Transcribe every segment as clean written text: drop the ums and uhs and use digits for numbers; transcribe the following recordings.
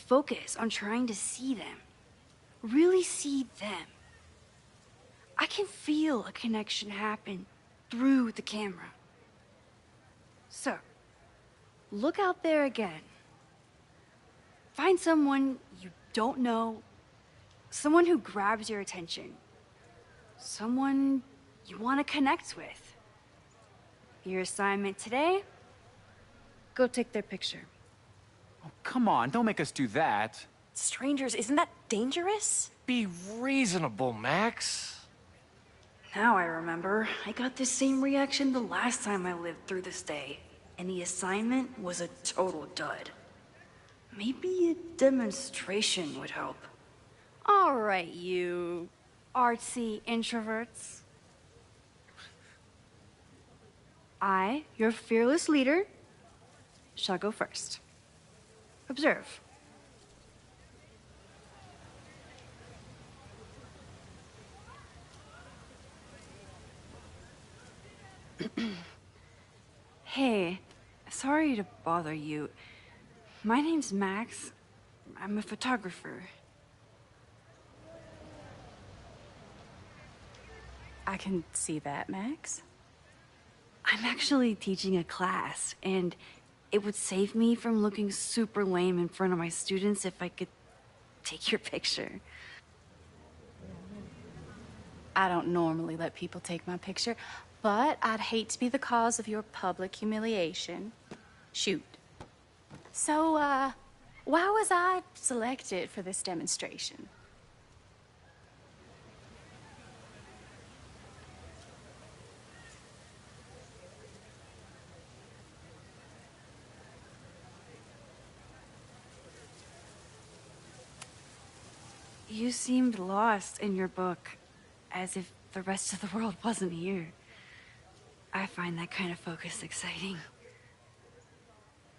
focus on trying to see them. Really see them. I can feel a connection happen through the camera. So, look out there again. Find someone you don't know, someone who grabs your attention, someone you want to connect with. Your assignment today? Go take their picture. Oh, come on, don't make us do that. Strangers, isn't that dangerous? Be reasonable, Max. Now I remember. I got the same reaction the last time I lived through this day, and the assignment was a total dud. Maybe a demonstration would help. All right, you artsy introverts. I, your fearless leader, shall go first. Observe. Hey, sorry to bother you. My name's Max. I'm a photographer. I can see that, Max. I'm actually teaching a class, and it would save me from looking super lame in front of my students if I could take your picture. I don't normally let people take my picture, but I'd hate to be the cause of your public humiliation. Shoot. So, why was I selected for this demonstration? You seemed lost in your book, as if the rest of the world wasn't here. I find that kind of focus exciting.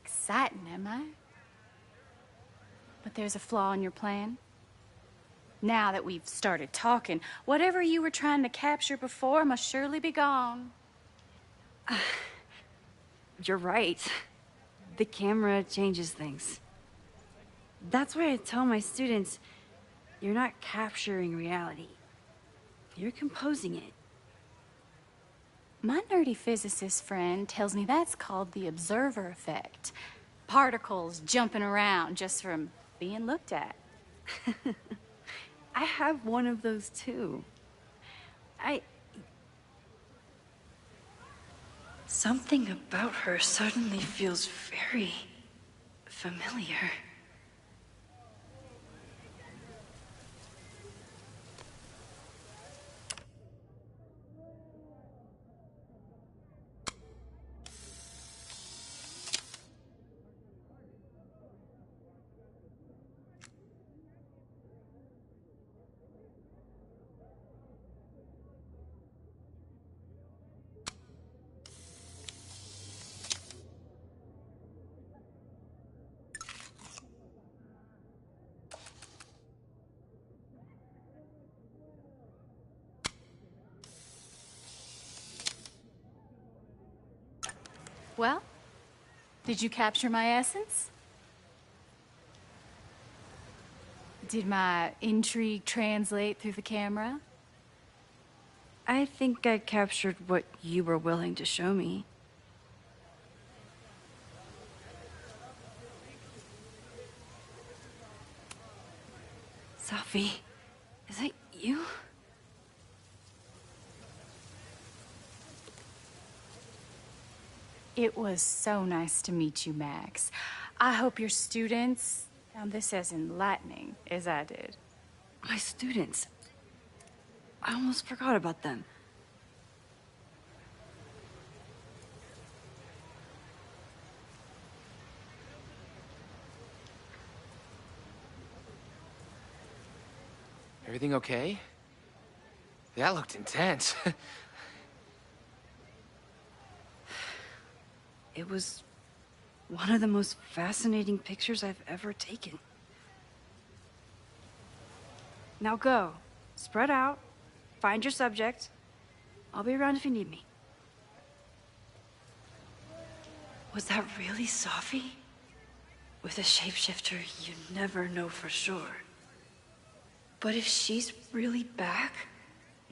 Exciting, am I? But there's a flaw in your plan. Now that we've started talking, whatever you were trying to capture before must surely be gone. You're right. The camera changes things. That's why I tell my students, you're not capturing reality. You're composing it. My nerdy physicist friend tells me that's called the observer effect. Particles jumping around just from being looked at. I have one of those too. Something about her suddenly feels very familiar. Well, did you capture my essence? Did my intrigue translate through the camera? I think I captured what you were willing to show me. Sophie, is that you? It was so nice to meet you, Max. I hope your students found this as enlightening as I did. My students. I almost forgot about them. Everything okay? That looked intense. It was one of the most fascinating pictures I've ever taken. Now go. Spread out. Find your subject. I'll be around if you need me. Was that really Sophie? With a shapeshifter, you never know for sure. But if she's really back,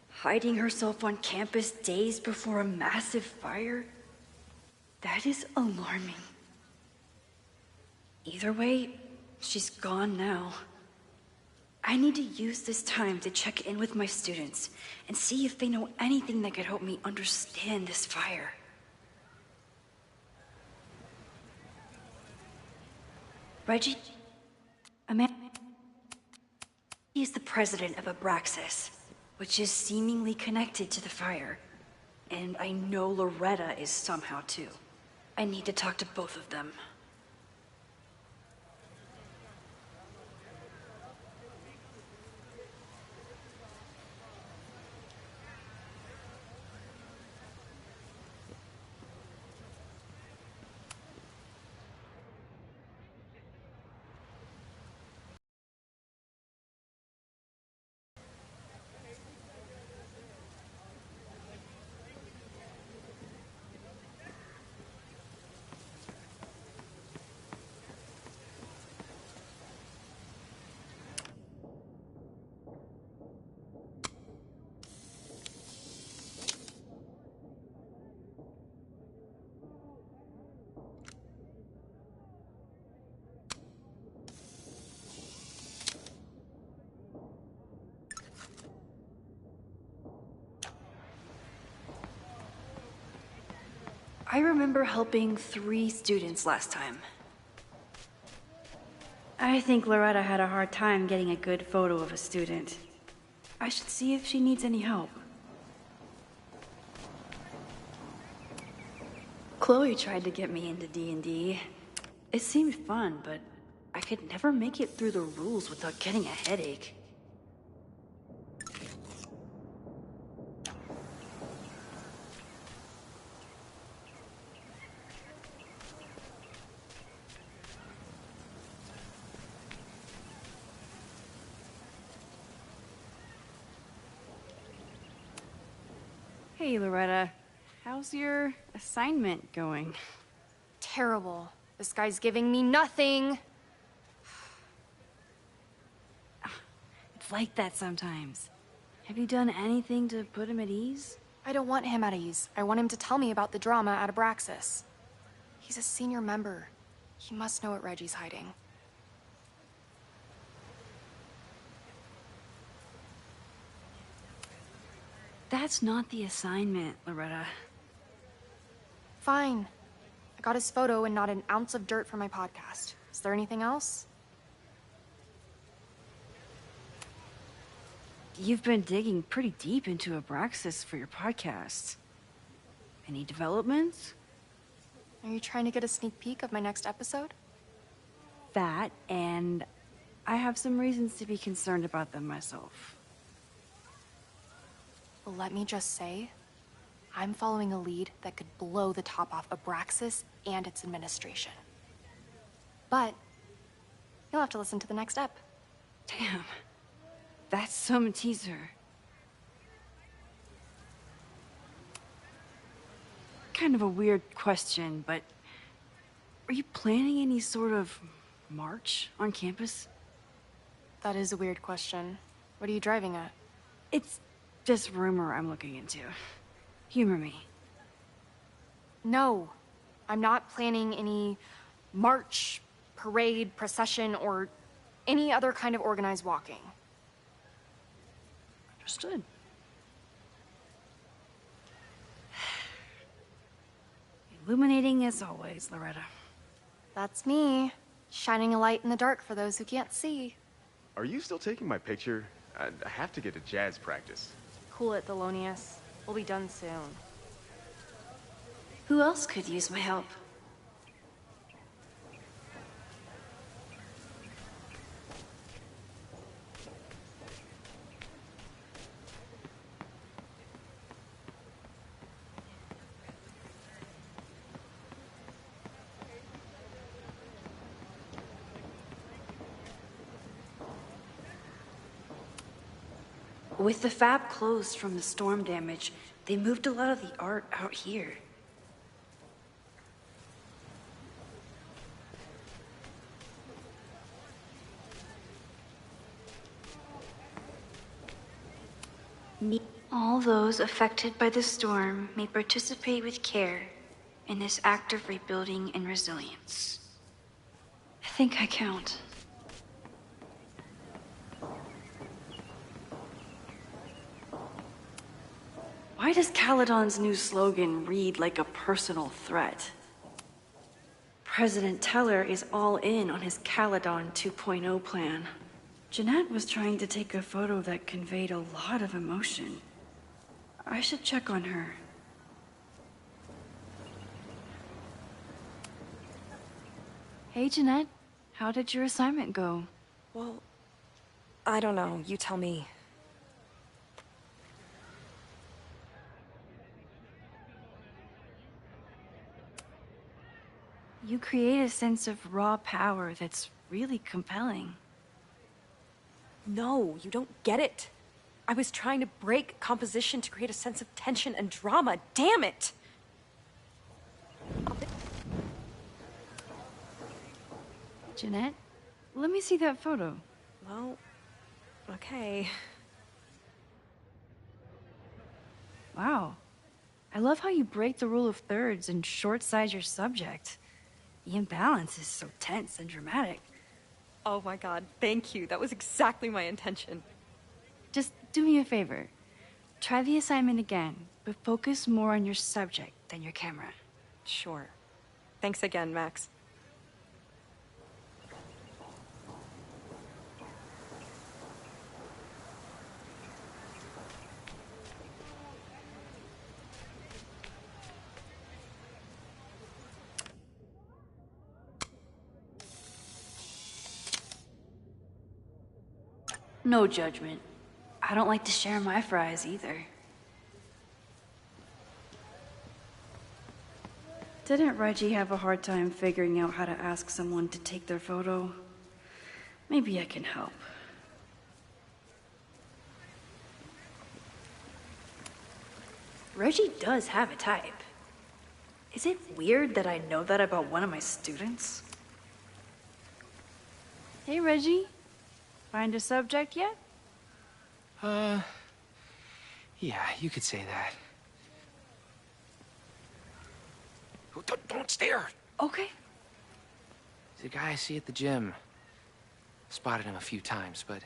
hiding herself on campus days before a massive fire, that is alarming. Either way, she's gone now. I need to use this time to check in with my students and see if they know anything that could help me understand this fire. Reggie? Amanda? He is the president of Abraxas, which is seemingly connected to the fire. And I know Loretta is somehow too. I need to talk to both of them. I remember helping 3 students last time. I think Loretta had a hard time getting a good photo of a student. I should see if she needs any help. Chloe tried to get me into D&D. It seemed fun, but I could never make it through the rules without getting a headache. Hey, Loretta. How's your assignment going? Terrible. This guy's giving me nothing. It's like that sometimes. Have you done anything to put him at ease? I don't want him at ease. I want him to tell me about the drama at Abraxas. He's a senior member. He must know what Reggie's hiding. That's not the assignment, Loretta. Fine. I got his photo and not an ounce of dirt for my podcast. Is there anything else? You've been digging pretty deep into Abraxas for your podcast. Any developments? Are you trying to get a sneak peek of my next episode? That, and I have some reasons to be concerned about them myself. Well, let me just say, I'm following a lead that could blow the top off Abraxas and its administration. But you'll have to listen to the next ep. Damn. That's some teaser. Kind of a weird question, but are you planning any sort of march on campus? That is a weird question. What are you driving at? It's just rumor I'm looking into. Humor me. No, I'm not planning any march, parade, procession, or any other kind of organized walking. Understood. Illuminating as always, Loretta. That's me, shining a light in the dark for those who can't see. Are you still taking my picture? I have to get to jazz practice. Cool it, Thelonious. We'll be done soon. Who else could use my help? With the fab closed from the storm damage, they moved a lot of the art out here. All those affected by the storm may participate with care in this act of rebuilding and resilience. I think I count. Why does Caledon's new slogan read like a personal threat? President Teller is all in on his Caledon 2.0 plan. Jeanette was trying to take a photo that conveyed a lot of emotion. I should check on her. Hey, Jeanette. How did your assignment go? Well, I don't know. You tell me. You create a sense of raw power that's really compelling. No, you don't get it. I was trying to break composition to create a sense of tension and drama. Damn it! Jeanette, let me see that photo. Well, okay. Wow. I love how you break the rule of thirds and short-size your subject. The imbalance is so tense and dramatic. Oh my god, thank you. That was exactly my intention. Just do me a favor. Try the assignment again, but focus more on your subject than your camera. Sure. Thanks again, Max. No judgment. I don't like to share my fries either. Didn't Reggie have a hard time figuring out how to ask someone to take their photo? Maybe I can help. Reggie does have a type. Is it weird that I know that about one of my students? Hey, Reggie. Find a subject yet? Yeah, you could say that. Oh, don't stare! Okay. He's a guy I see at the gym. Spotted him a few times, but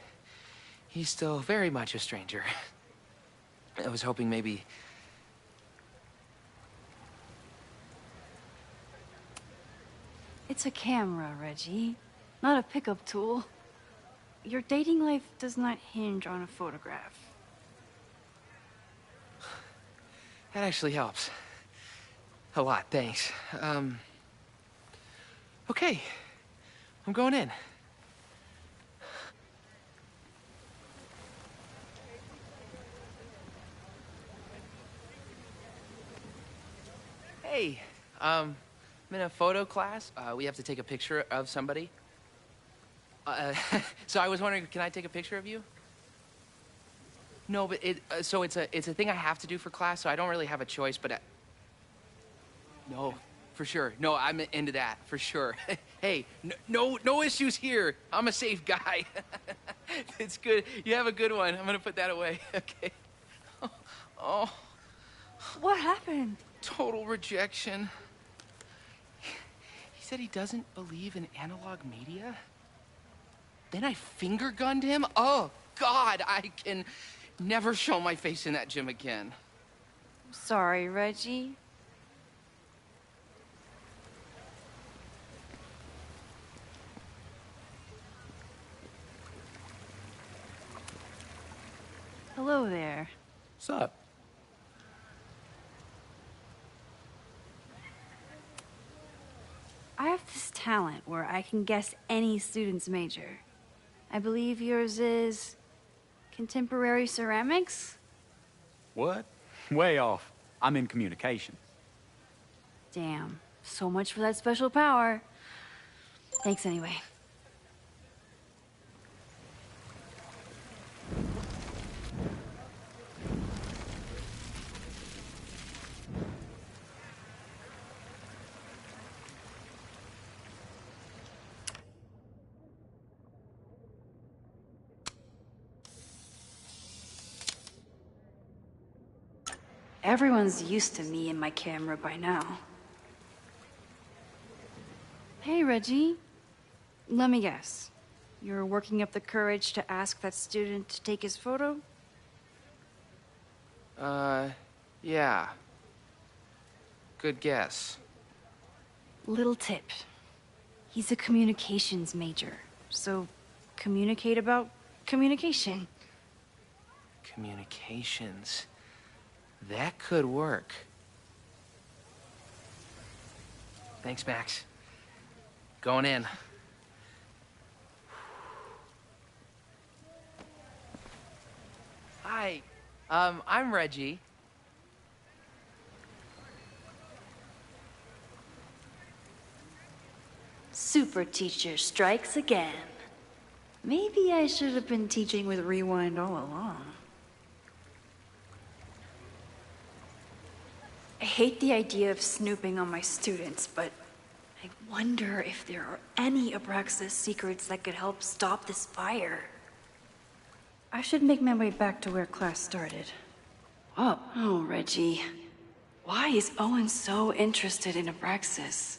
he's still very much a stranger. I was hoping maybe... It's a camera, Reggie, not a pickup tool. Your dating life does not hinge on a photograph. That actually helps. A lot, thanks. Okay. I'm going in. Hey, I'm in a photo class. We have to take a picture of somebody. So I was wondering, can I take a picture of you? No, but so it's a thing I have to do for class, so I don't really have a choice, but no, for sure. No, I'm into that, for sure. Hey, no issues here. I'm a safe guy. It's good. You have a good one. I'm gonna put that away, okay? Oh. What happened? Total rejection. He said he doesn't believe in analog media. Then I finger gunned him? Oh, God, I can never show my face in that gym again. Sorry, Reggie. Hello there. What's up? I have this talent where I can guess any student's major. I believe yours is contemporary ceramics? What? Way off. I'm in communication. Damn, so much for that special power. Thanks anyway. Everyone's used to me and my camera by now. Hey, Reggie. Let me guess. You're working up the courage to ask that student to take his photo? Yeah. Good guess. Little tip. He's a communications major, so communicate about communication. Communications. That could work. Thanks, Max. Going in. Hi. I'm Reggie. Super teacher strikes again. Maybe I should have been teaching with Rewind all along. I hate the idea of snooping on my students, but I wonder if there are any Abraxas secrets that could help stop this fire. I should make my way back to where class started. Oh, Reggie. Why is Owen so interested in Abraxas?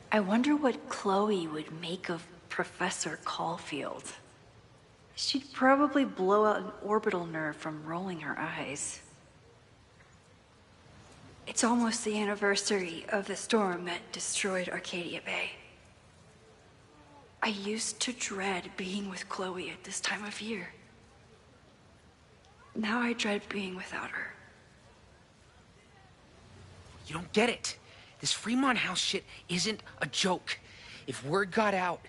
I wonder what Chloe would make of Professor Caulfield. She'd probably blow out an orbital nerve from rolling her eyes. It's almost the anniversary of the storm that destroyed Arcadia Bay. I used to dread being with Chloe at this time of year. Now I dread being without her. You don't get it. This Fremont House shit isn't a joke. If word got out...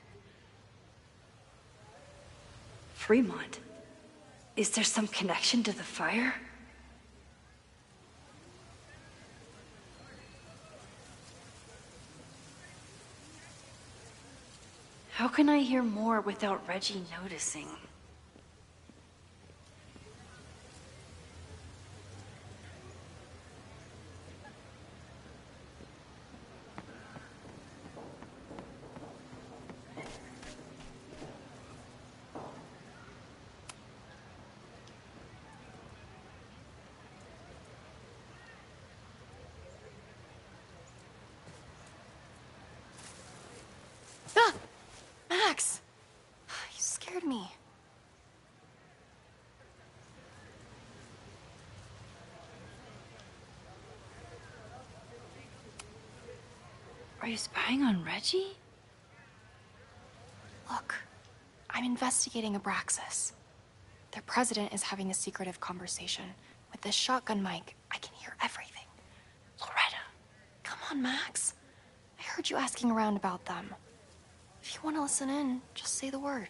Fremont? Is there some connection to the fire? How can I hear more without Reggie noticing? Ah! Max! You scared me. Are you spying on Reggie? Look, I'm investigating Abraxas. Their president is having a secretive conversation. With this shotgun mic, I can hear everything. Loretta, come on, Max. I heard you asking around about them. If you want to listen in, just say the word.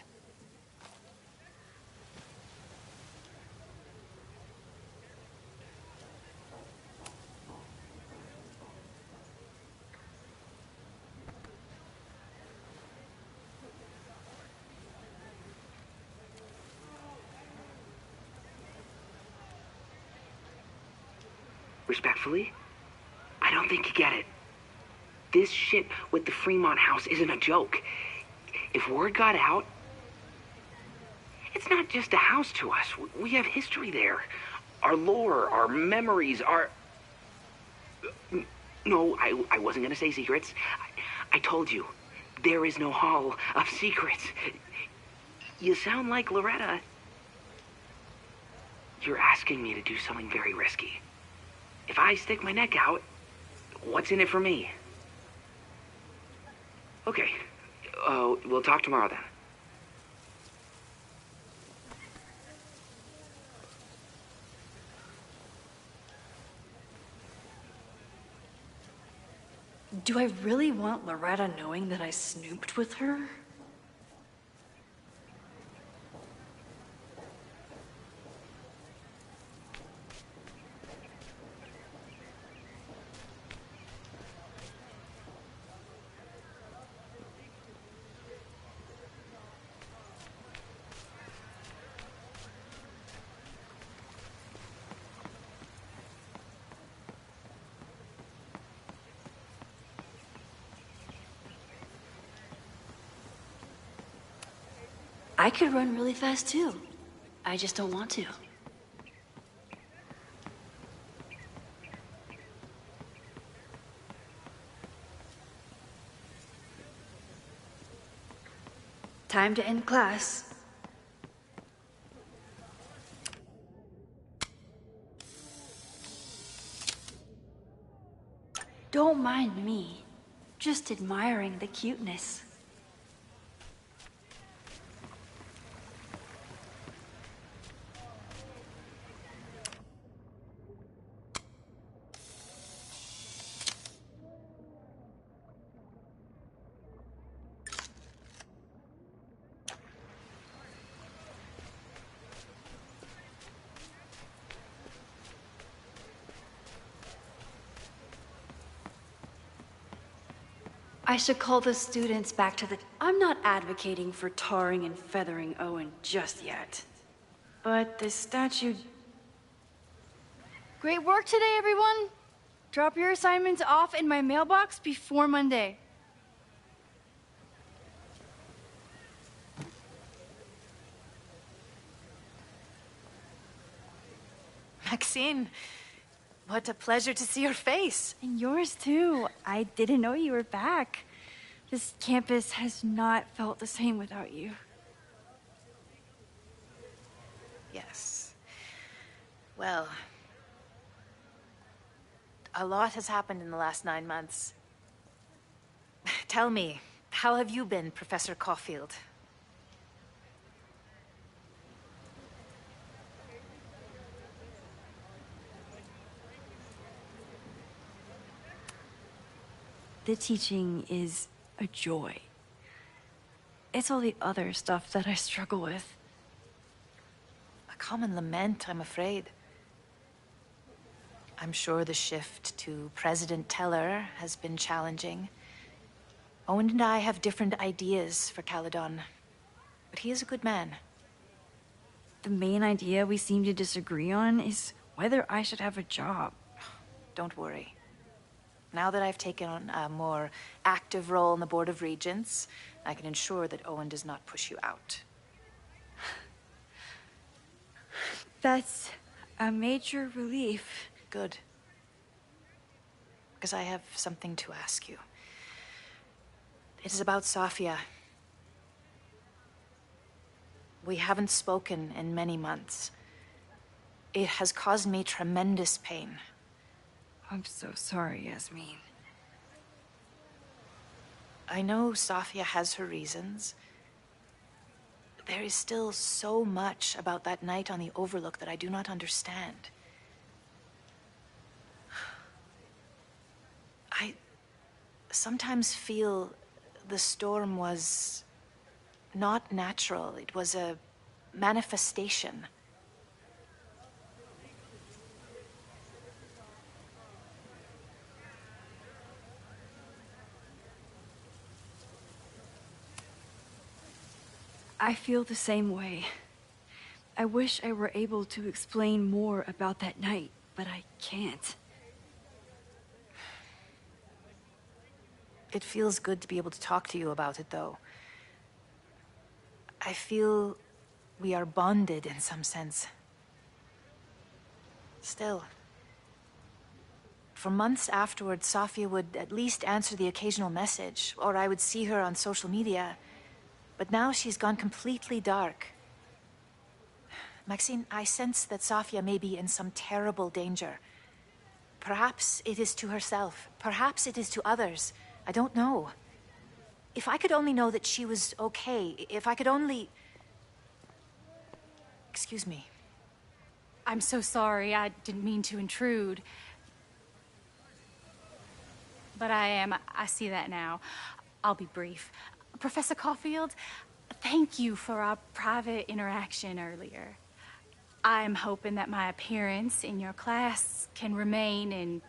Respectfully, I don't think you get it. This shit with the Fremont House isn't a joke. If word got out, it's not just a house to us. We have history there. Our lore, our memories, our... No, I wasn't gonna say secrets. I told you, there is no hall of secrets. You sound like Loretta. You're asking me to do something very risky. If I stick my neck out, what's in it for me? Okay. We'll talk tomorrow then. Do I really want Loretta knowing that I snooped with her? I could run really fast too. I just don't want to. Time to end class. Don't mind me. Just admiring the cuteness. I should call the students back to the... I'm not advocating for tarring and feathering Owen just yet. But this statue... Great work today, everyone! Drop your assignments off in my mailbox before Monday. Maxine, what a pleasure to see your face. And yours too. I didn't know you were back. This campus has not felt the same without you. Yes. Well, a lot has happened in the last 9 months. Tell me, how have you been, Professor Caulfield? The teaching is a joy. It's all the other stuff that I struggle with. A common lament, I'm afraid. I'm sure the shift to President Teller has been challenging. Owen and I have different ideas for Caledon, but he is a good man. The main idea we seem to disagree on is whether I should have a job. Don't worry. Now that I've taken on a more active role in the Board of Regents, I can ensure that Owen does not push you out. That's a major relief. Good. Because I have something to ask you. It is about Safia. We haven't spoken in many months. It has caused me tremendous pain. I'm so sorry, Yasmin. I know Safia has her reasons. There is still so much about that night on the Overlook that I do not understand. I sometimes feel the storm was not natural. It was a manifestation. I feel the same way. I wish I were able to explain more about that night, but I can't. It feels good to be able to talk to you about it, though. I feel we are bonded in some sense. Still, for months afterwards, Safia would at least answer the occasional message, or I would see her on social media. But now she's gone completely dark. Maxine, I sense that Safia may be in some terrible danger. Perhaps it is to herself. Perhaps it is to others. I don't know. If I could only know that she was okay, if I could only... Excuse me. I'm so sorry. I didn't mean to intrude. But I see that now. I'll be brief. Professor Caulfield, thank you for our private interaction earlier. I'm hoping that my appearance in your class can remain in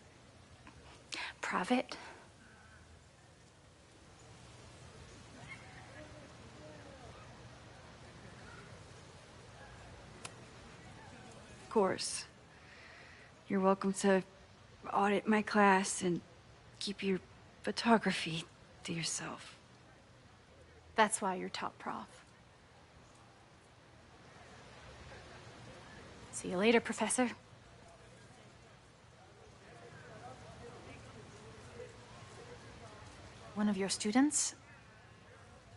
private. Of course. You're welcome to audit my class and keep your photography to yourself. That's why you're top prof. See you later, Professor. One of your students?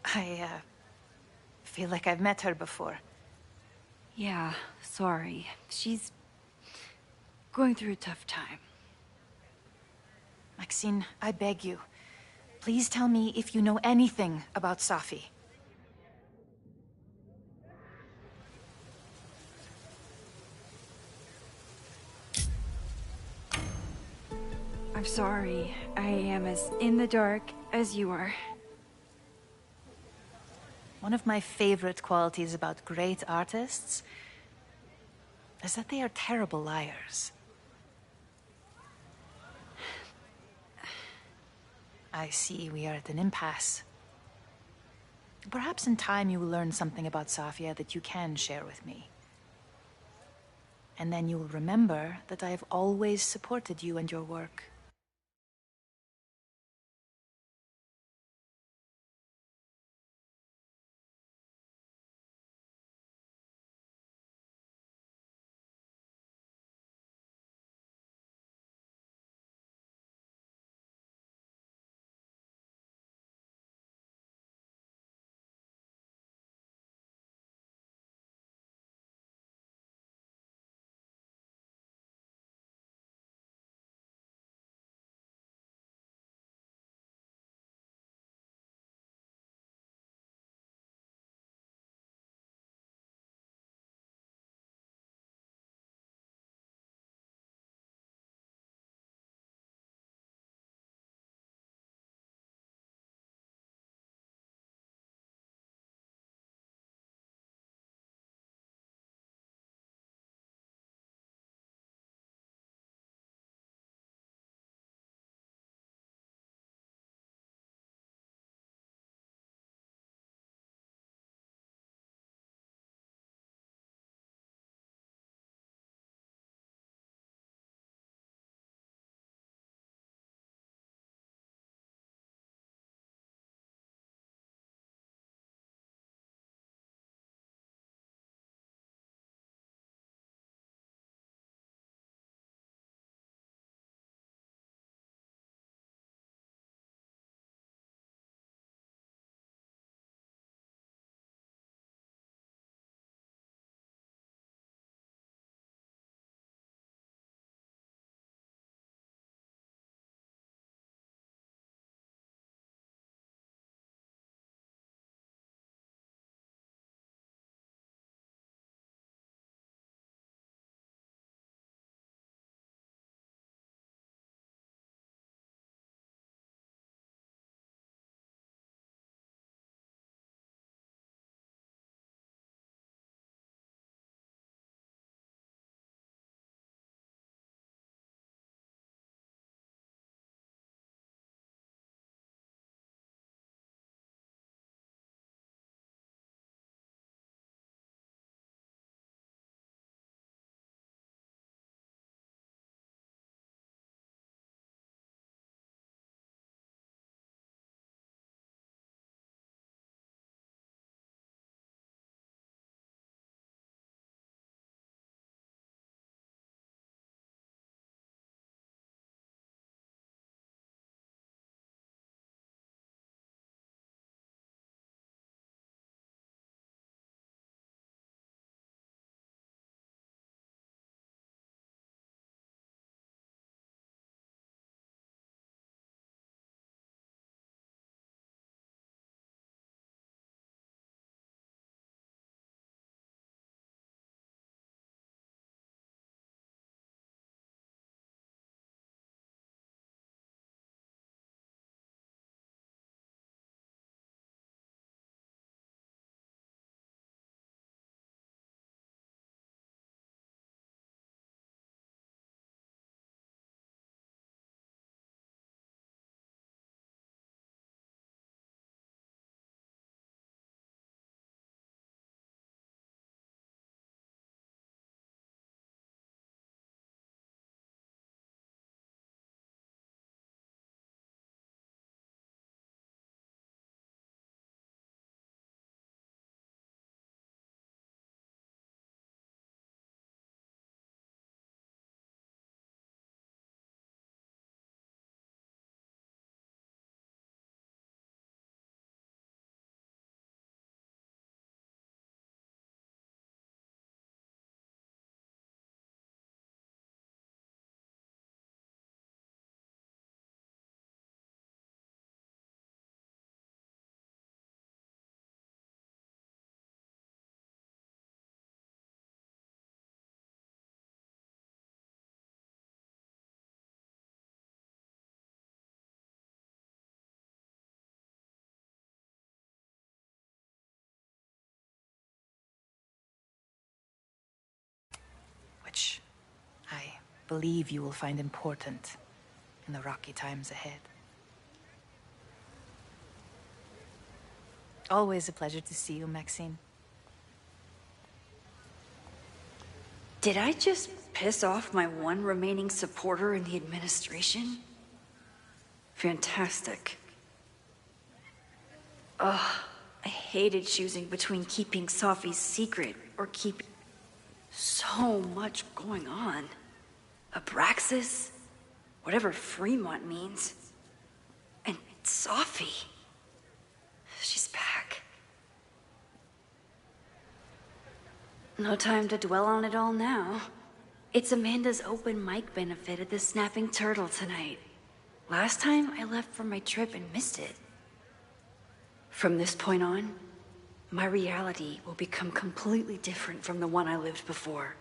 I feel like I've met her before. Yeah, sorry. She's going through a tough time. Maxine, I beg you. Please tell me if you know anything about Safi. I'm sorry. I am as in the dark as you are. One of my favorite qualities about great artists is that they are terrible liars. I see we are at an impasse. Perhaps in time you will learn something about Safia that you can share with me. And then you will remember that I have always supported you and your work. believe you will find important in the rocky times ahead. Always a pleasure to see you, Maxine. Did I just piss off my one remaining supporter in the administration? Fantastic. Ugh, I hated choosing between keeping Safi's secret or keeping... So much going on. Abraxas, whatever Fremont means, and Safi. She's back. No time to dwell on it all now. It's Amanda's open mic benefit at the Snapping Turtle tonight. Last time I left for my trip and missed it. From this point on, my reality will become completely different from the one I lived before.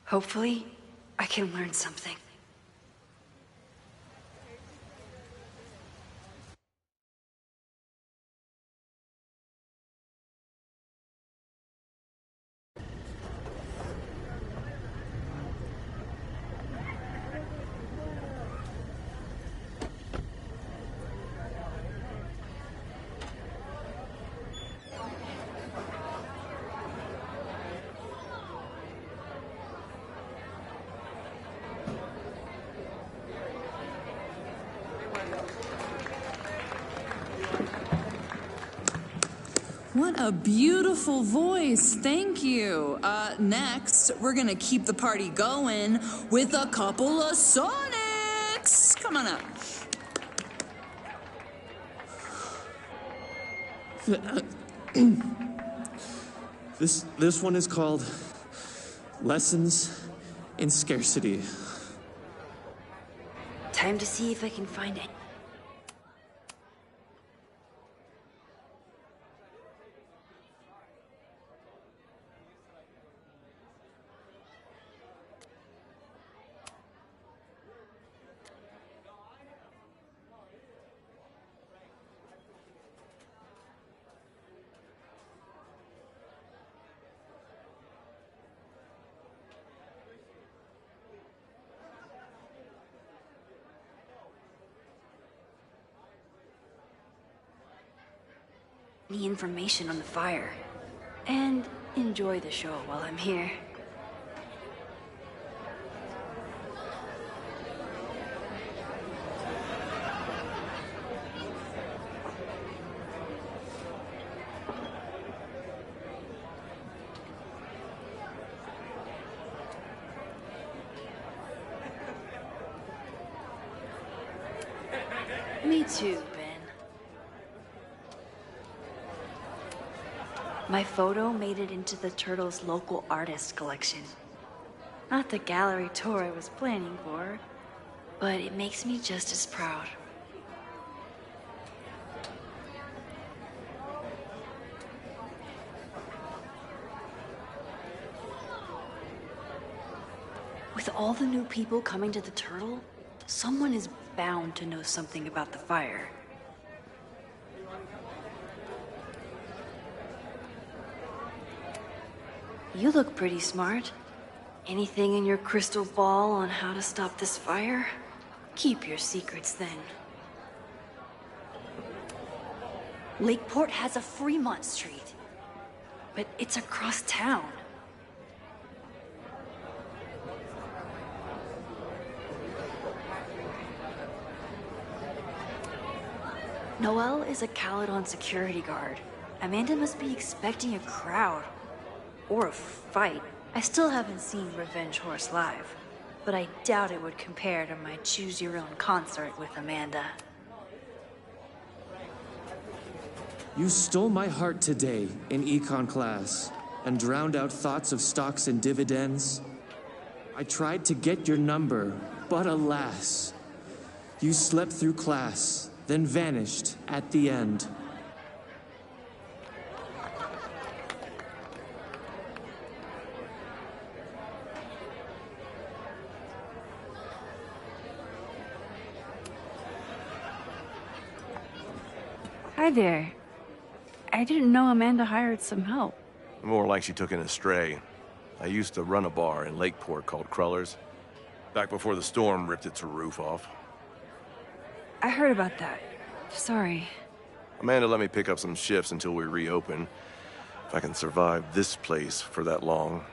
Hopefully, I can learn something. What a beautiful voice. Thank you. Next, we're gonna keep the party going with a couple of Sonics. Come on up. This one is called Lessons in Scarcity. Time to see if I can find it. Any information on the fire, and enjoy the show while I'm here. Me too, Ben. My photo made it into the Turtles' local artist collection. Not the gallery tour I was planning for, but it makes me just as proud. With all the new people coming to the Turtle, someone is bound to know something about the fire. You look pretty smart. Anything in your crystal ball on how to stop this fire? Keep your secrets then. Lakeport has a Fremont Street, but it's across town. Noelle is a Caledon security guard. Amanda must be expecting a crowd. Or a fight. I still haven't seen Revenge Horse live, but I doubt it would compare to my Choose Your Own concert with Amanda. You stole my heart today in econ class and drowned out thoughts of stocks and dividends. I tried to get your number, but alas, you slept through class, then vanished at the end. Hi there. I didn't know Amanda hired some help. More like she took in a stray. I used to run a bar in Lakeport called Crullers, back before the storm ripped its roof off. I heard about that. Sorry. Amanda let me pick up some shifts until we reopen. If I can survive this place for that long.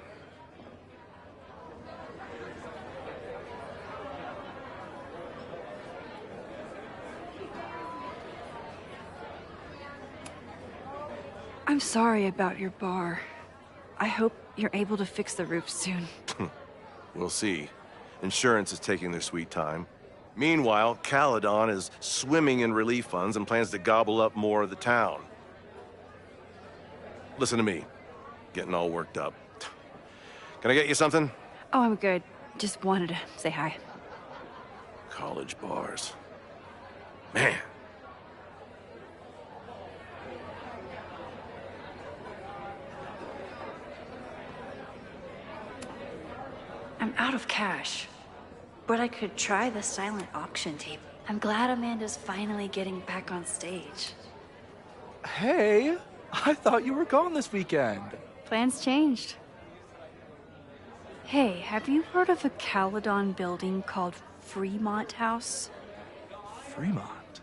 I'm sorry about your bar. I hope you're able to fix the roof soon. We'll see. Insurance is taking their sweet time. Meanwhile, Caledon is swimming in relief funds and plans to gobble up more of the town. Listen to me. Getting all worked up. Can I get you something? Oh, I'm good. Just wanted to say hi. College bars. Man. I'm out of cash, but I could try the silent auction tape. I'm glad Amanda's finally getting back on stage. Hey, I thought you were gone this weekend. Plans changed. Hey, have you heard of a Caledon building called Fremont House? Fremont?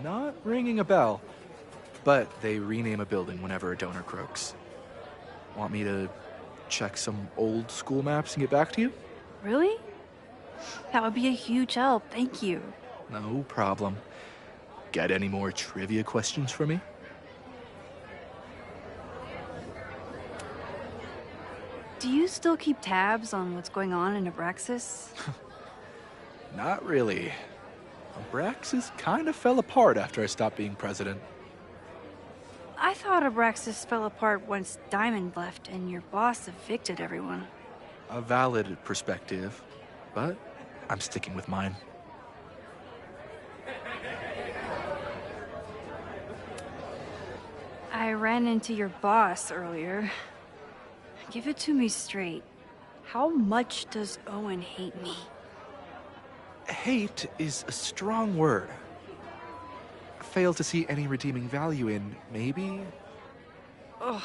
Not ringing a bell. But they rename a building whenever a donor croaks. Want me to check some old school maps and get back to you? Really? That would be a huge help, thank you. No problem. Got any more trivia questions for me? Do you still keep tabs on what's going on in Abraxas? Not really. Abraxas kind of fell apart after I stopped being president. I thought Abraxas fell apart once Diamond left and your boss evicted everyone. A valid perspective, but I'm sticking with mine. I ran into your boss earlier. Give it to me straight. How much does Owen hate me? Hate is a strong word. Fail to see any redeeming value in, maybe? Ugh.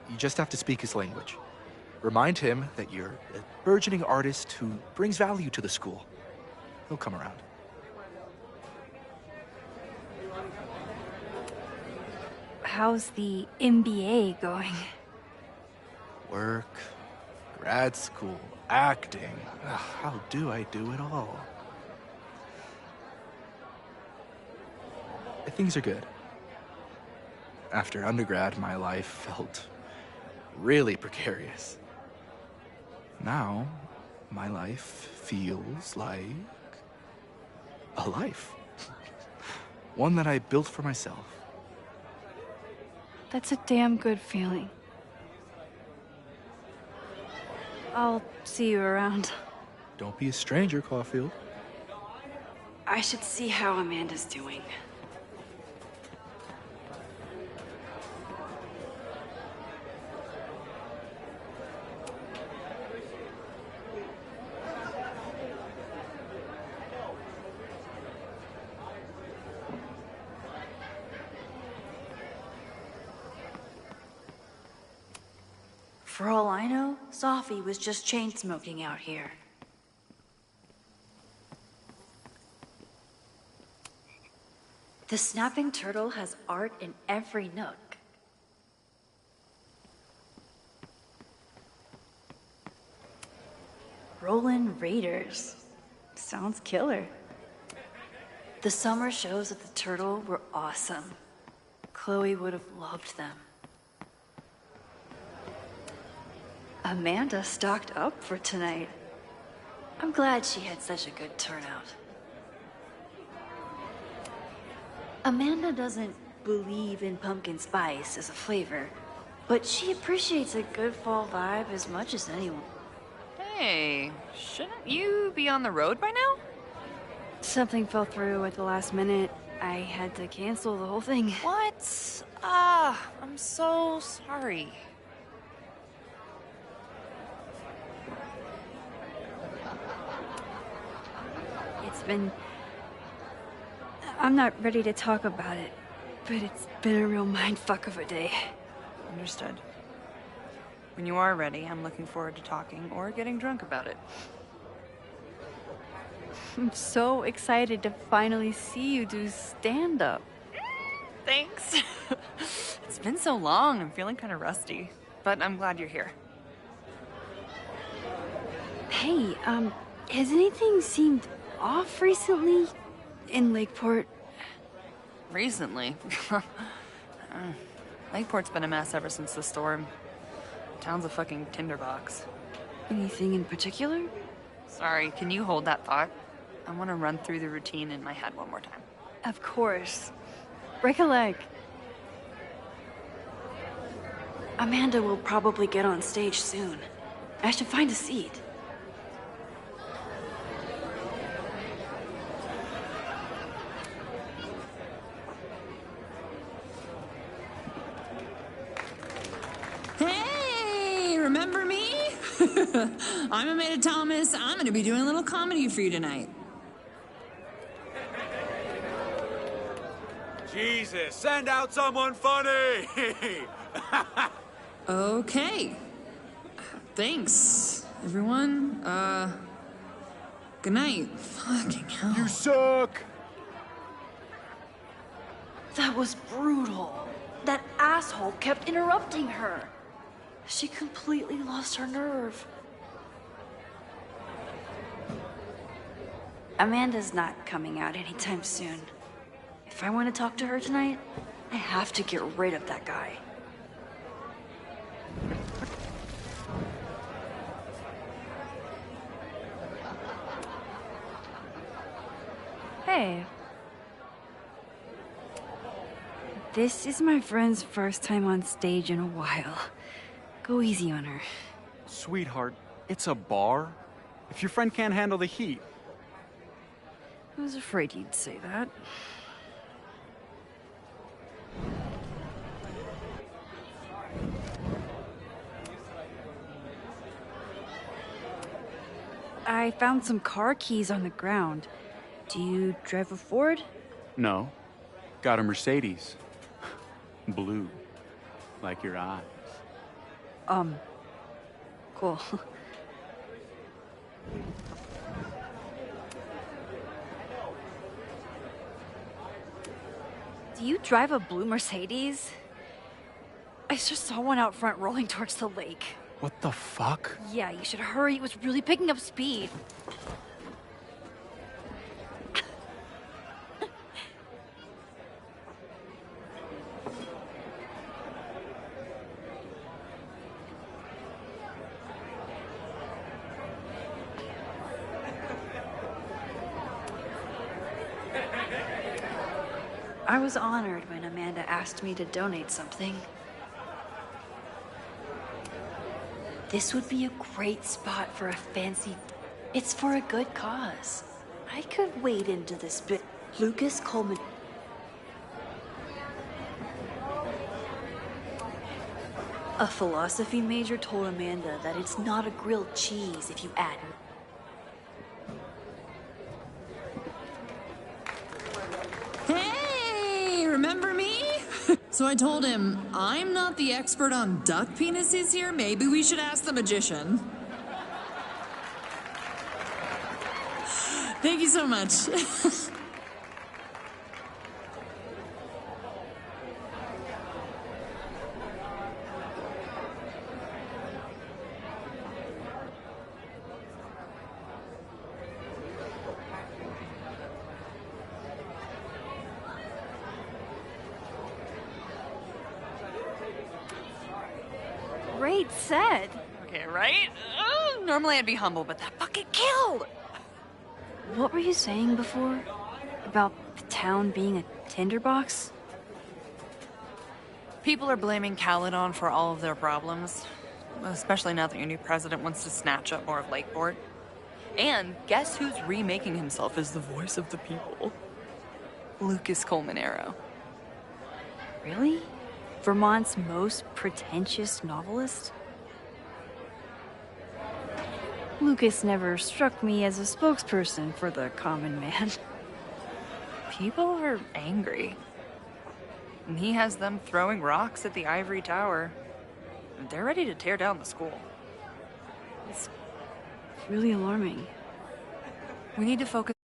You just have to speak his language. Remind him that you're a burgeoning artist who brings value to the school. He'll come around. How's the MBA going? Work, grad school, acting. Ugh, how do I do it all? Things are good. After undergrad, my life felt really precarious. Now, my life feels like a life. One that I built for myself. That's a damn good feeling. I'll see you around. Don't be a stranger, Caulfield. I should see how Amanda's doing. For all I know, Sophie was just chain-smoking out here. The Snapping Turtle has art in every nook. Rollin' Raiders. Sounds killer. The summer shows at the Turtle were awesome. Chloe would have loved them. Amanda stocked up for tonight. I'm glad she had such a good turnout. Amanda doesn't believe in pumpkin spice as a flavor, but she appreciates a good fall vibe as much as anyone. Hey, shouldn't you be on the road by now? Something fell through at the last minute. I had to cancel the whole thing. What? I'm so sorry. I'm not ready to talk about it, but it's been a real mindfuck of a day. Understood. When you are ready, I'm looking forward to talking or getting drunk about it. I'm so excited to finally see you do stand-up. Thanks. It's been so long, I'm feeling kind of rusty. But I'm glad you're here. Hey, has anything seemed off recently in Lakeport? Recently? Lakeport's been a mess ever since the storm. Town's a fucking tinderbox. Anything in particular? Sorry, can you hold that thought? I want to run through the routine in my head one more time. Of course. Break a leg. Amanda will probably get on stage soon. I should find a seat. Hey, remember me? I'm Amanda Thomas. I'm going to be doing a little comedy for you tonight. Jesus, send out someone funny! Okay. Thanks, everyone. Good night. Fucking hell. You suck! That was brutal. That asshole kept interrupting her. She completely lost her nerve. Amanda's not coming out anytime soon. If I want to talk to her tonight, I have to get rid of that guy. Hey. This is my friend's first time on stage in a while. Go easy on her. Sweetheart, it's a bar. If your friend can't handle the heat. I was afraid you'd say that. I found some car keys on the ground. Do you drive a Ford? No. Got a Mercedes. Blue. Like your eyes. Cool. Do you drive a blue Mercedes? I just saw one out front rolling towards the lake. What the fuck? Yeah, you should hurry. It was really picking up speed. I was honored when Amanda asked me to donate something. This would be a great spot for a fancy... It's for a good cause. I could wade into this bit. Lucas Coleman... A philosophy major told Amanda that it's not a grilled cheese if you add... Hey, remember me? So I told him, I'm not the expert on duck penises here. Maybe we should ask the magician. Thank you so much. Great set. Okay, right? Normally I'd be humble, but that fucking killed! What were you saying before? About the town being a tinderbox? People are blaming Caledon for all of their problems. Especially now that your new president wants to snatch up more of Lakeport. And guess who's remaking himself as the voice of the people? Lucas Colmanero. Really? Vermont's most pretentious novelist? Lucas never struck me as a spokesperson for the common man. People are angry. And he has them throwing rocks at the ivory tower. They're ready to tear down the school. It's really alarming. We need to focus.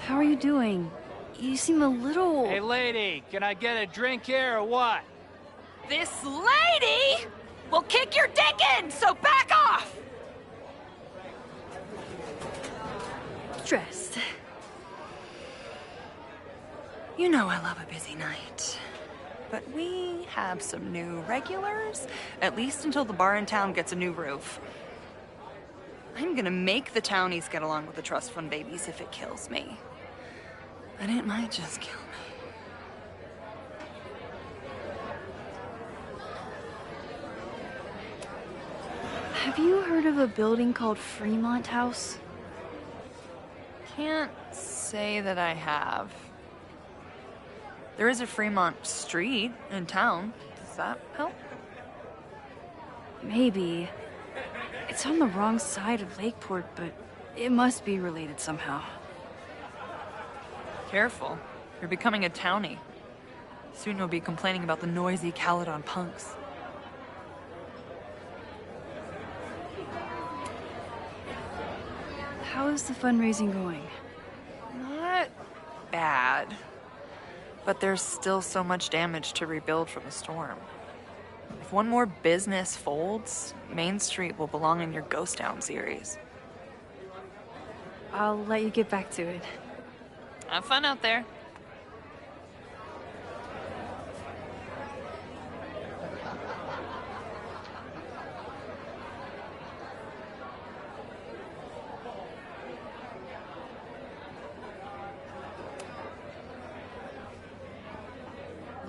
How are you doing? You seem a little... Hey, lady, can I get a drink here or what? This lady will kick your dick in, so back off! Stressed. You know I love a busy night. But we have some new regulars, at least until the bar in town gets a new roof. I'm gonna make the townies get along with the trust fund babies if it kills me. And it might just kill me. Have you heard of a building called Fremont House? Can't say that I have. There is a Fremont Street in town. Does that help? Maybe. It's on the wrong side of Lakeport, but it must be related somehow. Careful. You're becoming a townie. Soon you'll be complaining about the noisy Caledon punks. How is the fundraising going? Not bad. But there's still so much damage to rebuild from the storm. If one more business folds, Main Street will belong in your Ghost Town series. I'll let you get back to it. Have fun out there.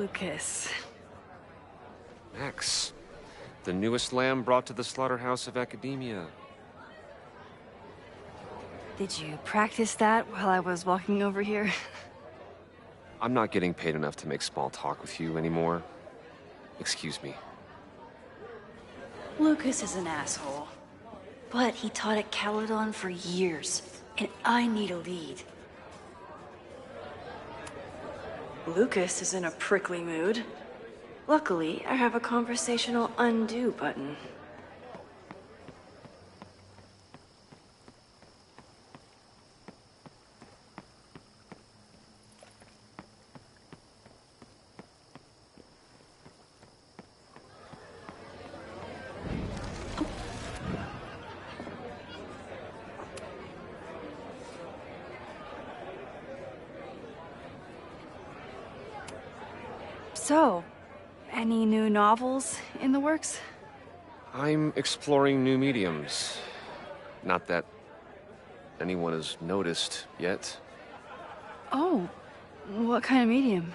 Lucas. Max, the newest lamb brought to the slaughterhouse of academia. Did you practice that while I was walking over here? I'm not getting paid enough to make small talk with you anymore. Excuse me. Lucas is an asshole. But he taught at Caledon for years, and I need a lead. Lucas is in a prickly mood. Luckily, I have a conversational undo button. So, any new novels in the works? I'm exploring new mediums. Not that anyone has noticed yet. Oh, what kind of medium?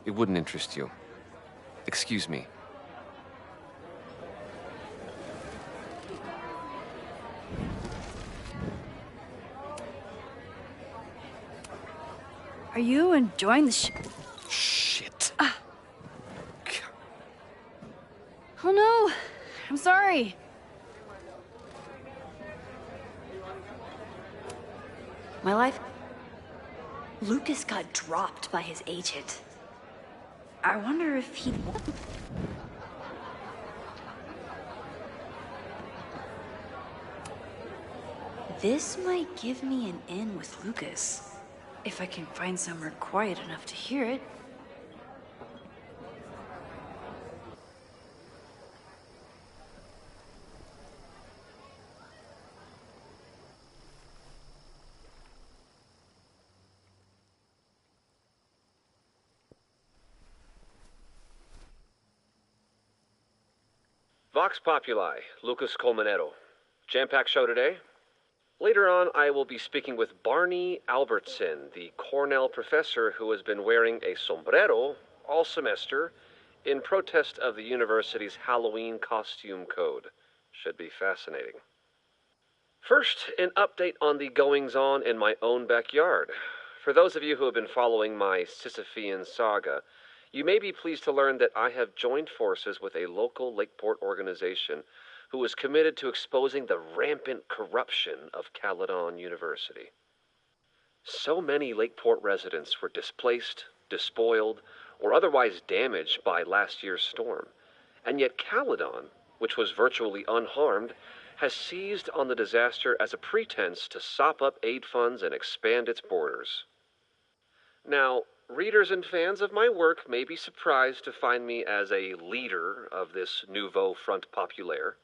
It wouldn't interest you. Excuse me. Are you enjoying the Shit. Oh no! I'm sorry! My life... Lucas got dropped by his agent. I wonder if he'd... This might give me an in with Lucas. If I can find somewhere quiet enough to hear it. Vox Populi, Lucas Colmenero. Jam-packed show today? Later on, I will be speaking with Barney Albertson, the Cornell professor who has been wearing a sombrero all semester in protest of the university's Halloween costume code. Should be fascinating. First, an update on the goings-on in my own backyard. For those of you who have been following my Sisyphean saga, you may be pleased to learn that I have joined forces with a local Lakeport organization who is committed to exposing the rampant corruption of Caledon University. So many Lakeport residents were displaced, despoiled, or otherwise damaged by last year's storm, and yet Caledon, which was virtually unharmed, has seized on the disaster as a pretense to sop up aid funds and expand its borders. Now, readers and fans of my work may be surprised to find me as a leader of this nouveau front populaire.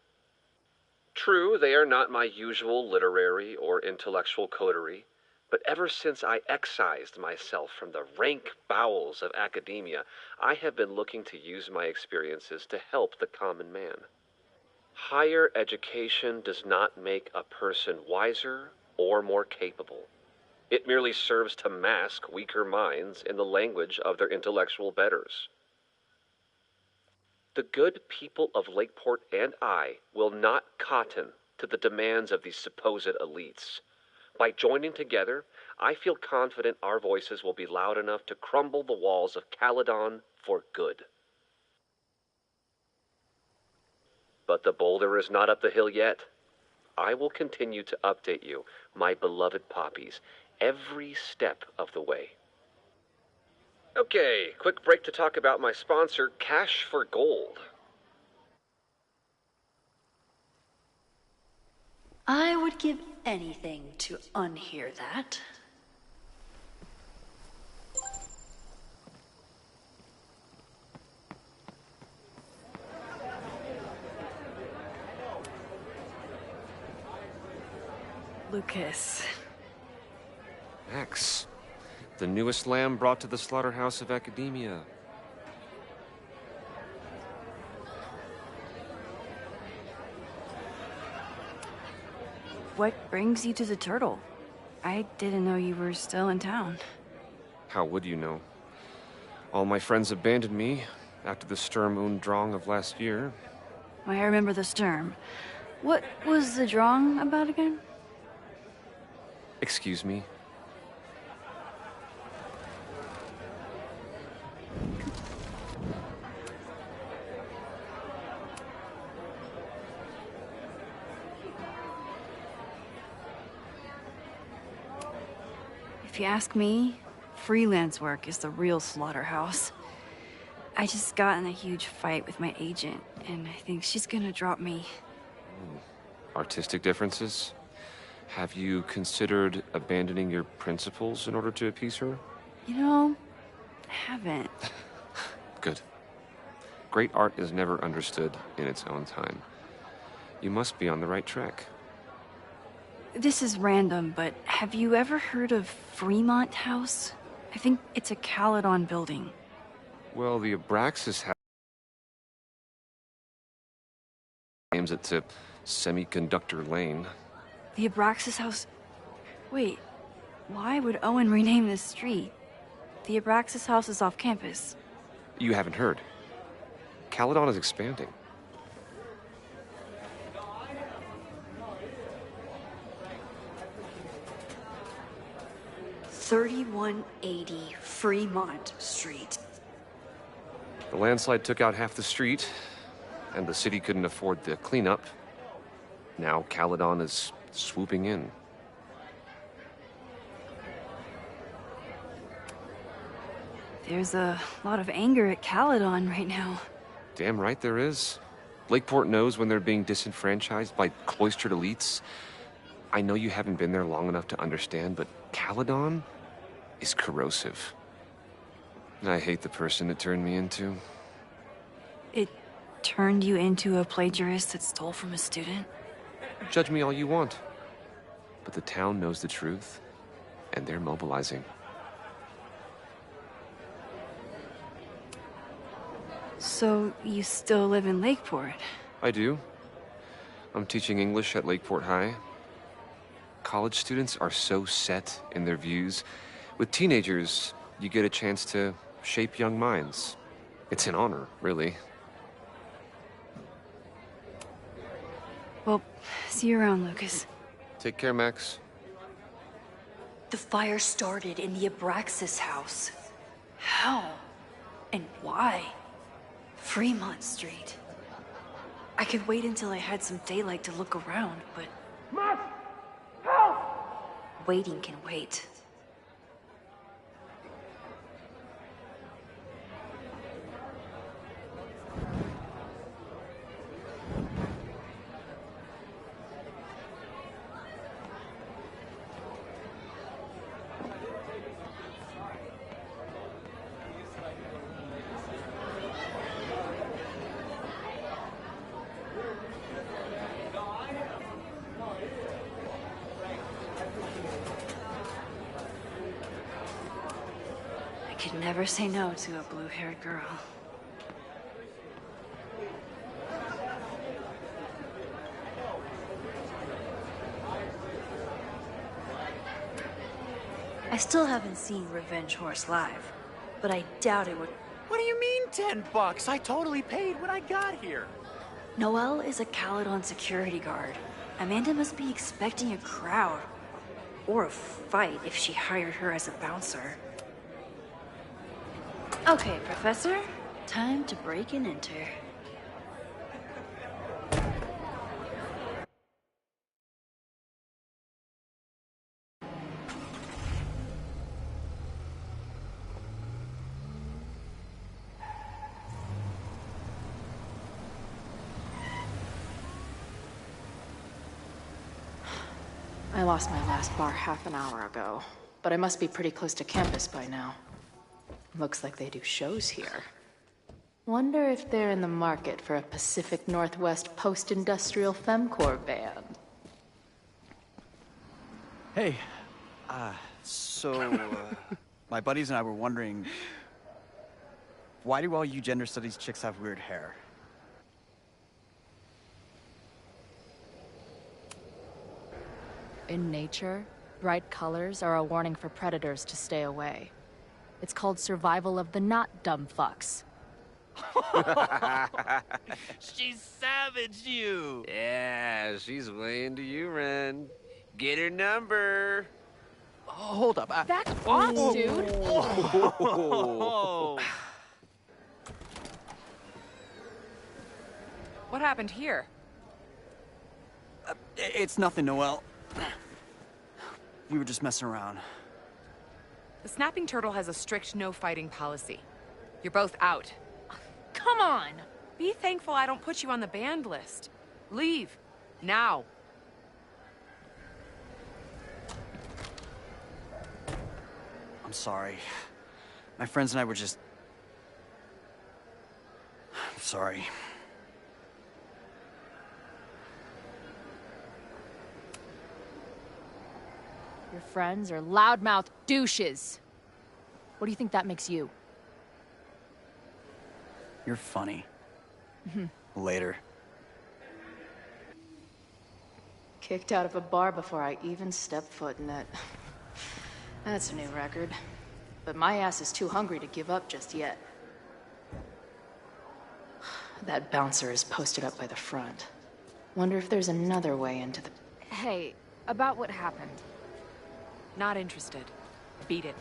True, they are not my usual literary or intellectual coterie, but ever since I excised myself from the rank bowels of academia, I have been looking to use my experiences to help the common man. Higher education does not make a person wiser or more capable. It merely serves to mask weaker minds in the language of their intellectual betters. The good people of Lakeport and I will not cotton to the demands of these supposed elites. By joining together, I feel confident our voices will be loud enough to crumble the walls of Caledon for good. But the boulder is not up the hill yet. I will continue to update you, my beloved poppies, every step of the way. Okay, quick break to talk about my sponsor, Cash for Gold. I would give anything to unhear that. Lucas. Max, the newest lamb brought to the slaughterhouse of academia. What brings you to the Turtle? I didn't know you were still in town. How would you know? All my friends abandoned me after the Sturm und Drang of last year. I remember the Sturm. What was the Drang about again? Excuse me? If you ask me, freelance work is the real slaughterhouse. I just got in a huge fight with my agent, and I think she's gonna drop me. Artistic differences? Have you considered abandoning your principles in order to appease her? You know, I haven't. Good. Great art is never understood in its own time. You must be on the right track. This is random, but have you ever heard of Fremont House? I think it's a Caledon building. Well, the Abraxas house aims it to Semiconductor Lane. The Abraxas House? Wait, why would Owen rename this street? The Abraxas House is off campus. You haven't heard. Caledon is expanding. $3180 Fremont Street. The landslide took out half the street, and the city couldn't afford the cleanup. Now Caledon is swooping in. There's a lot of anger at Caledon right now. Damn right there is. Lakeport knows when they're being disenfranchised by cloistered elites. I know you haven't been there long enough to understand, but Caledon is corrosive. And I hate the person it turned me into. It turned you into a plagiarist that stole from a student? Judge me all you want. But the town knows the truth, and they're mobilizing. So you still live in Lakeport? I do. I'm teaching English at Lakeport High. College students are so set in their views. With teenagers, you get a chance to shape young minds. It's an honor, really. Well, see you around, Lucas. Take care, Max. The fire started in the Abraxas house. How? And why? Fremont Street. I could wait until I had some daylight to look around, but... Max! Help! Waiting can wait. I could never say no to a blue-haired girl. I still haven't seen Revenge Horse live, but I doubt it would... What do you mean $10? I totally paid when I got here. Noelle is a Caledon security guard. Amanda must be expecting a crowd. Or a fight if she hired her as a bouncer. Okay, Professor. Time to break and enter. I lost my last bar half an hour ago, but I must be pretty close to campus by now. Looks like they do shows here. Wonder if they're in the market for a Pacific Northwest post-industrial femcore band. Hey, my buddies and I were wondering, why do all you gender studies chicks have weird hair? In nature, bright colors are a warning for predators to stay away. It's called Survival of the Not Dumb Fucks. She savaged you. Yeah, she's way into you, Ren. Get her number. Hold up. Back off, dude. Oh. What happened here? It's nothing, Noelle. We were just messing around. The Snapping Turtle has a strict no-fighting policy. You're both out. Come on! Be thankful I don't put you on the banned list. Leave. Now. I'm sorry. My friends and I were just... I'm sorry. Your friends are loudmouth douches. What do you think that makes you? You're funny. Later. Kicked out of a bar before I even stepped foot in it. That's a new record. But my ass is too hungry to give up just yet. That bouncer is posted up by the front. Wonder if there's another way into the... Hey, about what happened. Not interested. Beat it.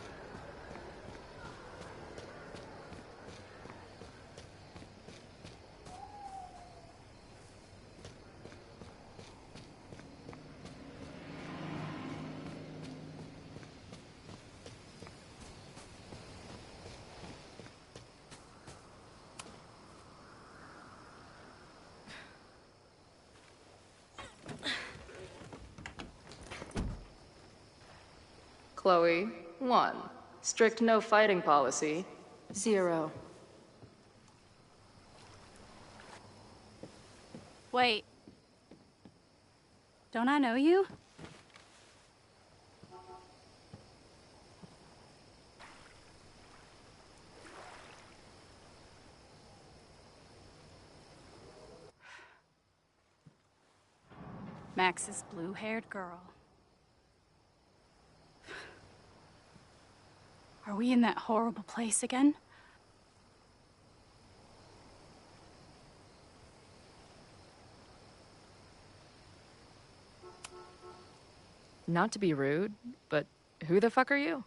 Chloe, 1. Strict no fighting policy. 0. Wait. Don't I know you? Max's blue-haired girl. Are we in that horrible place again? Not to be rude, but who the fuck are you?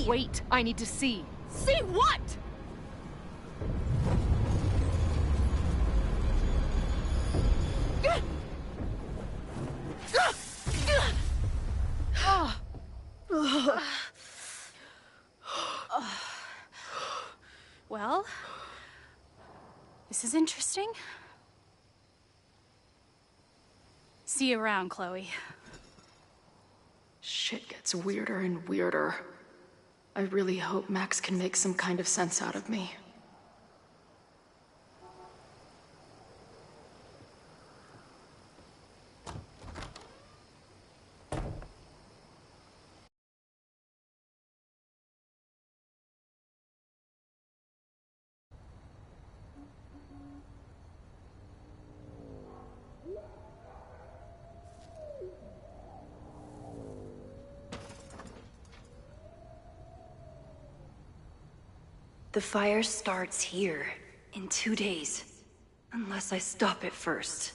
Wait, I need to see. See what? Well, this is interesting. See you around, Chloe. Shit gets weirder and weirder. I really hope Max can make some kind of sense out of me. The fire starts here in 2 days, unless I stop it first.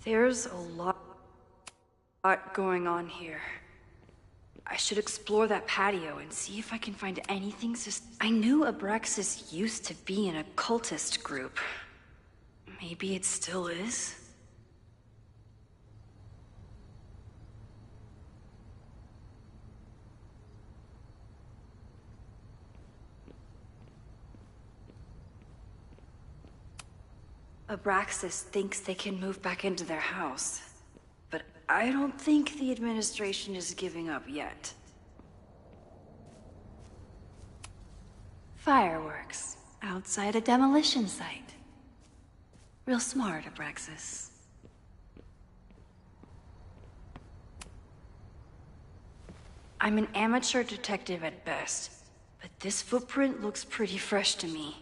There's a lot going on here. I should explore that patio and see if I can find anything I knew Abraxas used to be an occultist group. Maybe it still is? Abraxas thinks they can move back into their house. But I don't think the administration is giving up yet. Fireworks outside a demolition site. Real smart, Abraxas. I'm an amateur detective at best, but this footprint looks pretty fresh to me.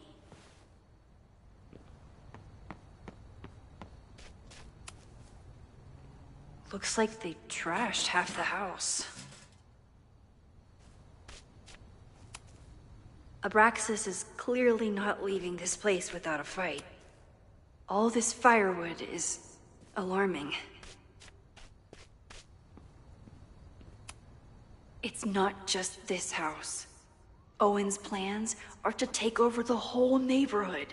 Looks like they trashed half the house. Abraxas is clearly not leaving this place without a fight. All this firewood is alarming. It's not just this house. Owen's plans are to take over the whole neighborhood.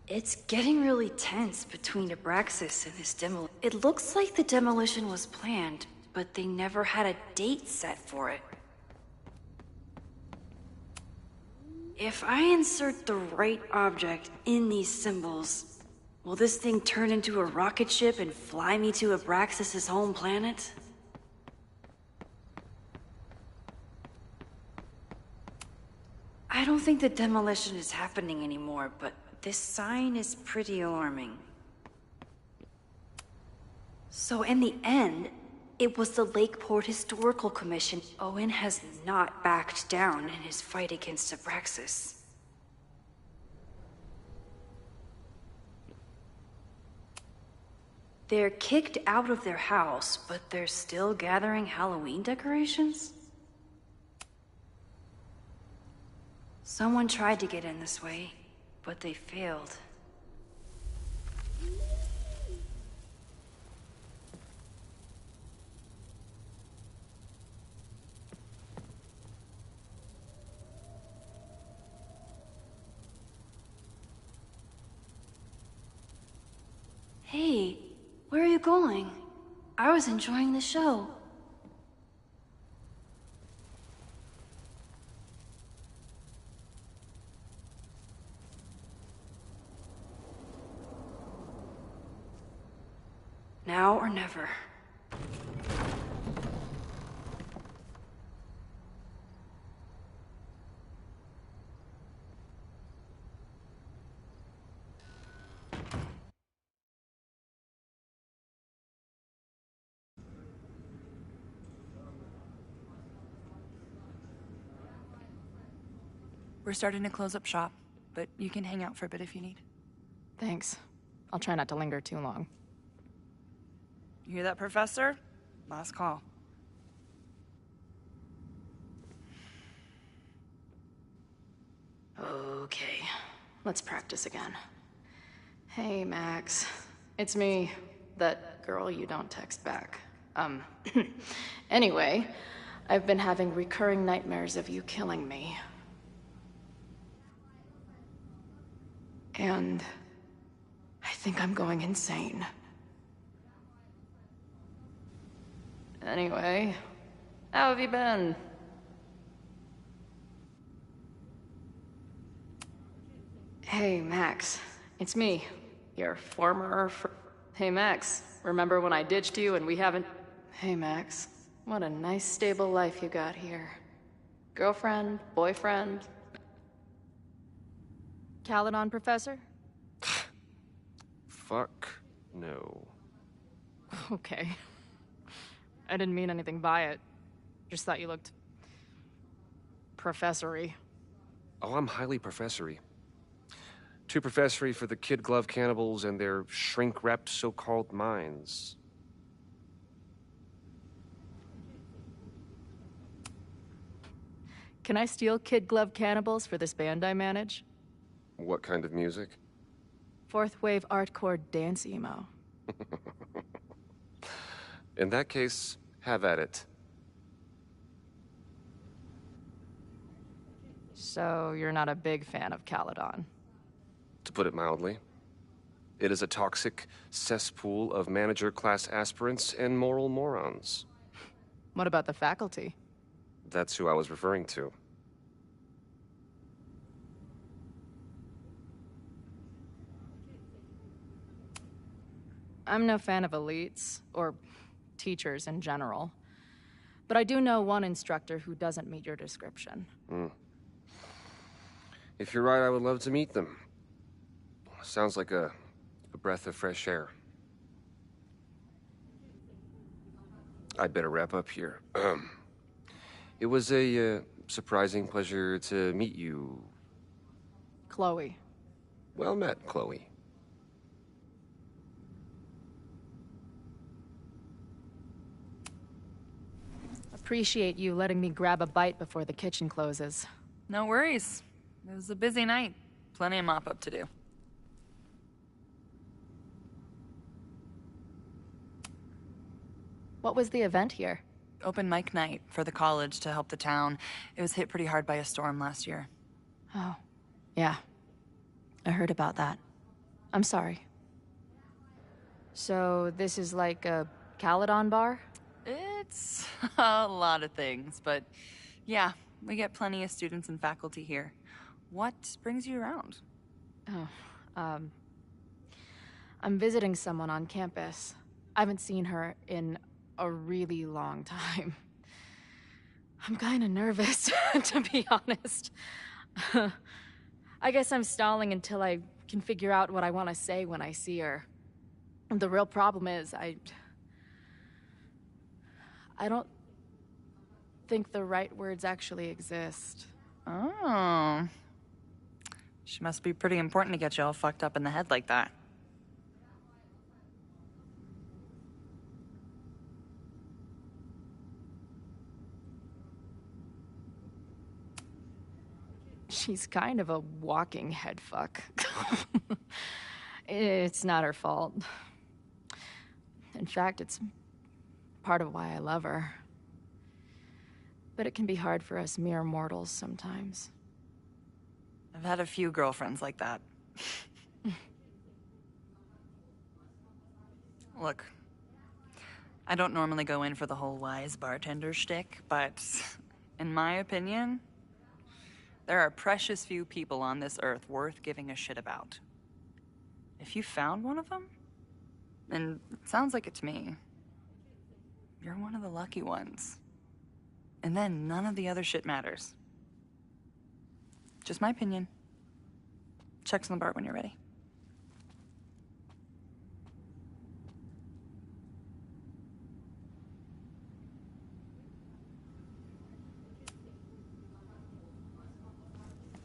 It's getting really tense between Abraxas and this demo. It looks like the demolition was planned, but they never had a date set for it. If I insert the right object in these symbols, will this thing turn into a rocket ship and fly me to Abraxas' home planet? I don't think the demolition is happening anymore, but this sign is pretty alarming. So in the end, it was the Lakeport Historical Commission. Owen has not backed down in his fight against Abraxas. They're kicked out of their house, but they're still gathering Halloween decorations? Someone tried to get in this way, but they failed. Hey, where are you going? I was enjoying the show. Now or never. We're starting to close up shop, but you can hang out for a bit if you need. Thanks. I'll try not to linger too long. You hear that, Professor? Last call. Okay, let's practice again. Hey, Max. It's me, that girl you don't text back. Anyway, I've been having recurring nightmares of you killing me. And I think I'm going insane. Anyway, how have you been? Hey, Max. It's me, your former Hey, Max. Remember when I ditched you and we haven't... Hey, Max. What a nice, stable life you got here. Girlfriend, boyfriend... Caledon, Professor? Fuck no. Okay. I didn't mean anything by it. Just thought you looked... professory. Oh, I'm highly professory. Too professory for the kid glove cannibals and their shrink-wrapped so-called minds. Can I steal kid glove cannibals for this band I manage? What kind of music? Fourth wave artcore dance emo. In that case, have at it. So you're not a big fan of Caledon? To put it mildly. It is a toxic cesspool of manager-class aspirants and moral morons. What about the faculty? That's who I was referring to. I'm no fan of elites, or teachers in general. But I do know one instructor who doesn't meet your description. If you're right, I would love to meet them. Sounds like a breath of fresh air. I'd better wrap up here. It was a surprising pleasure to meet you. Chloe. Well met, Chloe. Appreciate you letting me grab a bite before the kitchen closes. No worries. It was a busy night. Plenty of mop-up to do. What was the event here? Open mic night for the college to help the town. It was hit pretty hard by a storm last year. Oh, yeah. I heard about that. I'm sorry. So, this is like a Caledon bar? It's a lot of things, but yeah, we get plenty of students and faculty here. What brings you around? Oh, I'm visiting someone on campus. I haven't seen her in a really long time. I'm kinda nervous, to be honest. I guess I'm stalling until I can figure out what I want to say when I see her. The real problem is, I don't think the right words actually exist. Oh. She must be pretty important to get you all fucked up in the head like that. She's kind of a walking head fuck. It's not her fault. In fact, it's part of why I love her. But it can be hard for us mere mortals sometimes. I've had a few girlfriends like that. Look, I don't normally go in for the whole wise bartender shtick, but in my opinion, there are precious few people on this earth worth giving a shit about. If you found one of them, and it sounds like it to me, you're one of the lucky ones. And then none of the other shit matters. Just my opinion. Check's on the bar when you're ready.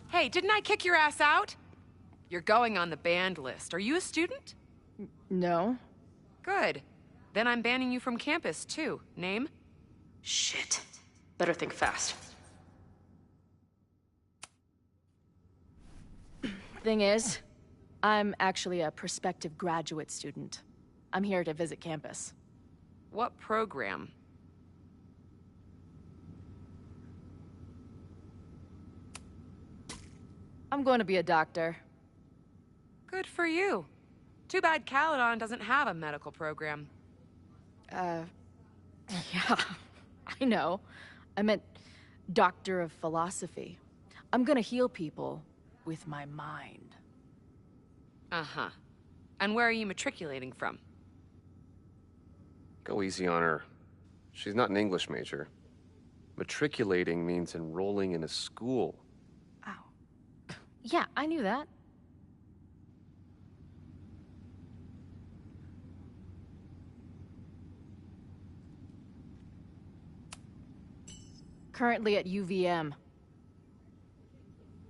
Hey, didn't I kick your ass out? You're going on the banned list. Are you a student? No. Good. Then I'm banning you from campus, too. Name? Shit. Better think fast. Thing is, I'm actually a prospective graduate student. I'm here to visit campus. What program? I'm going to be a doctor. Good for you. Too bad Caledon doesn't have a medical program. Yeah, I know. I meant doctor of philosophy. I'm gonna heal people with my mind. Uh-huh. And where are you matriculating from? Go easy on her. She's not an English major. Matriculating means enrolling in a school. Yeah, I knew that. Currently at UVM.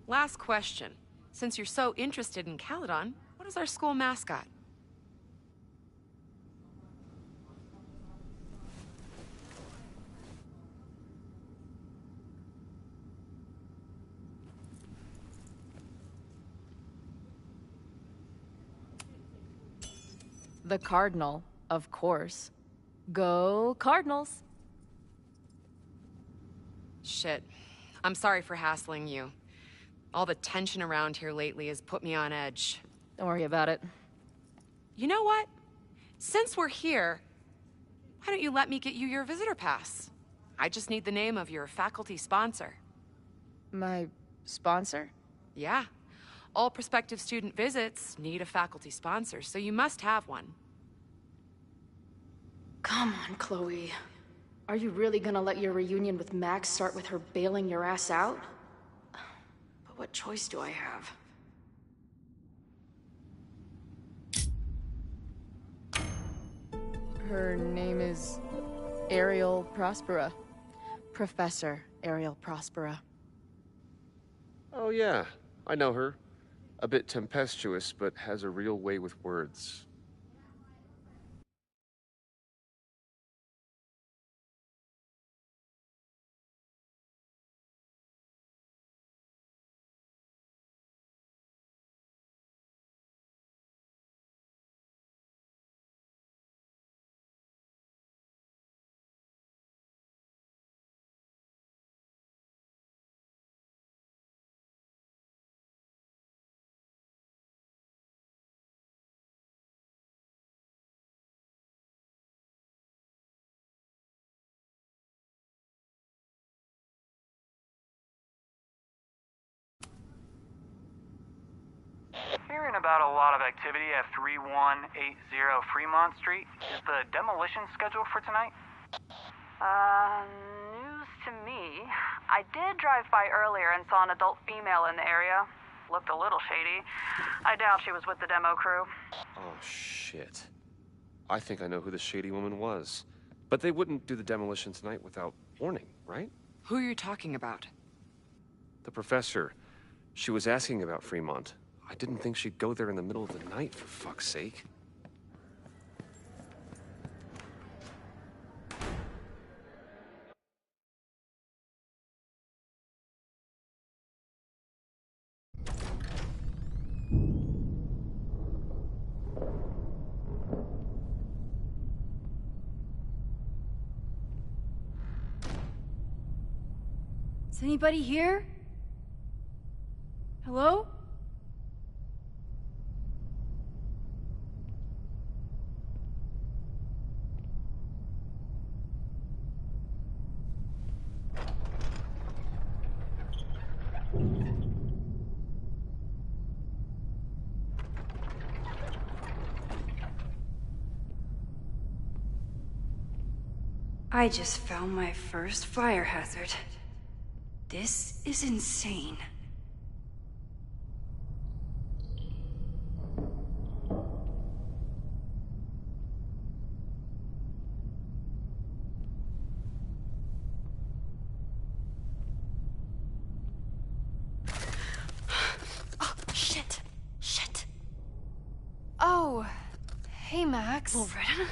Last question. Since you're so interested in Caledon, what is our school mascot? The Cardinal, of course. Go Cardinals! Shit. I'm sorry for hassling you. All the tension around here lately has put me on edge. Don't worry about it. You know what? Since we're here, why don't you let me get you your visitor pass? I just need the name of your faculty sponsor. My sponsor? Yeah. All prospective student visits need a faculty sponsor, so you must have one. Come on, Chloe. Are you really gonna let your reunion with Max start with her bailing your ass out? But what choice do I have? Her name is Ariel Prospera. Professor Ariel Prospera. Oh, yeah. I know her. A bit tempestuous, but has a real way with words. Hearing about a lot of activity at 3180 Fremont Street. Is the demolition scheduled for tonight? News to me. I did drive by earlier and saw an adult female in the area. Looked a little shady. I doubt she was with the demo crew. Oh, shit. I think I know who the shady woman was. But they wouldn't do the demolition tonight without warning, right? Who are you talking about? The professor. She was asking about Fremont. I didn't think she'd go there in the middle of the night, for fuck's sake. Is anybody here? Hello? I just found my first fire hazard. This is insane. Oh, shit. Shit. Oh, hey, Max. Loretta?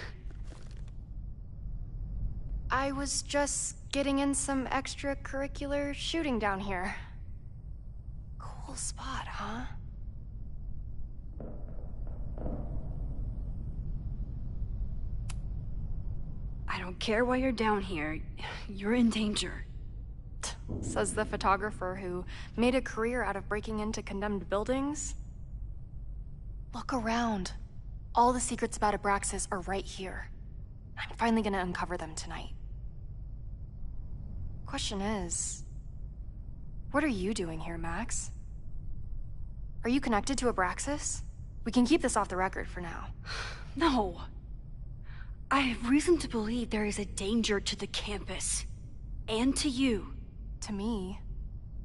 I was just getting in some extracurricular shooting down here. Cool spot, huh? I don't care why you're down here. You're in danger. Says the photographer who made a career out of breaking into condemned buildings. Look around. All the secrets about Abraxas are right here. I'm finally gonna uncover them tonight. Question is, what are you doing here, Max? Are you connected to Abraxas? We can keep this off the record for now. No. I have reason to believe there is a danger to the campus. And to you. To me?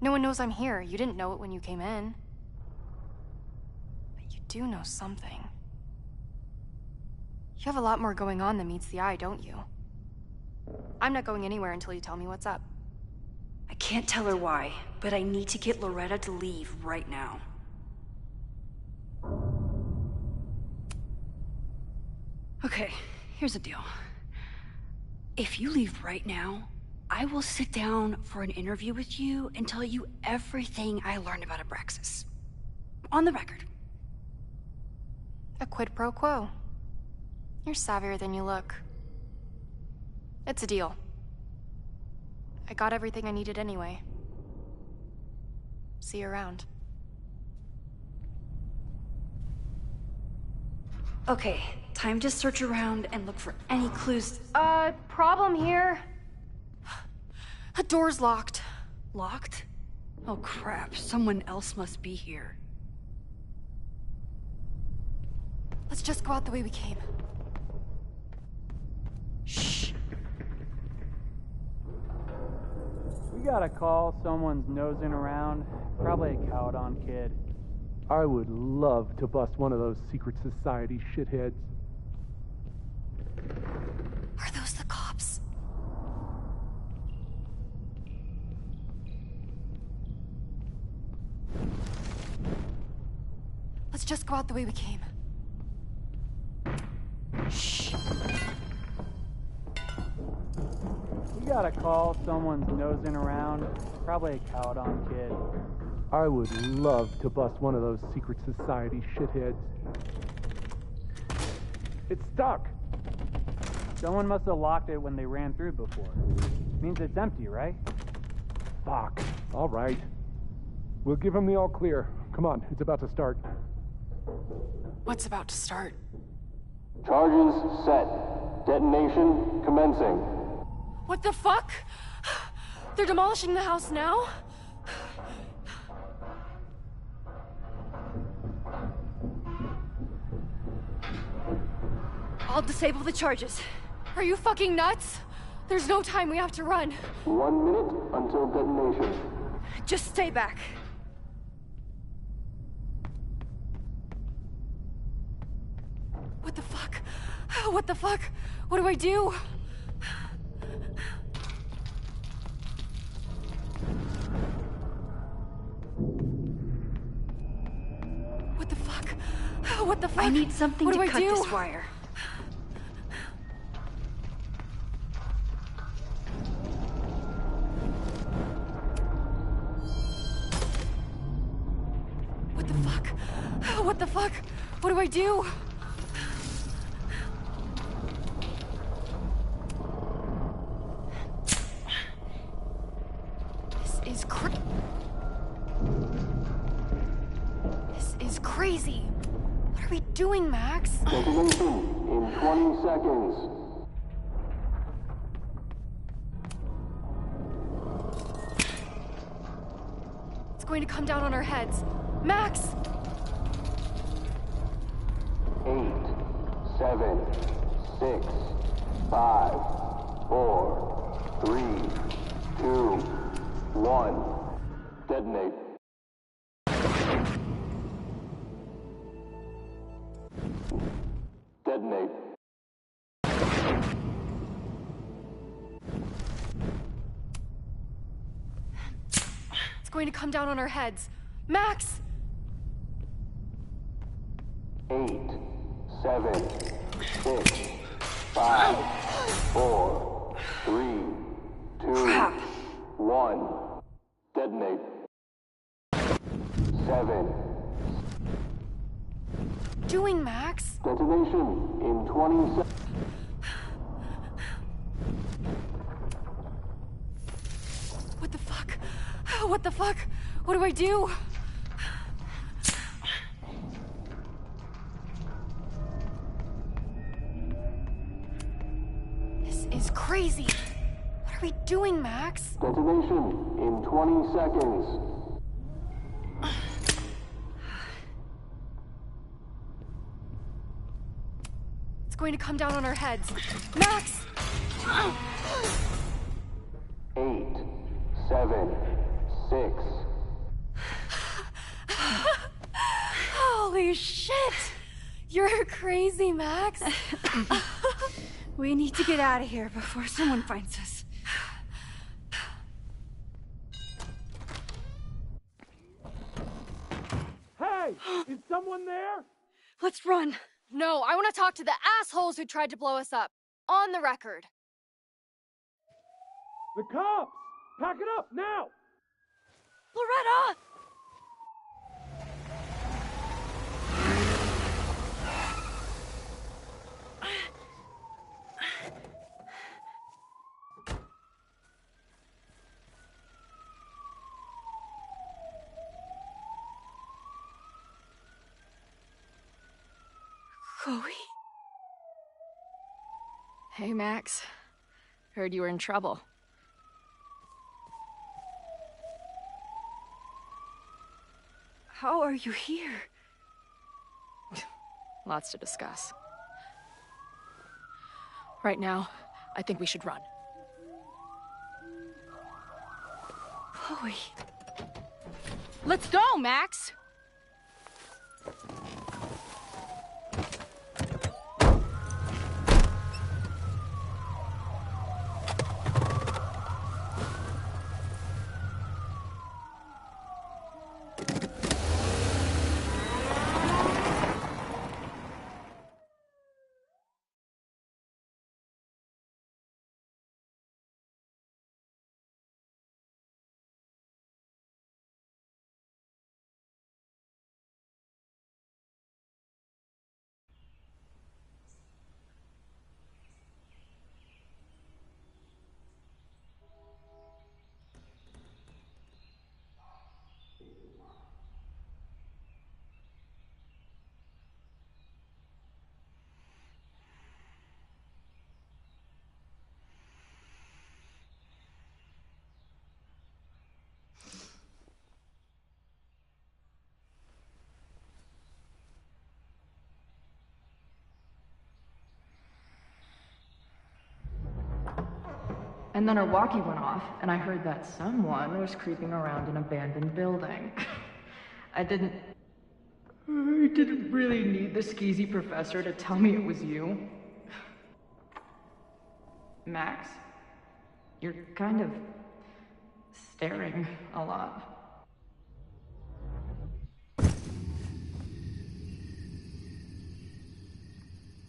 No one knows I'm here. You didn't know it when you came in. But you do know something. You have a lot more going on than meets the eye, don't you? I'm not going anywhere until you tell me what's up. I can't tell her why, but I need to get Loretta to leave right now. Okay, here's the deal. If you leave right now, I will sit down for an interview with you and tell you everything I learned about Abraxas. On the record. A quid pro quo. You're savvier than you look. It's a deal. I got everything I needed anyway. See you around. Okay, time to search around and look for any clues. Problem here. A door's locked. Locked? Oh crap, someone else must be here. Let's just go out the way we came. got a call, someone's nosing around. Probably a Caledon kid. I would love to bust one of those secret society shitheads. Are those the cops? Let's just go out the way we came. Shh. We got a call, someone's nosing around. Probably a Caledon kid. I would love to bust one of those secret society shitheads. It's stuck! Someone must have locked it when they ran through before. Means it's empty, right? Fuck. All right. We'll give him the all clear. Come on, it's about to start. What's about to start? Charges set. Detonation commencing. What the fuck? They're demolishing the house now? I'll disable the charges. Are you fucking nuts? There's no time, we have to run. 1 minute until detonation. Just stay back. What the fuck? What the fuck? What do I do? What the fuck? What the fuck? I need something what to do cut I do? this wire. What the fuck? What the fuck? What do I do? This is crazy. What are we doing, Max? Detonation in 20 seconds. It's going to come down on our heads. Max! 8, 7, 6, 5, 4, 3, 2, 1. Detonate. Detonate. It's going to come down on our heads. Max! 8, 7, 6, 5, 4, 3, 2, 1. Detonate. 7. Doing, Max? Detonation in 20 seconds. What the fuck? What the fuck? What do I do? This is crazy. What are we doing, Max? Detonation in 20 seconds. It's going to come down on our heads. Max! 8, 7, 6. Holy shit! You're crazy, Max. We need to get out of here before someone finds us. Hey! Is someone there? Let's run. No, I want to talk to the assholes who tried to blow us up. On the record. The cops! Pack it up, now! Loretta! Chloe? Hey, Max. Heard you were in trouble. How are you here? Lots to discuss. Right now, I think we should run. Chloe. Let's go, Max! And then her walkie went off, and I heard that someone was creeping around an abandoned building. I didn't really need the skeezy professor to tell me it was you. Max, you're kind of staring a lot.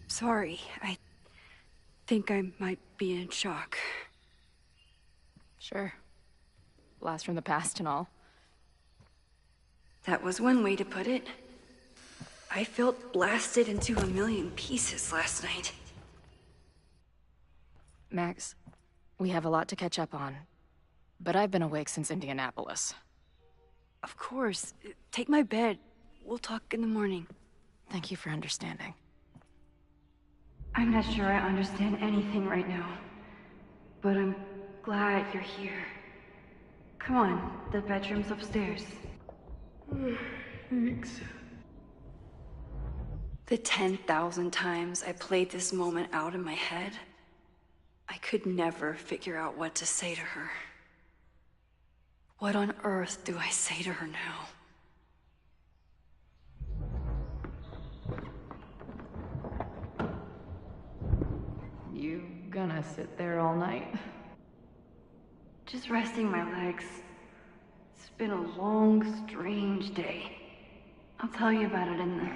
Sorry, I think I might be in shock. Sure. Blast from the past and all. That was one way to put it. I felt blasted into a million pieces last night. Max, we have a lot to catch up on, but I've been awake since Indianapolis. Of course. Take my bed. We'll talk in the morning. Thank you for understanding. I'm not sure I understand anything right now, but I'm glad you're here. Come on, the bedroom's upstairs. Thanks. The 10,000 times I played this moment out in my head, I could never figure out what to say to her. What on earth do I say to her now? You gonna sit there all night? Just resting my legs. It's been a long, strange day. I'll tell you about it in the...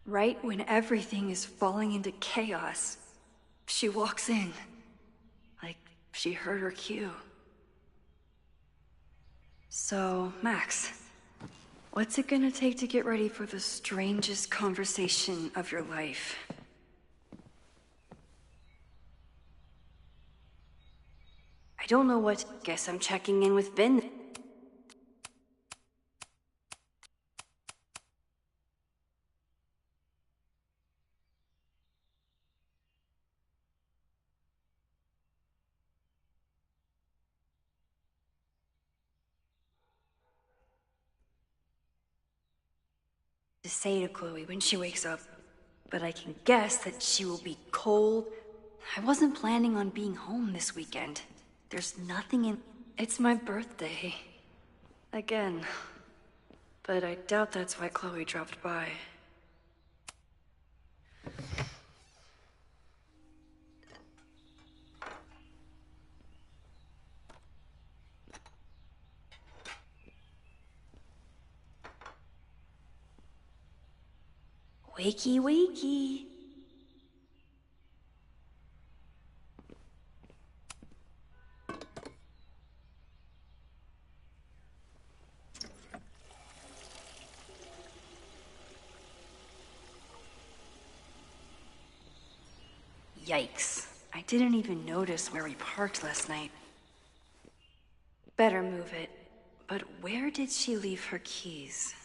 Right when everything is falling into chaos, she walks in. Like she heard her cue. So, Max, what's it gonna take to get ready for the strangest conversation of your life? I don't know what. Guess I'm checking in with Vin. To say to Chloe when she wakes up, but I can guess that she will be cold. I wasn't planning on being home this weekend. There's nothing in... It's my birthday. Again. But I doubt that's why Chloe dropped by. Wakey, wakey. Yikes. I didn't even notice where we parked last night. Better move it. But where did she leave her keys?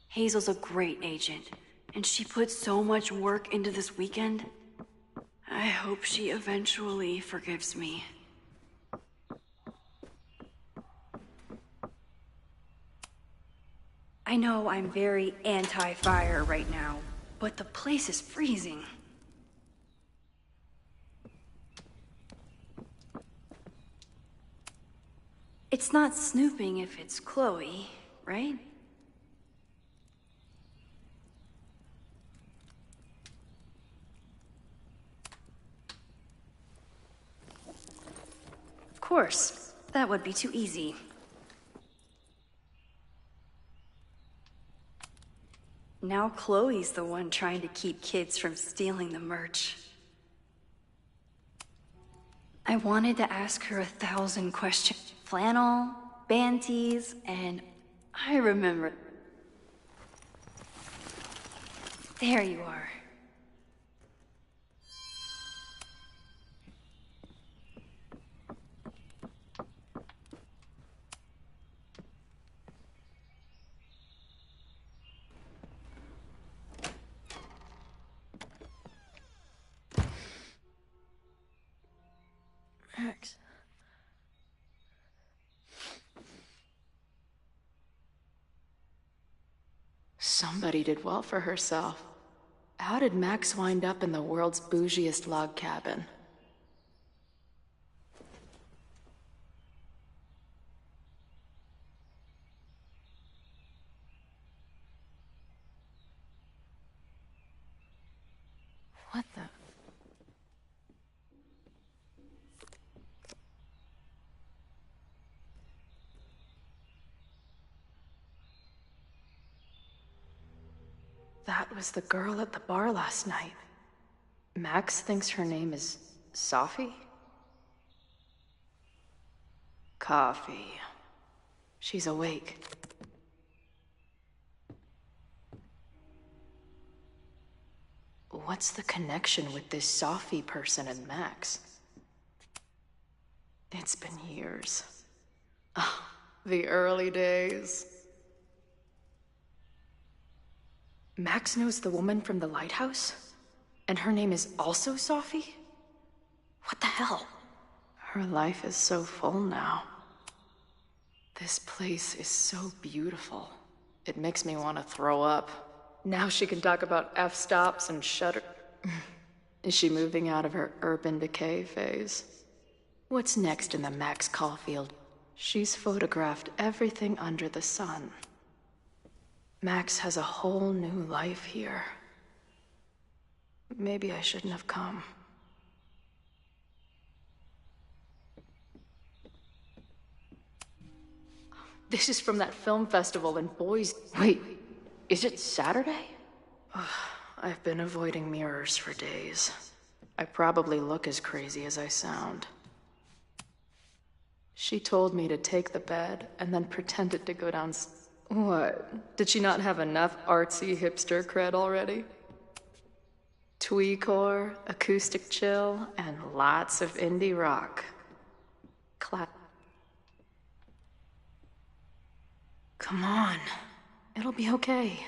Hazel's a great agent, and she put so much work into this weekend. I hope she eventually forgives me. I know I'm very anti-fire right now, but the place is freezing. It's not snooping if it's Chloe, right? Of course, that would be too easy. Now Chloe's the one trying to keep kids from stealing the merch. I wanted to ask her 1,000 questions. Flannel, band tees, and I remember. There you are. Max. Somebody did well for herself. How did Max wind up in the world's bougiest log cabin? What the? That was the girl at the bar last night. Max thinks her name is Sophie? Coffee. She's awake. What's the connection with this Sophie person and Max? It's been years. Oh, the early days. Max knows the woman from the lighthouse? And her name is also Sophie? What the hell? Her life is so full now. This place is so beautiful. It makes me want to throw up. Now she can talk about f-stops and shudder. Is she moving out of her urban decay phase? What's next in the Max Caulfield? She's photographed everything under the sun. Max has a whole new life here. Maybe I shouldn't have come. This is from that film festival in Boise. Wait, is it Saturday? I've been avoiding mirrors for days. I probably look as crazy as I sound. She told me to take the bed and then pretended to go down. What? Did she not have enough artsy hipster cred already? Tweecore, acoustic chill, and lots of indie rock. Come on. It'll be okay.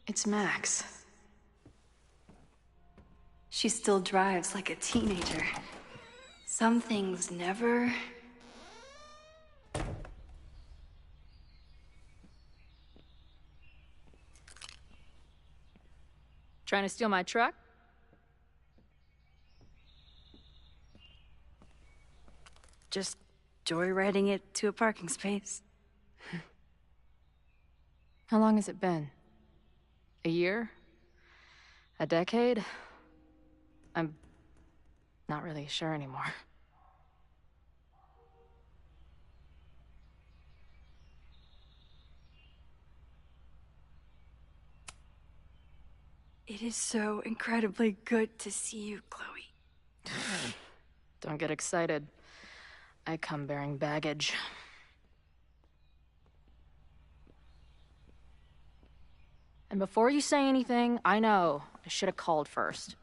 It's Max. She still drives like a teenager. Some things never... Trying to steal my truck? Just joyriding it to a parking space. How long has it been? A year? A decade? I'm not really sure anymore. It is so incredibly good to see you, Chloe. Don't get excited. I come bearing baggage. And before you say anything, I know I should have called first.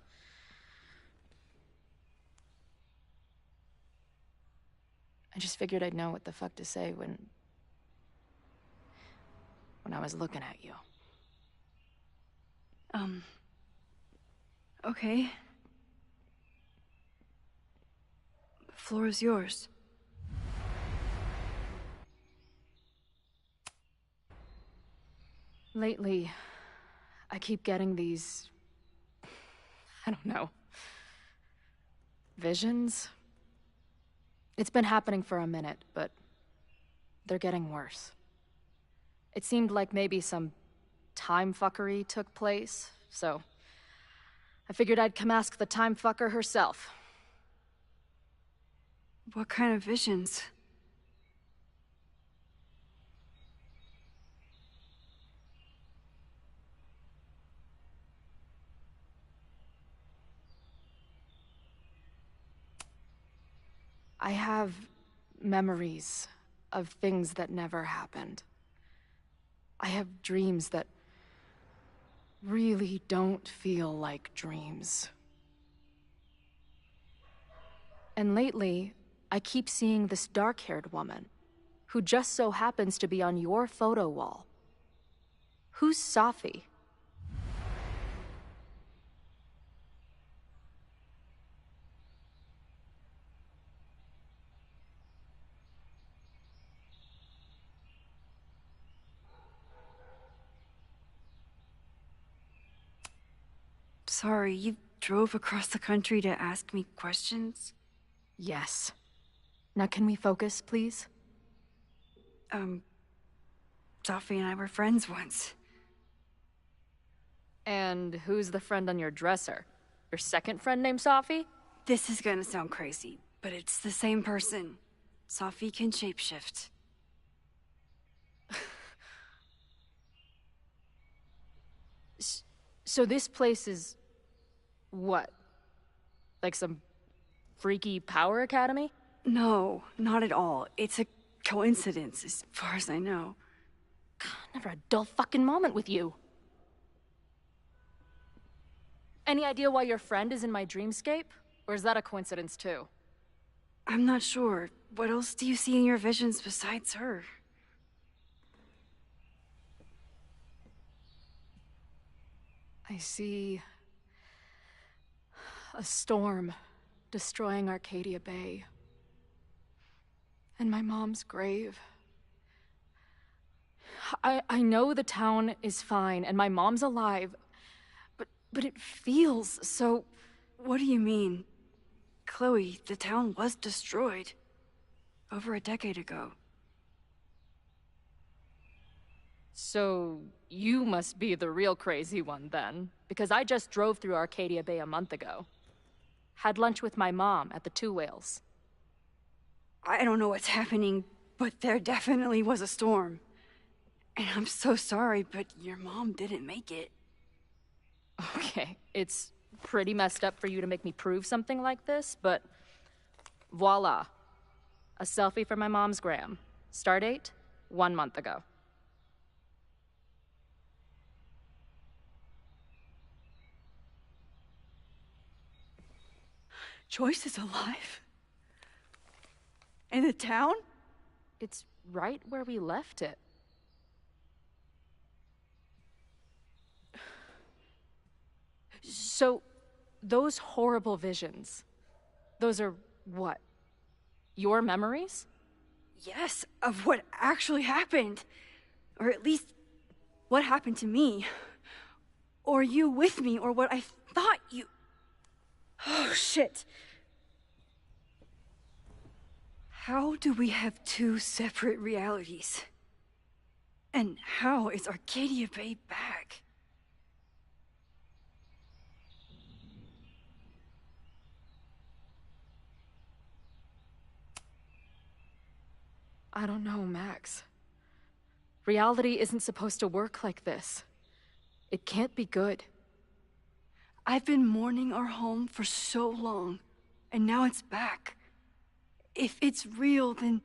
I just figured I'd know what the fuck to say when I was looking at you. Okay. The floor is yours. Lately, I keep getting these... I don't know. Visions? It's been happening for a minute, but they're getting worse. It seemed like maybe some time fuckery took place, so I figured I'd come ask the time fucker herself. What kind of visions? I have memories of things that never happened. I have dreams that really don't feel like dreams. And lately, I keep seeing this dark-haired woman, who just so happens to be on your photo wall. Who's Safi? Sorry, you drove across the country to ask me questions? Yes. Now can we focus, please? Safi and I were friends once. And who's the friend on your dresser? Your second friend named Safi? This is gonna sound crazy, but it's the same person. Safi can shapeshift. So this place is... what? Like some freaky power academy? No, not at all. It's a coincidence, as far as I know. Never a dull fucking moment with you. Any idea why your friend is in my dreamscape? Or is that a coincidence too? I'm not sure. What else do you see in your visions besides her? I see... a storm destroying Arcadia Bay. And my mom's grave. I know the town is fine and my mom's alive, but it feels so... What do you mean? Chloe, the town was destroyed. Over a decade ago. So, you must be the real crazy one then, because I just drove through Arcadia Bay a month ago. Had lunch with my mom at the Two Whales. I don't know what's happening, but there definitely was a storm. And I'm so sorry, but your mom didn't make it. Okay, it's pretty messed up for you to make me prove something like this, but voila. A selfie for my mom's gram. Stardate, 1 month ago. Joyce is alive? In the town? It's right where we left it. So, those horrible visions, those are what? Your memories? Yes, of what actually happened. Or at least, what happened to me. Or you with me, or what I thought you... Oh, shit. How do we have two separate realities? And how is Arcadia Bay back? I don't know, Max. Reality isn't supposed to work like this. It can't be good. I've been mourning our home for so long, and now it's back. If it's real, then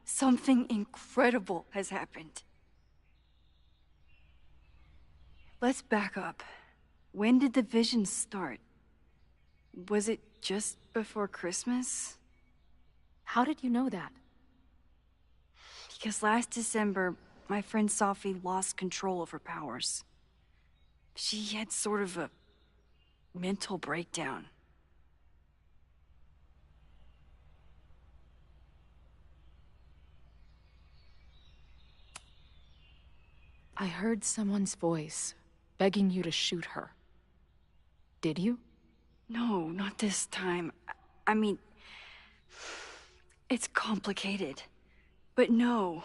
something incredible has happened. Let's back up. When did the vision start? Was it just before Christmas? How did you know that? Because last December, my friend Safi lost control of her powers. She had sort of a mental breakdown. I heard someone's voice, begging you to shoot her. Did you? No, not this time. I mean, it's complicated. But no.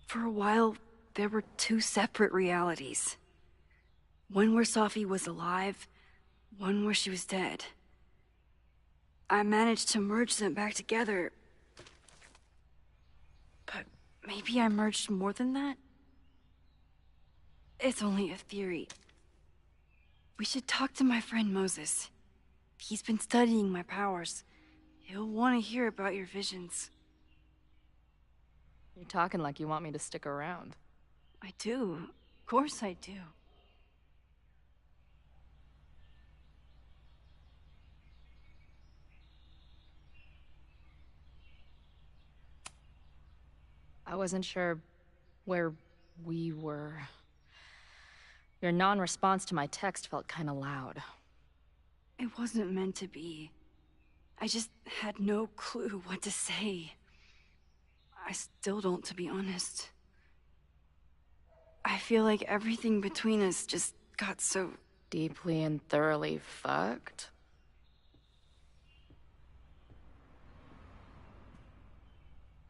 For a while, there were two separate realities. One where Safi was alive, one where she was dead. I managed to merge them back together. But maybe I merged more than that? It's only a theory. We should talk to my friend Moses. He's been studying my powers. He'll want to hear about your visions. You're talking like you want me to stick around. I do. Of course I do. I wasn't sure where we were. Your non-response to my text felt kinda loud. It wasn't meant to be. I just had no clue what to say. I still don't, to be honest. I feel like everything between us just got so... deeply and thoroughly fucked?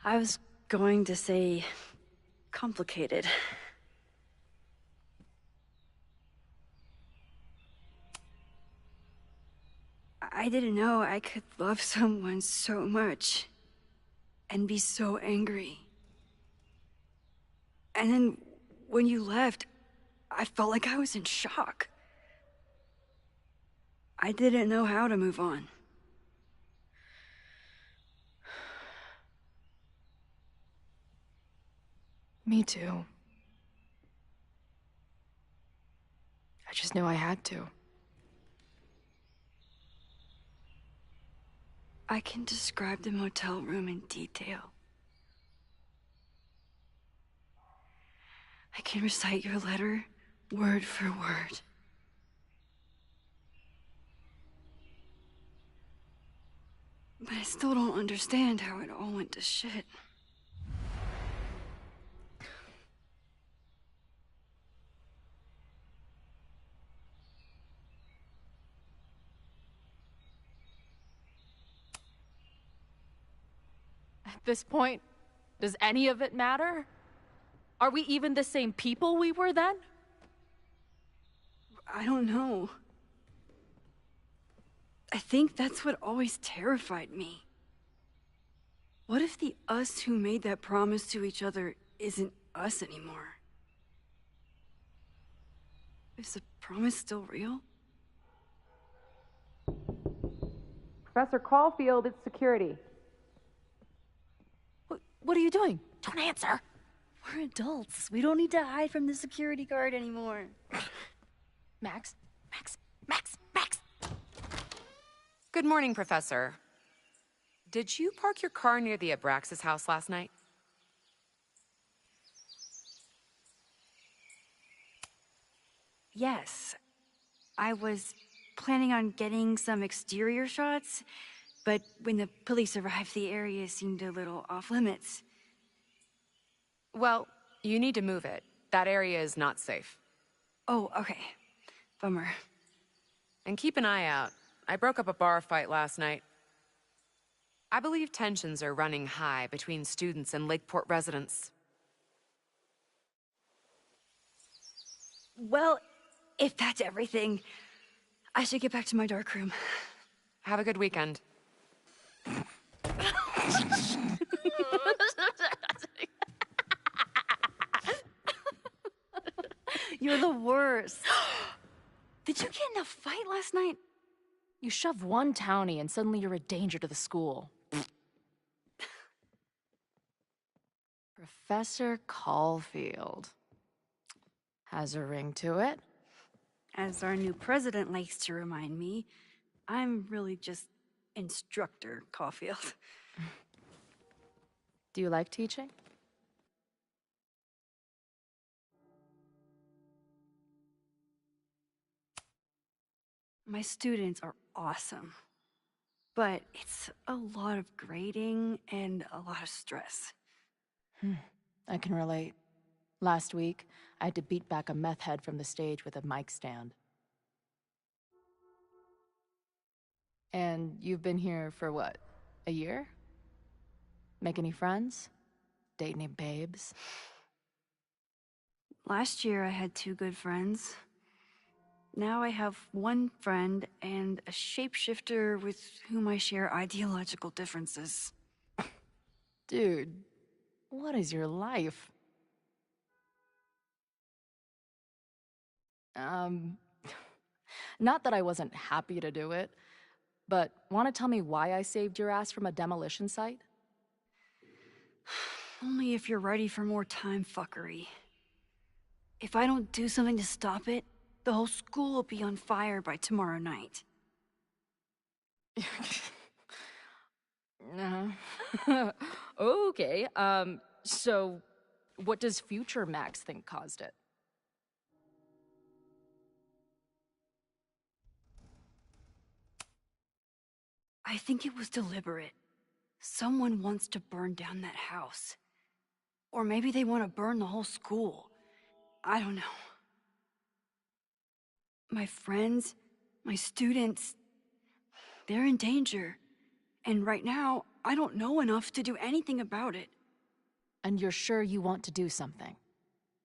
I was going to say... complicated. I didn't know I could love someone so much and be so angry. And then when you left, I felt like I was in shock. I didn't know how to move on. Me too. I just knew I had to. I can describe the motel room in detail. I can recite your letter word for word. But I still don't understand how it all went to shit. At this point, does any of it matter? Are we even the same people we were then? I don't know. I think that's what always terrified me. What if the us who made that promise to each other isn't us anymore? Is the promise still real? Professor Caulfield, it's security. What are you doing? Don't answer. We're adults. We don't need to hide from the security guard anymore. Max? Good morning, Professor. Did you park your car near the Abraxas house last night? Yes. I was planning on getting some exterior shots, but when the police arrived, the area seemed a little off-limits. Well, you need to move it. That area is not safe. Oh, okay. Bummer. And keep an eye out. I broke up a bar fight last night. I believe tensions are running high between students and Lakeport residents. Well, if that's everything, I should get back to my darkroom. Have a good weekend. You're the worst. Did you get in a fight last night? You shove one townie and suddenly you're a danger to the school. Professor Caulfield. Has a ring to it. As our new president likes to remind me, I'm really just Instructor Caulfield. Do you like teaching? My students are awesome, but it's a lot of grading and a lot of stress. I can relate. Last week, I had to beat back a meth head from the stage with a mic stand. And you've been here for what? A year? Make any friends? Date any babes? Last year I had 2 good friends. Now I have 1 friend and a shapeshifter with whom I share ideological differences. Dude, what is your life? Not that I wasn't happy to do it, but want to tell me why I saved your ass from a demolition site? Only if you're ready for more time fuckery. If I don't do something to stop it, the whole school will be on fire by tomorrow night. Okay, so what does future Max think caused it? I think it was deliberate. Someone wants to burn down that house. Or maybe they want to burn the whole school. I don't know. My friends, my students, they're in danger. And right now, I don't know enough to do anything about it. And you're sure you want to do something?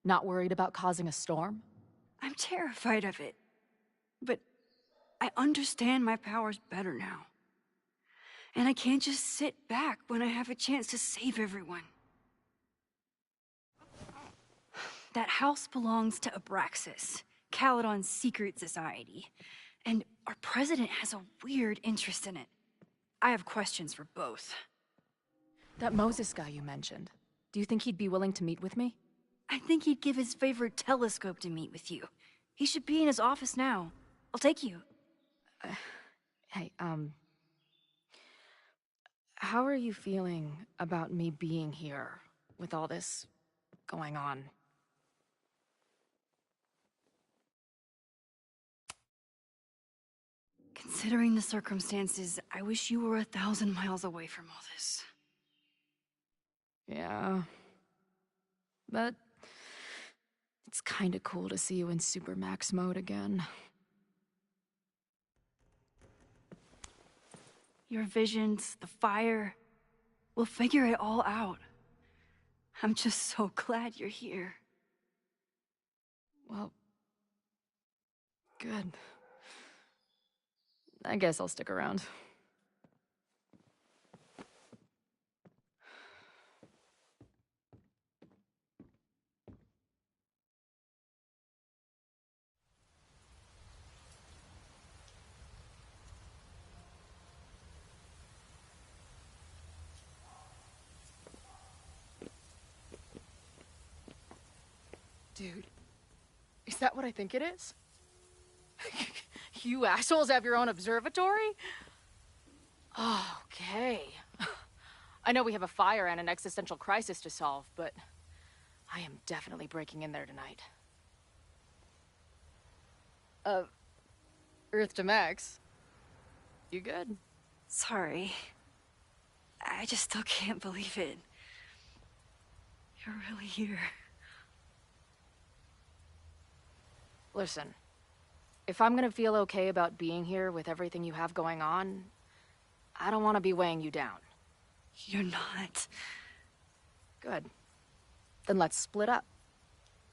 Not worried about causing a storm? I'm terrified of it. But I understand my powers better now. And I can't just sit back when I have a chance to save everyone. That house belongs to Abraxas, Caledon's secret society. And our president has a weird interest in it. I have questions for both. That Moses guy you mentioned, do you think he'd be willing to meet with me? I think he'd give his favorite telescope to meet with you. He should be in his office now. I'll take you. Hey, how are you feeling about me being here with all this going on? Considering the circumstances, I wish you were 1,000 miles away from all this. Yeah. But it's kinda cool to see you in Super Max mode again. Your visions, the fire, we'll figure it all out. I'm just so glad you're here. Well, good. I guess I'll stick around. Dude, is that what I think it is? You assholes have your own observatory? Okay. I know we have a fire and an existential crisis to solve, but I am definitely breaking in there tonight. Earth to Max. You good? Sorry. I just still can't believe it. You're really here. Listen, if I'm gonna feel okay about being here with everything you have going on, I don't want to be weighing you down. You're not. Good. Then let's split up.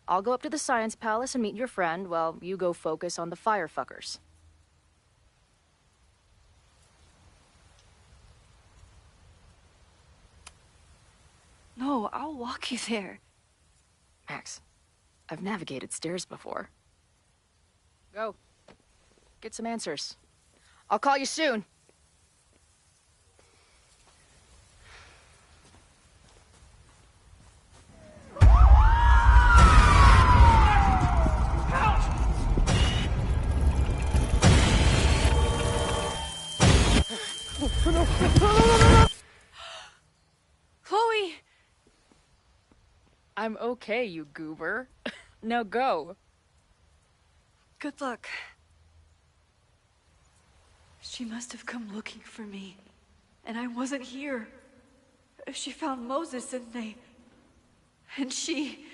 I'll go up to the Science Palace and meet your friend while you go focus on the firefuckers. No, I'll walk you there. Max, I've navigated stairs before. Go. Get some answers. I'll call you soon. Chloe! I'm okay, you goober. Now go. Good luck. She must have come looking for me, and I wasn't here. She found Moses and they... And she...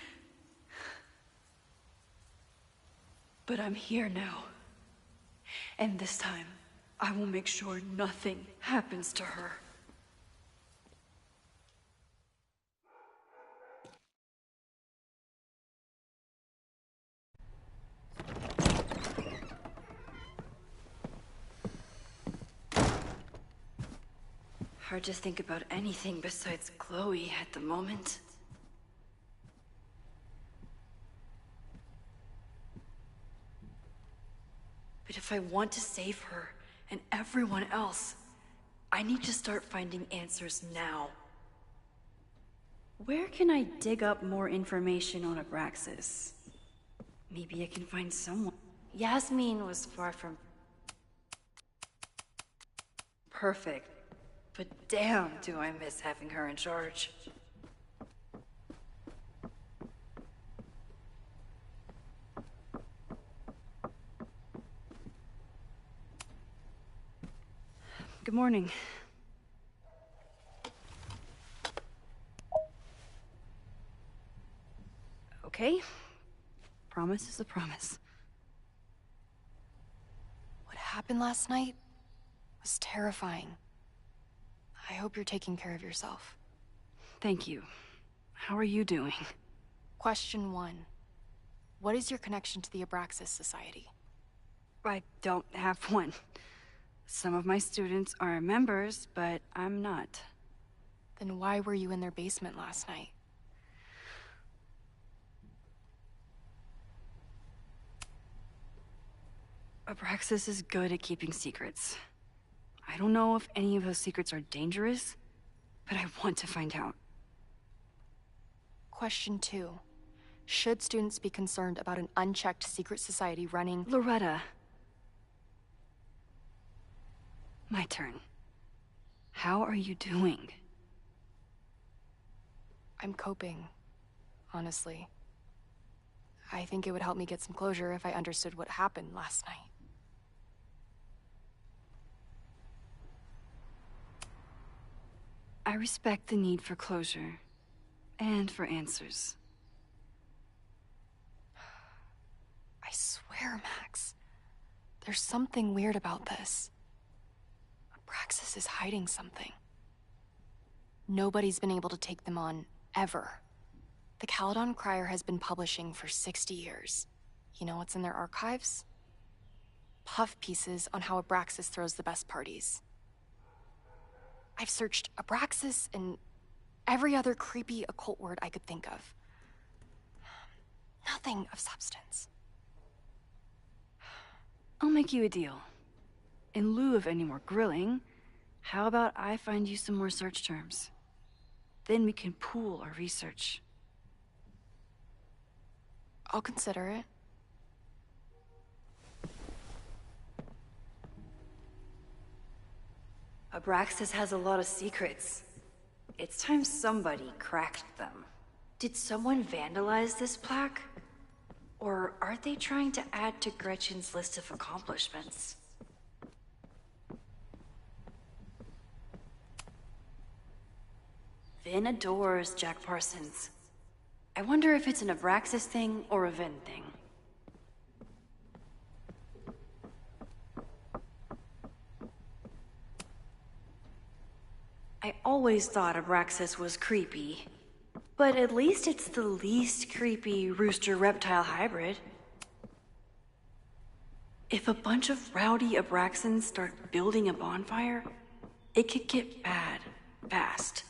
But I'm here now. And this time, I will make sure nothing happens to her. Hard to think about anything besides Chloe at the moment. But if I want to save her and everyone else, I need to start finding answers now. Where can I dig up more information on Abraxas? Maybe I can find someone. Yasmin was far from perfect, but damn do I miss having her in charge. Good morning. Okay. Promise is a promise. What happened last night was terrifying. I hope you're taking care of yourself. Thank you. How are you doing? Question 1. What is your connection to the Abraxas Society? I don't have one. Some of my students are members, but I'm not. Then why were you in their basement last night? Abraxas is good at keeping secrets. I don't know if any of those secrets are dangerous, but I want to find out. Question 2. Should students be concerned about an unchecked secret society running... Loretta. My turn. How are you doing? I'm coping, honestly. I think it would help me get some closure if I understood what happened last night. I respect the need for closure, and for answers. I swear, Max, there's something weird about this. Abraxas is hiding something. Nobody's been able to take them on, ever. The Caledon Crier has been publishing for 60 years. You know what's in their archives? Puff pieces on how Abraxas throws the best parties. I've searched Abraxas and every other creepy occult word I could think of. Nothing of substance. I'll make you a deal. In lieu of any more grilling, how about I find you some more search terms? Then we can pool our research. I'll consider it. Abraxas has a lot of secrets. It's time somebody cracked them. Did someone vandalize this plaque? Or are they trying to add to Gretchen's list of accomplishments? Vin adores Jack Parsons. I wonder if it's an Abraxas thing or a Vin thing. I always thought Abraxas was creepy, but at least it's the least creepy rooster-reptile hybrid. If a bunch of rowdy Abraxans start building a bonfire, it could get bad, fast.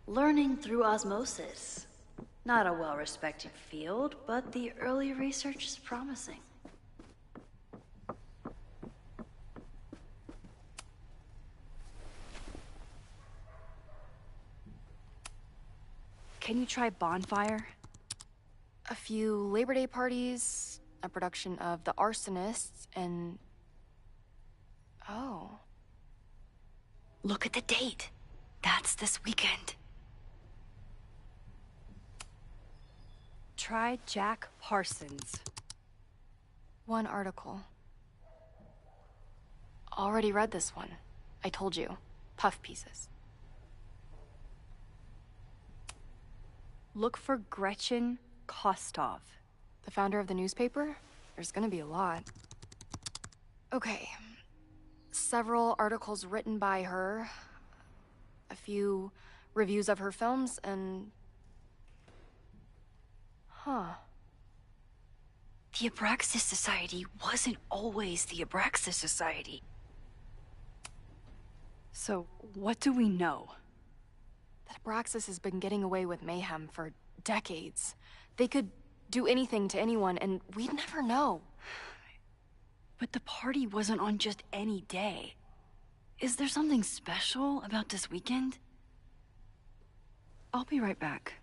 Learning through osmosis. Not a well-respected field, but the early research is promising. Can you try bonfire? A few Labor Day parties, a production of The Arsonists, and... Oh. Look at the date. That's this weekend. Try Jack Parsons. One article. Already read this one. I told you. Puff pieces. Look for Gretchen Kostov. The founder of the newspaper? There's gonna be a lot. Okay. Several articles written by her. A few reviews of her films, and... Huh. The Abraxas Society wasn't always the Abraxas Society. So, what do we know? That Abraxas has been getting away with mayhem for decades. They could do anything to anyone, and we'd never know. But the party wasn't on just any day. Is there something special about this weekend? I'll be right back.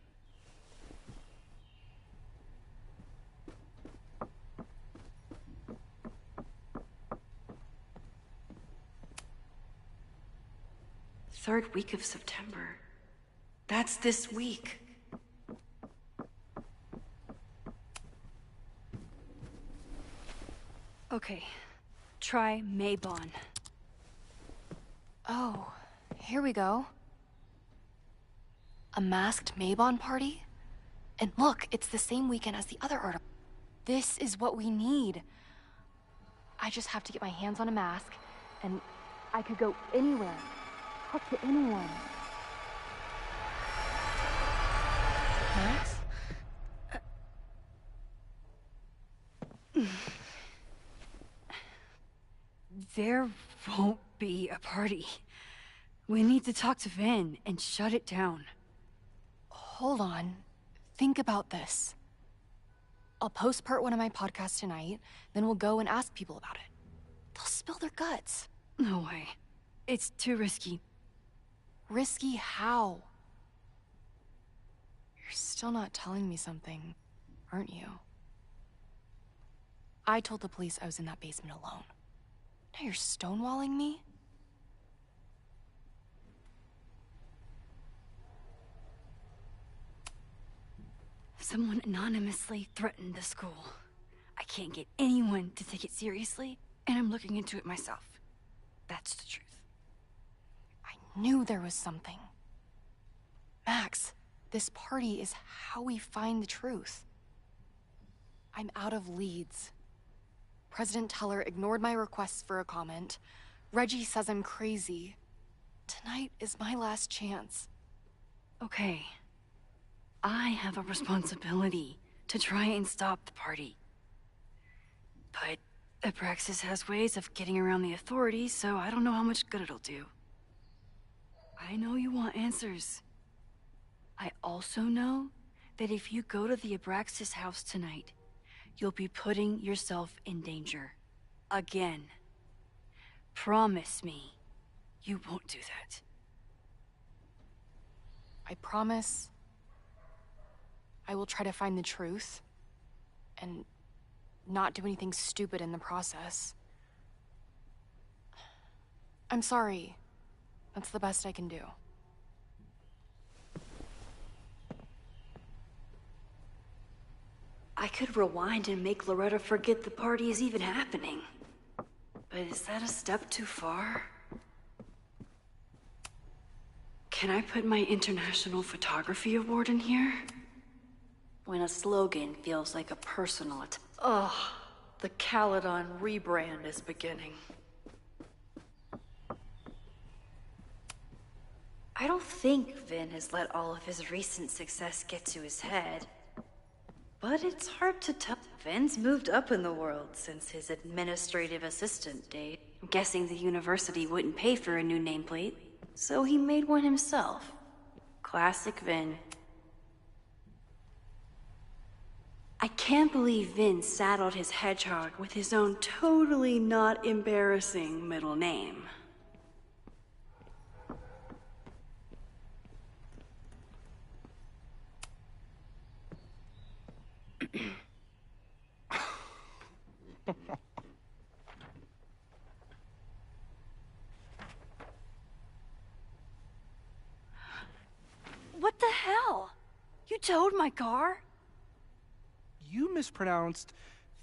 Third week of September. That's this week. Okay, try Maybon. Oh, here we go. A masked Maybon party? And look, it's the same weekend as the other article. This is what we need. I just have to get my hands on a mask, and I could go anywhere. Talk to anyone. Max? There won't be a party. We need to talk to Vin and shut it down. Hold on. Think about this. I'll post part 1 of my podcast tonight, then we'll go and ask people about it. They'll spill their guts. No way. It's too risky. Risky how? You're still not telling me something, aren't you? I told the police I was in that basement alone. Now you're stonewalling me? Someone anonymously threatened the school. I can't get anyone to take it seriously, and I'm looking into it myself. That's the truth. I knew there was something. Max, this party is how we find the truth. I'm out of leads. President Teller ignored my requests for a comment. Reggie says I'm crazy. Tonight is my last chance. Okay. I have a responsibility to try and stop the party. But Abraxas has ways of getting around the authorities, so I don't know how much good it'll do. I know you want answers. I also know that if you go to the Abraxas house tonight, you'll be putting yourself in danger. Again. Promise me you won't do that. I promise I will try to find the truth and not do anything stupid in the process. I'm sorry. That's the best I can do. I could rewind and make Loretta forget the party is even happening. But is that a step too far? Can I put my International Photography Award in here? When a slogan feels like a personal attack. Ugh, the Caledon rebrand is beginning. I don't think Vin has let all of his recent success get to his head. But it's hard to tell. Vin's moved up in the world since his administrative assistant days. I'm guessing the university wouldn't pay for a new nameplate, so he made one himself. Classic Vin. I can't believe Vin saddled his hedgehog with his own totally not embarrassing middle name. What the hell? You towed my car? You mispronounced.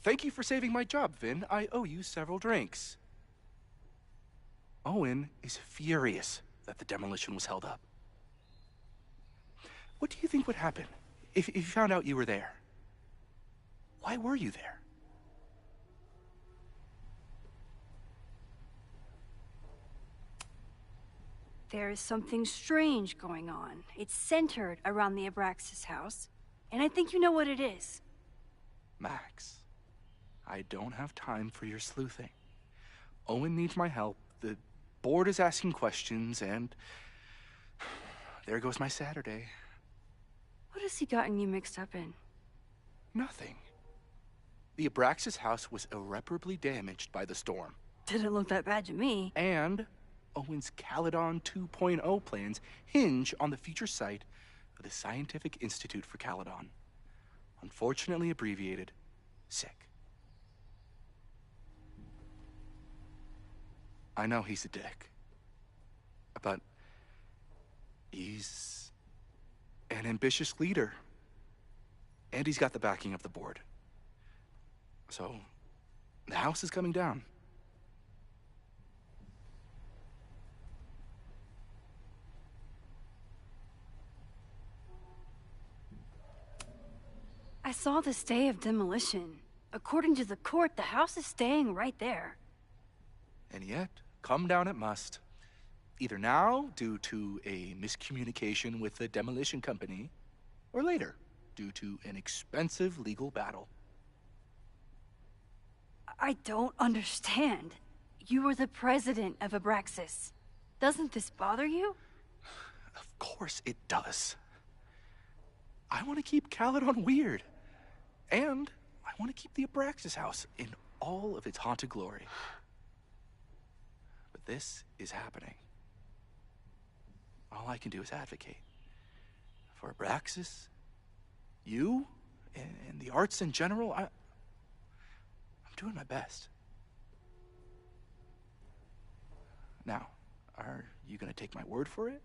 Thank you for saving my job, Vin. I owe you several drinks. Owen is furious that the demolition was held up. What do you think would happen if he found out you were there? Why were you there? There is something strange going on. It's centered around the Abraxas house, and I think you know what it is. Max, I don't have time for your sleuthing. Owen needs my help. The board is asking questions, and there goes my Saturday. What has he gotten you mixed up in? Nothing. The Abraxas house was irreparably damaged by the storm. Didn't look that bad to me. And Owen's Caledon 2.0 plans hinge on the future site of the Scientific Institute for Caledon. Unfortunately abbreviated, SICK. I know he's a dick, but he's an ambitious leader, and he's got the backing of the board. So, the house is coming down. I saw the stay of demolition. According to the court, the house is staying right there. And yet, come down it must. Either now, due to a miscommunication with the demolition company, or later, due to an expensive legal battle. I don't understand. You were the president of Abraxas. Doesn't this bother you? Of course it does. I want to keep Caledon weird. And I want to keep the Abraxas house in all of its haunted glory. But this is happening. All I can do is advocate. For Abraxas, you, and the arts in general, I'm doing my best. Now, are you going to take my word for it?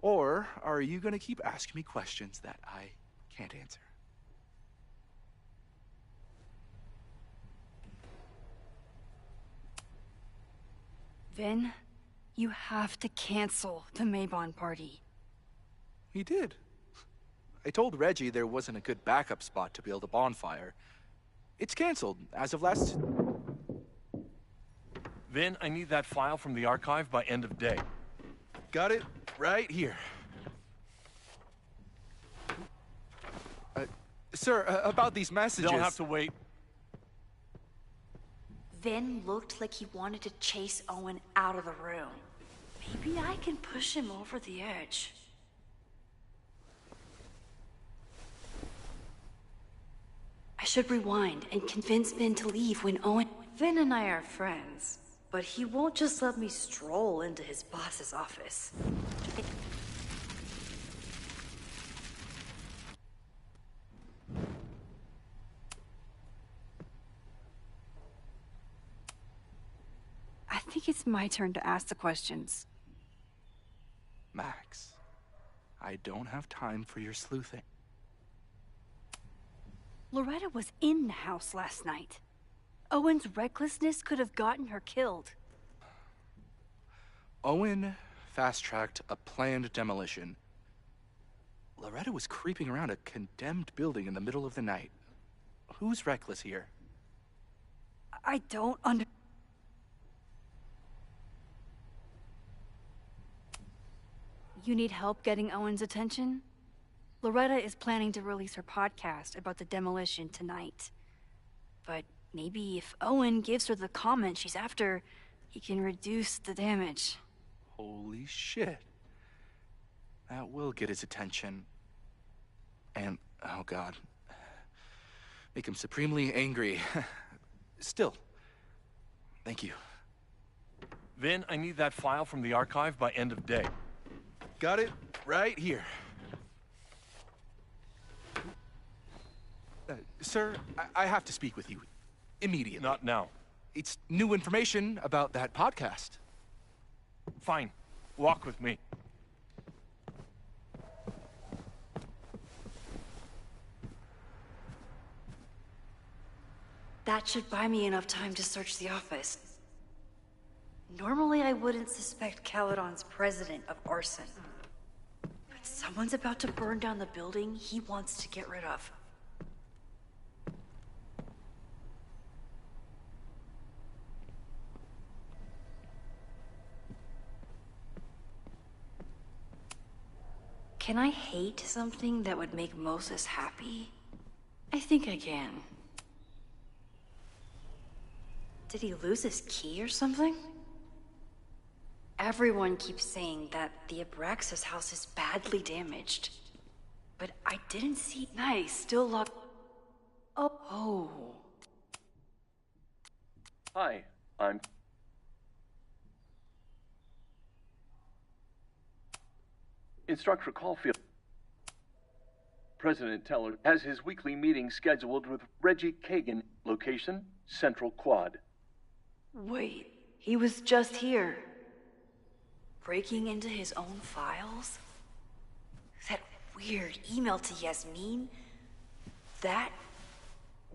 Or are you going to keep asking me questions that I can't answer? Vin, you have to cancel the Maybon party. He did. I told Reggie there wasn't a good backup spot to build a bonfire. It's canceled as of last... Vin, I need that file from the archive by end of day. Got it right here. Sir, about these messages... They'll have to wait. Vin looked like he wanted to chase Owen out of the room. Maybe I can push him over the edge. I should rewind and convince Vin to leave when Owen... Vin and I are friends, but he won't just let me stroll into his boss's office. I think it's my turn to ask the questions. Max, I don't have time for your sleuthing. Loretta was in the house last night. Owen's recklessness could have gotten her killed. Owen fast-tracked a planned demolition. Loretta was creeping around a condemned building in the middle of the night. Who's reckless here? I don't You need help getting Owen's attention? Loretta is planning to release her podcast about the demolition tonight. But maybe if Owen gives her the comment she's after, he can reduce the damage. Holy shit. That will get his attention. And, oh god, make him supremely angry. Still, thank you. Vin, I need that file from the archive by end of day. Got it right here. Sir, I have to speak with you immediately. Not now. It's new information about that podcast. Fine. Walk with me. That should buy me enough time to search the office. Normally I wouldn't suspect Caledon's president of arson. But someone's about to burn down the building he wants to get rid of. Can I hate something that would make Moses happy? I think I can. Did he lose his key or something? Everyone keeps saying that the Abraxas house is badly damaged. But I didn't see... Nice, still locked... Oh. Hi, I'm... Instructor Caulfield. President Teller has his weekly meeting scheduled with Reggie Kagan. Location, Central Quad. Wait, he was just here. Breaking into his own files? That weird email to Yasmin? That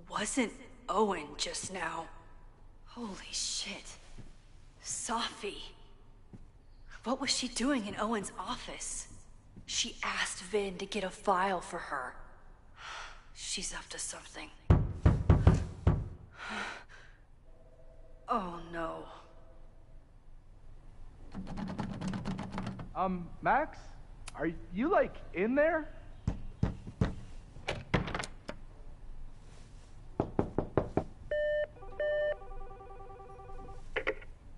wasn't Owen just now. Holy shit. Sophie. What was she doing in Owen's office? She asked Vin to get a file for her. She's up to something. Oh no. Max? Are you, like, in there?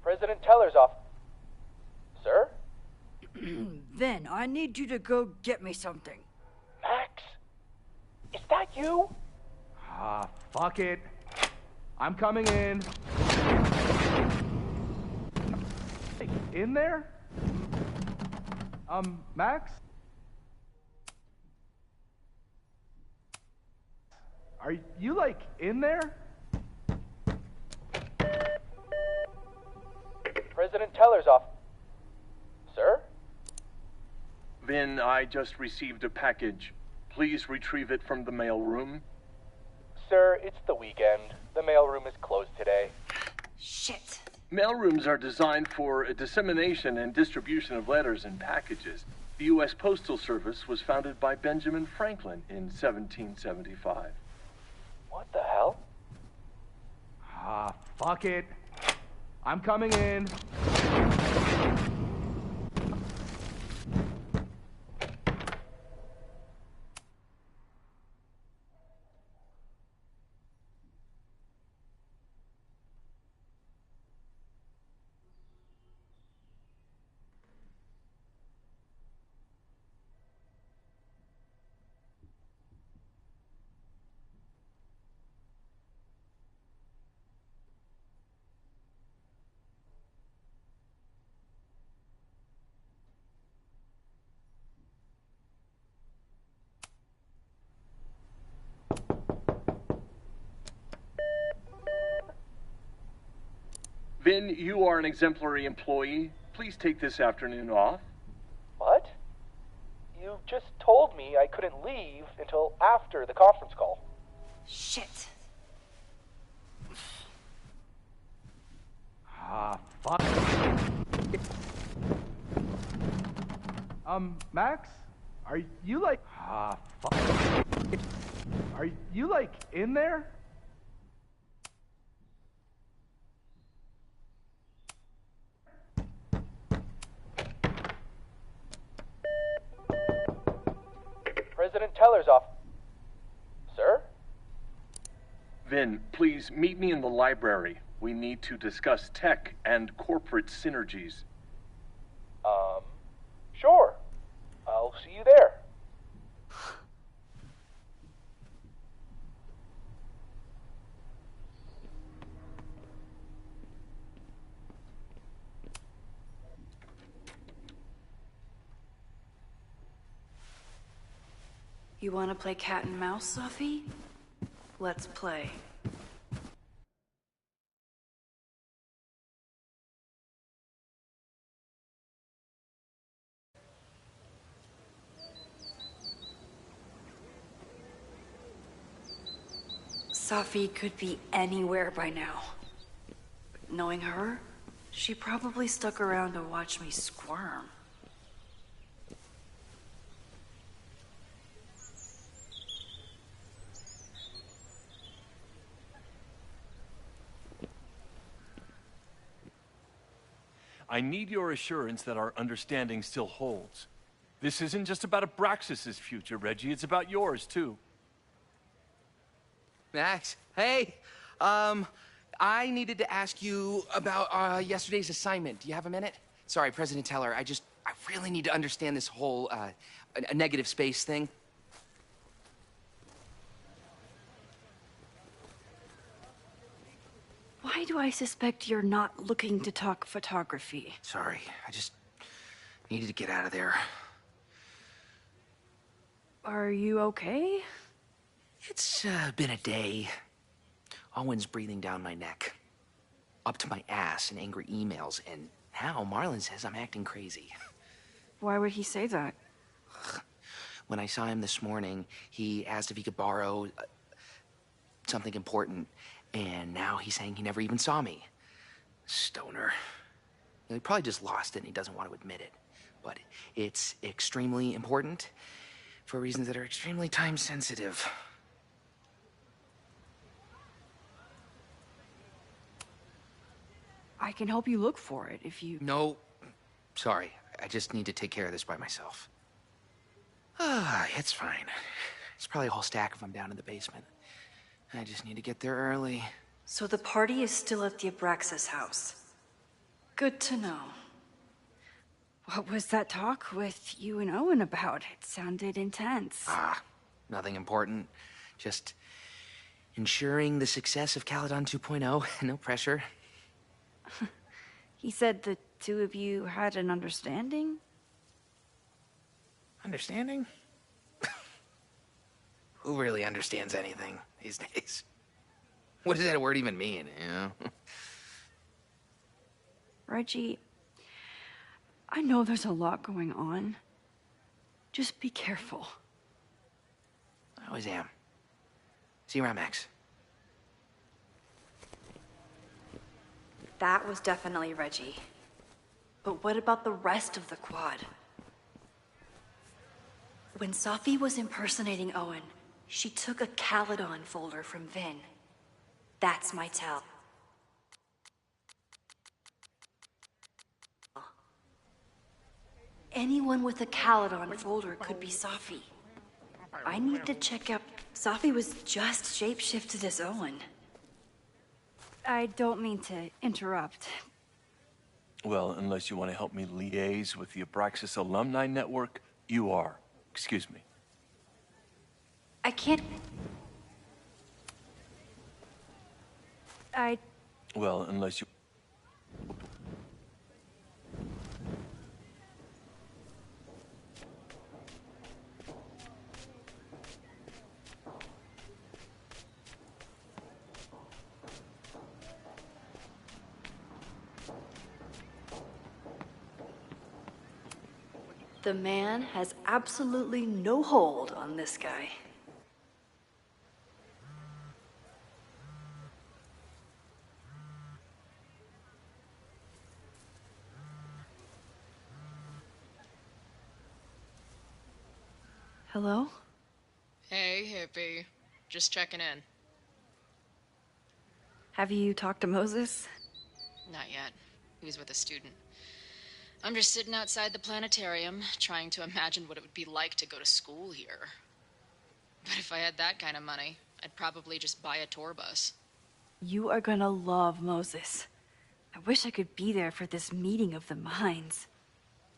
President Teller's off. Sir? Vin, I need you to go get me something. Max? Is that you? Ah, fuck it. I'm coming in. In there? Max? Are you, like, in there? President Teller's off. Sir? Vin, I just received a package. Please retrieve it from the mailroom. Sir, it's the weekend. The mailroom is closed today. Shit. Mailrooms are designed for a dissemination and distribution of letters and packages. The U.S. Postal Service was founded by Benjamin Franklin in 1775. What the hell? Ah, fuck it. I'm coming in. Vin, you are an exemplary employee. Please take this afternoon off. What? You just told me I couldn't leave until after the conference call. Shit. Ah, fuck. Max? Are you, like... Ah, fuck. Are you, like, in there? President Teller's off. Sir? Vin, please meet me in the library. We need to discuss tech and corporate synergies. Sure. I'll see you there. You want to play cat and mouse, Sophie? Let's play. Sophie could be anywhere by now. But knowing her, She probably stuck around to watch me squirm. I need your assurance that our understanding still holds. This isn't just about Abraxas's future, Reggie. It's about yours, too. Max, hey. I needed to ask you about yesterday's assignment. Do you have a minute? Sorry, President Teller, I really need to understand this whole, a negative space thing. Why do I suspect you're not looking to talk photography? Sorry, I just needed to get out of there. Are you okay? It's been a day. Owen's breathing down my neck, up to my ass in angry emails, and now Marlon says I'm acting crazy. Why would he say that? When I saw him this morning, he asked if he could borrow something important, and now he's saying he never even saw me. Stoner. He probably just lost it and he doesn't want to admit it. But it's extremely important for reasons that are extremely time sensitive. I can help you look for it if you... No, sorry. I just need to take care of this by myself. It's fine. It's probably a whole stack if I'm down in the basement. I just need to get there early. So the party is still at the Abraxas house. Good to know. What was that talk with you and Owen about? It sounded intense. Nothing important. Just ensuring the success of Caledon 2.0. No pressure. He said the two of you had an understanding? Understanding? Who really understands anything these days? What does that word even mean, you know? Reggie, I know there's a lot going on. Just be careful. I always am. See you around, Max. That was definitely Reggie. But what about the rest of the quad? When Safi was impersonating Owen, she took a Caledon folder from Vin. That's my tell. Anyone with a Caledon folder could be Safi. I need to check out... Safi was just shapeshifted as Owen. I don't mean to interrupt. Well, unless you want to help me liaise with the Abraxas Alumni Network, you are. Excuse me. I can't... Well, unless you... The man has absolutely no hold on this guy. Hello? Hey, hippie. Just checking in. Have you talked to Moses? Not yet. He was with a student. I'm just sitting outside the planetarium, trying to imagine what it would be like to go to school here. But if I had that kind of money, I'd probably just buy a tour bus. You are gonna love Moses. I wish I could be there for this meeting of the minds.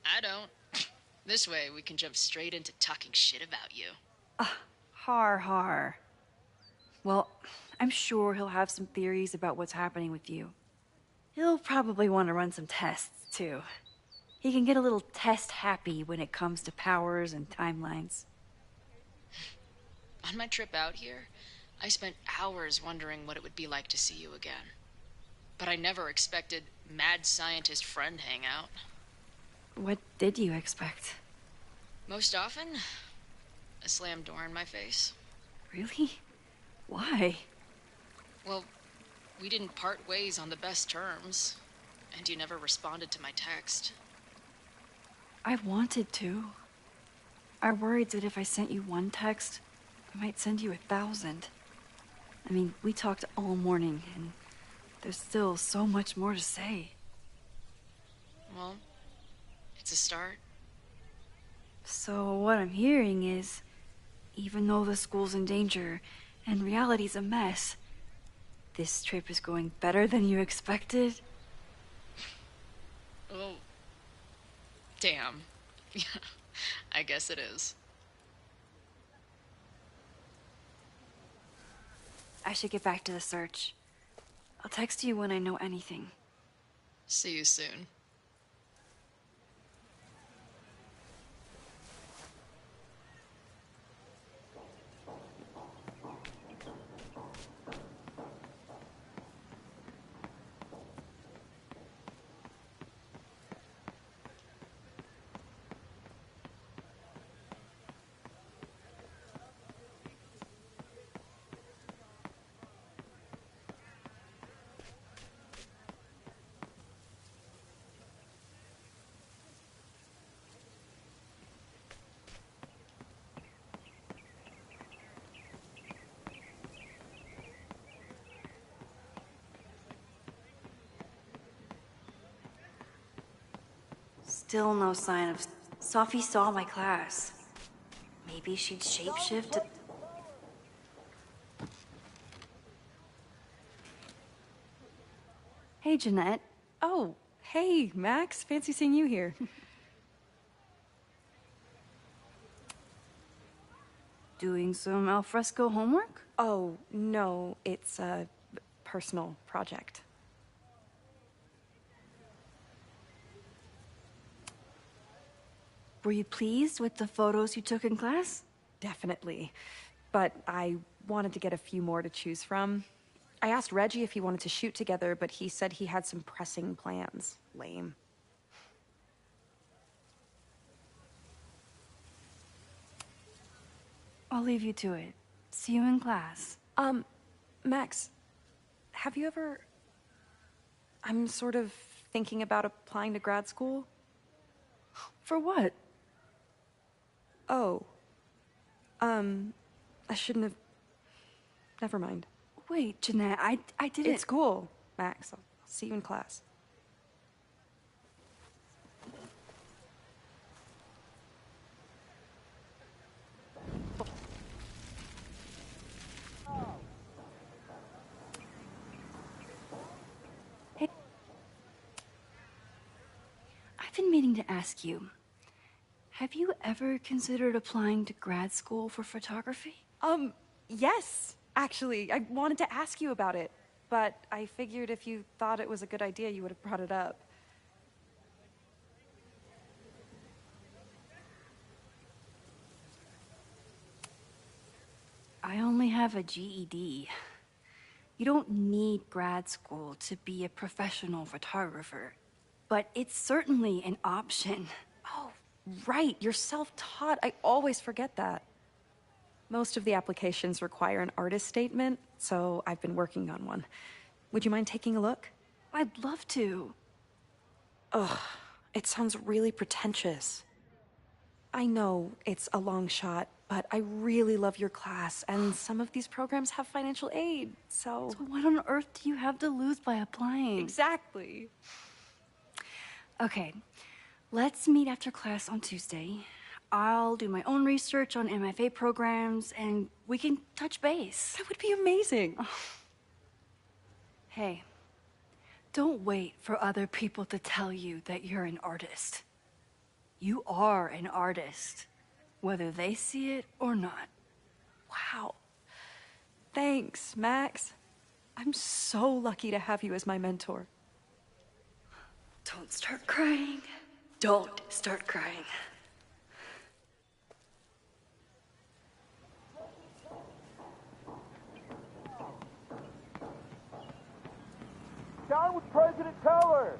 I don't. This way, we can jump straight into talking shit about you. Har har. Well, I'm sure he'll have some theories about what's happening with you. He'll probably want to run some tests, too. He can get a little test-happy when it comes to powers and timelines. On my trip out here, I spent hours wondering what it would be like to see you again. But I never expected mad scientist friend hangout. What did you expect? Most often, a slammed door in my face. Really? Why? Well, we didn't part ways on the best terms. And you never responded to my text. I wanted to. I worried that if I sent you one text, I might send you 1,000. I mean, we talked all morning, and there's still so much more to say. Well, it's a start. So what I'm hearing is, even though the school's in danger and reality's a mess, this trip is going better than you expected? Oh. Damn. Yeah, I guess it is. I should get back to the search. I'll text you when I know anything. See you soon. Still no sign of... Sophie saw my class. Maybe she'd shapeshift to... Hey, Jeanette. Oh, hey, Max. Fancy seeing you here. Doing some alfresco homework? Oh, no, it's a personal project. Were you pleased with the photos you took in class? Definitely. But I wanted to get a few more to choose from. I asked Reggie if he wanted to shoot together, but he said he had some pressing plans. Lame. I'll leave you to it. See you in class. Max, have you ever... I'm sort of thinking about applying to grad school. For what? Oh. I shouldn't have... Never mind. Wait, Jeanette, I didn't... It's cool, Max. I'll see you in class. Hey. I've been meaning to ask you. Have you ever considered applying to grad school for photography? Yes, actually. I wanted to ask you about it, but I figured if you thought it was a good idea, you would have brought it up. I only have a GED. You don't need grad school to be a professional photographer, but it's certainly an option. Oh, right, you're self-taught. I always forget that. Most of the applications require an artist statement, so I've been working on one. Would you mind taking a look? I'd love to. Ugh, it sounds really pretentious. I know it's a long shot, but I really love your class, and some of these programs have financial aid, so... So what on earth do you have to lose by applying? Exactly. Okay, let's meet after class on Tuesday. I'll do my own research on MFA programs, and we can touch base. That would be amazing. Hey, don't wait for other people to tell you that you're an artist. You are an artist, whether they see it or not. Wow. Thanks, Max. I'm so lucky to have you as my mentor. Don't start crying. Don't start crying. Down with President Teller!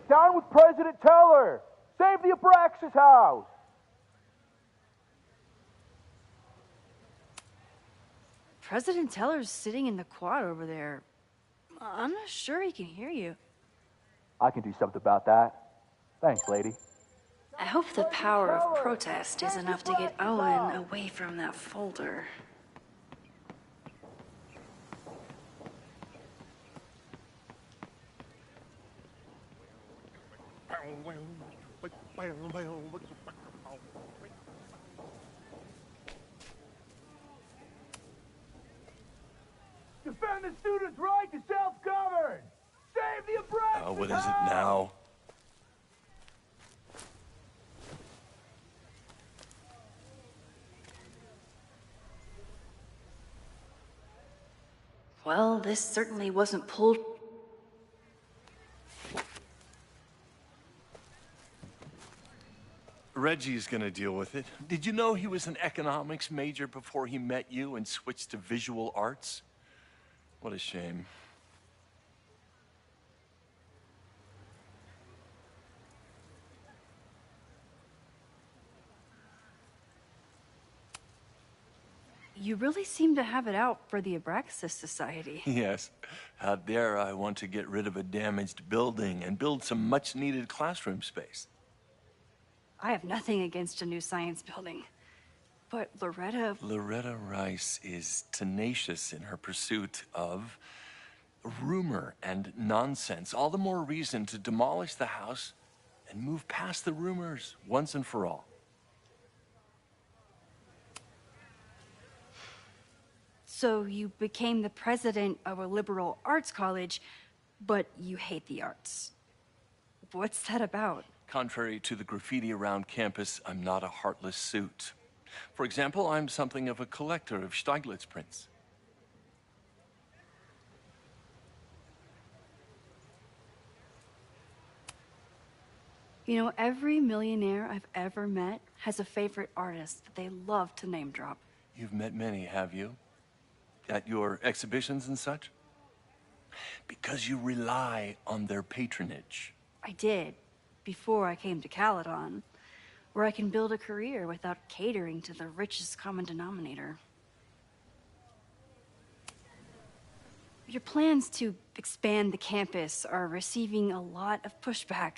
Down with President Teller! Save the Abraxas house! President Teller's sitting in the quad over there. I'm not sure he can hear you. I can do something about that. Thanks, lady. I hope the power of protest is enough to get Owen away from that folder. Defend the student's right to self-govern! Save the oppressed! What is it now? Well, this certainly wasn't pulled. Reggie's gonna deal with it. Did you know he was an economics major before he met you and switched to visual arts? What a shame. You really seem to have it out for the Abraxas Society. Yes. Out there, I want to get rid of a damaged building and build some much-needed classroom space. I have nothing against a new science building. But Loretta Rice is tenacious in her pursuit of rumor and nonsense. All the more reason to demolish the house and move past the rumors once and for all. So you became the president of a liberal arts college, but you hate the arts. What's that about? Contrary to the graffiti around campus, I'm not a heartless suit. For example, I'm something of a collector of Stieglitz prints. You know, every millionaire I've ever met has a favorite artist that they love to name drop. You've met many, have you? At your exhibitions and such? Because you rely on their patronage. I did, before I came to Caledon, where I can build a career without catering to the richest common denominator. Your plans to expand the campus are receiving a lot of pushback.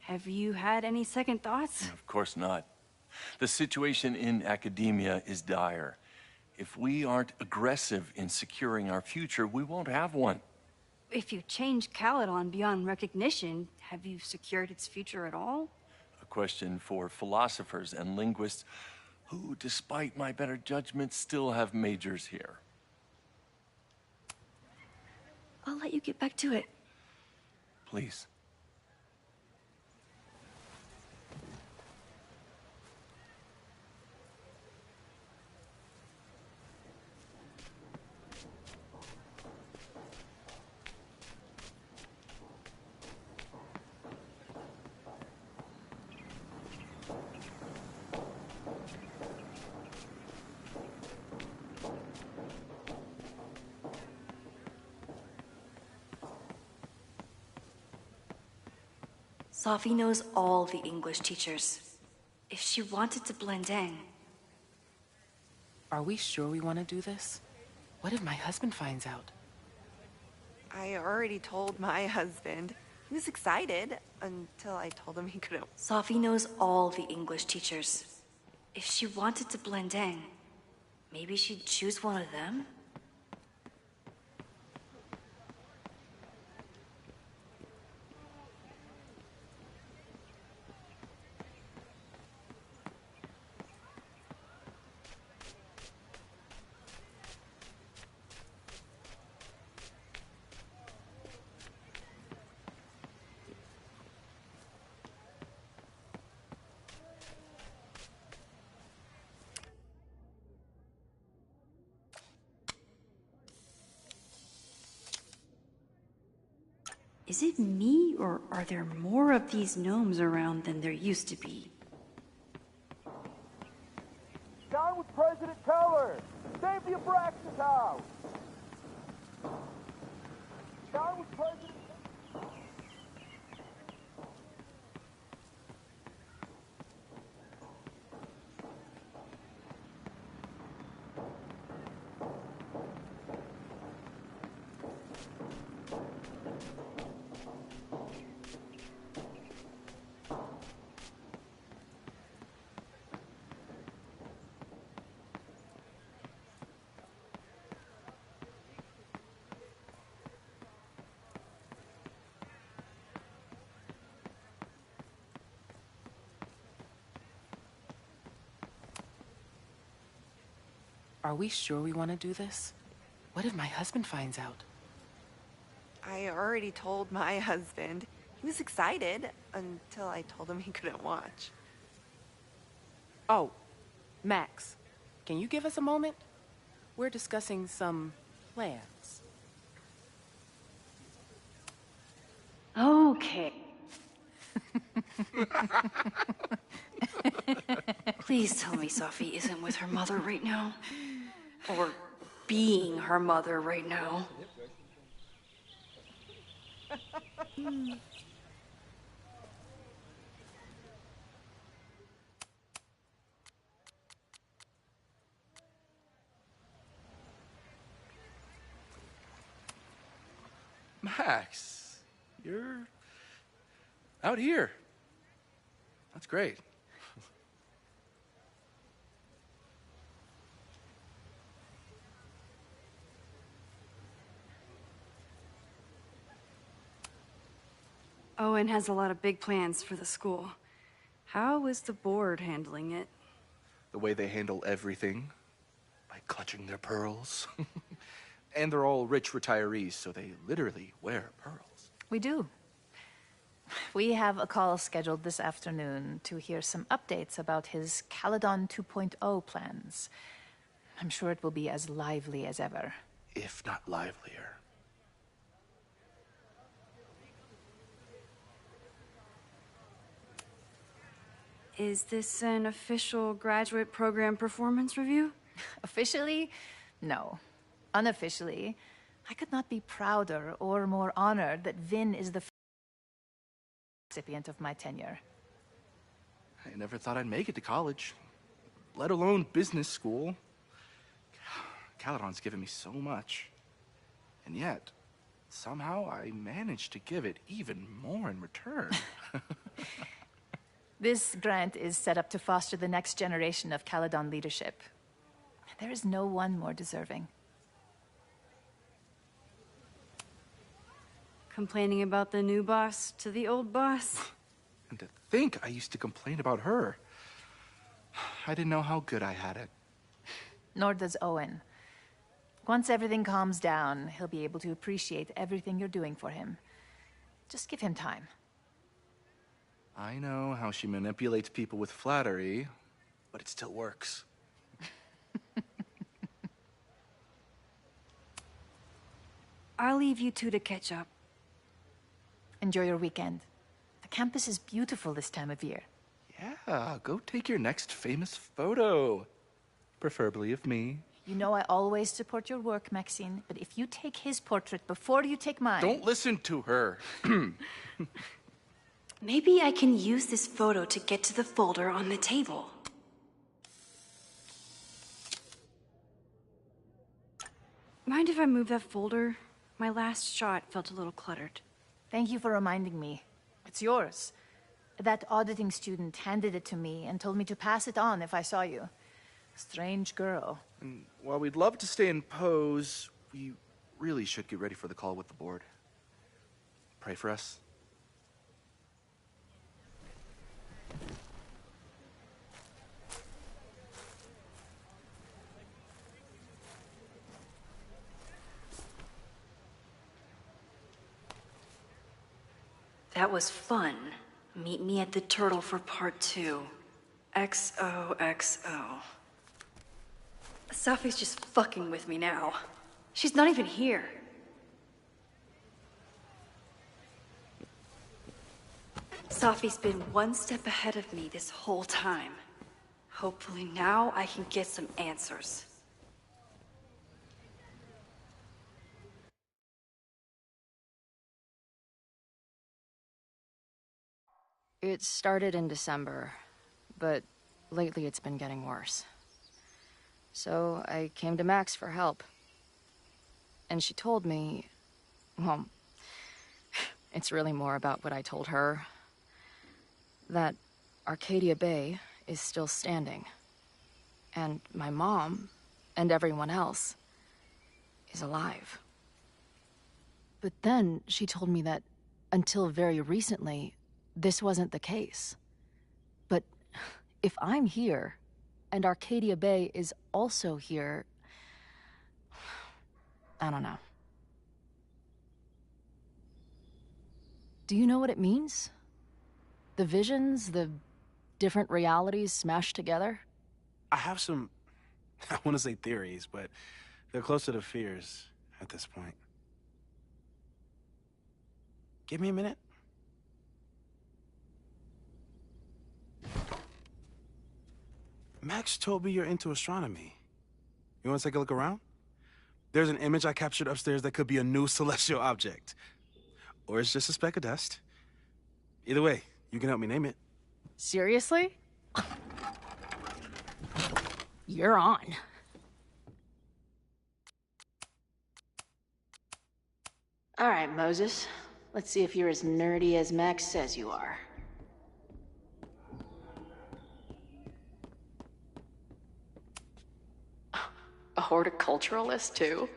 Have you had any second thoughts? Of course not. The situation in academia is dire. If we aren't aggressive in securing our future, we won't have one. If you change Caledon beyond recognition, have you secured its future at all? A question for philosophers and linguists who, despite my better judgment, still have majors here. I'll let you get back to it. Please. Sophie knows all the English teachers. If she wanted to blend in... Are we sure we want to do this? What if my husband finds out? I already told my husband. He was excited until I told him he couldn't. Sophie knows all the English teachers. If she wanted to blend in, maybe she'd choose one of them? Is it me, or are there more of these gnomes around than there used to be? Down with President Keller! Save the Abraxas house! Down with President... Are we sure we want to do this? What if my husband finds out? I already told my husband. He was excited until I told him he couldn't watch. Oh, Max, can you give us a moment? We're discussing some plans. Okay. Please tell me Sophie isn't with her mother right now. Or being her mother right now. Max, you're out here. That's great. Owen has a lot of big plans for the school. How is the board handling it? The way they handle everything, by clutching their pearls. And they're all rich retirees, so they literally wear pearls. We do. We have a call scheduled this afternoon to hear some updates about his Caledon 2.0 plans. I'm sure it will be as lively as ever. If not livelier. Is this an official graduate program performance review? Officially, no. Unofficially, I could not be prouder or more honored that Vin is the recipient of my tenure. I never thought I'd make it to college, let alone business school. Caledon's given me so much. And yet, somehow I managed to give it even more in return. This grant is set up to foster the next generation of Caledon leadership. There is no one more deserving. Complaining about the new boss to the old boss? And to think I used to complain about her. I didn't know how good I had it. Nor does Owen. Once everything calms down, he'll be able to appreciate everything you're doing for him. Just give him time. I know how she manipulates people with flattery, but it still works. I'll leave you two to catch up. Enjoy your weekend. The campus is beautiful this time of year. Yeah, go take your next famous photo. Preferably of me. You know I always support your work, Maxine, but if you take his portrait before you take mine... Don't listen to her. Maybe I can use this photo to get to the folder on the table. Mind if I move that folder? My last shot felt a little cluttered. Thank you for reminding me. It's yours. That auditing student handed it to me and told me to pass it on if I saw you. Strange girl. And while we'd love to stay in pose, we really should get ready for the call with the board. Pray for us. That was fun. Meet me at the Turtle for part 2. XOXO. Sophie's just fucking with me now. She's not even here. Sophie's been one step ahead of me this whole time. Hopefully now I can get some answers. It started in December, but lately it's been getting worse. So I came to Max for help. And she told me, well, it's really more about what I told her, that Arcadia Bay is still standing. And my mom, and everyone else, is alive. But then she told me that until very recently, this wasn't the case. But if I'm here, and Arcadia Bay is also here. I don't know. Do you know what it means? The visions, the different realities smashed together? I have some, I want to say theories, but they're closer to fears at this point. Give me a minute. Max told me you're into astronomy. You want to take a look around? There's an image I captured upstairs that could be a new celestial object. Or it's just a speck of dust. Either way, you can help me name it. Seriously? You're on. All right, Moses. Let's see if you're as nerdy as Max says you are. A horticulturalist, too?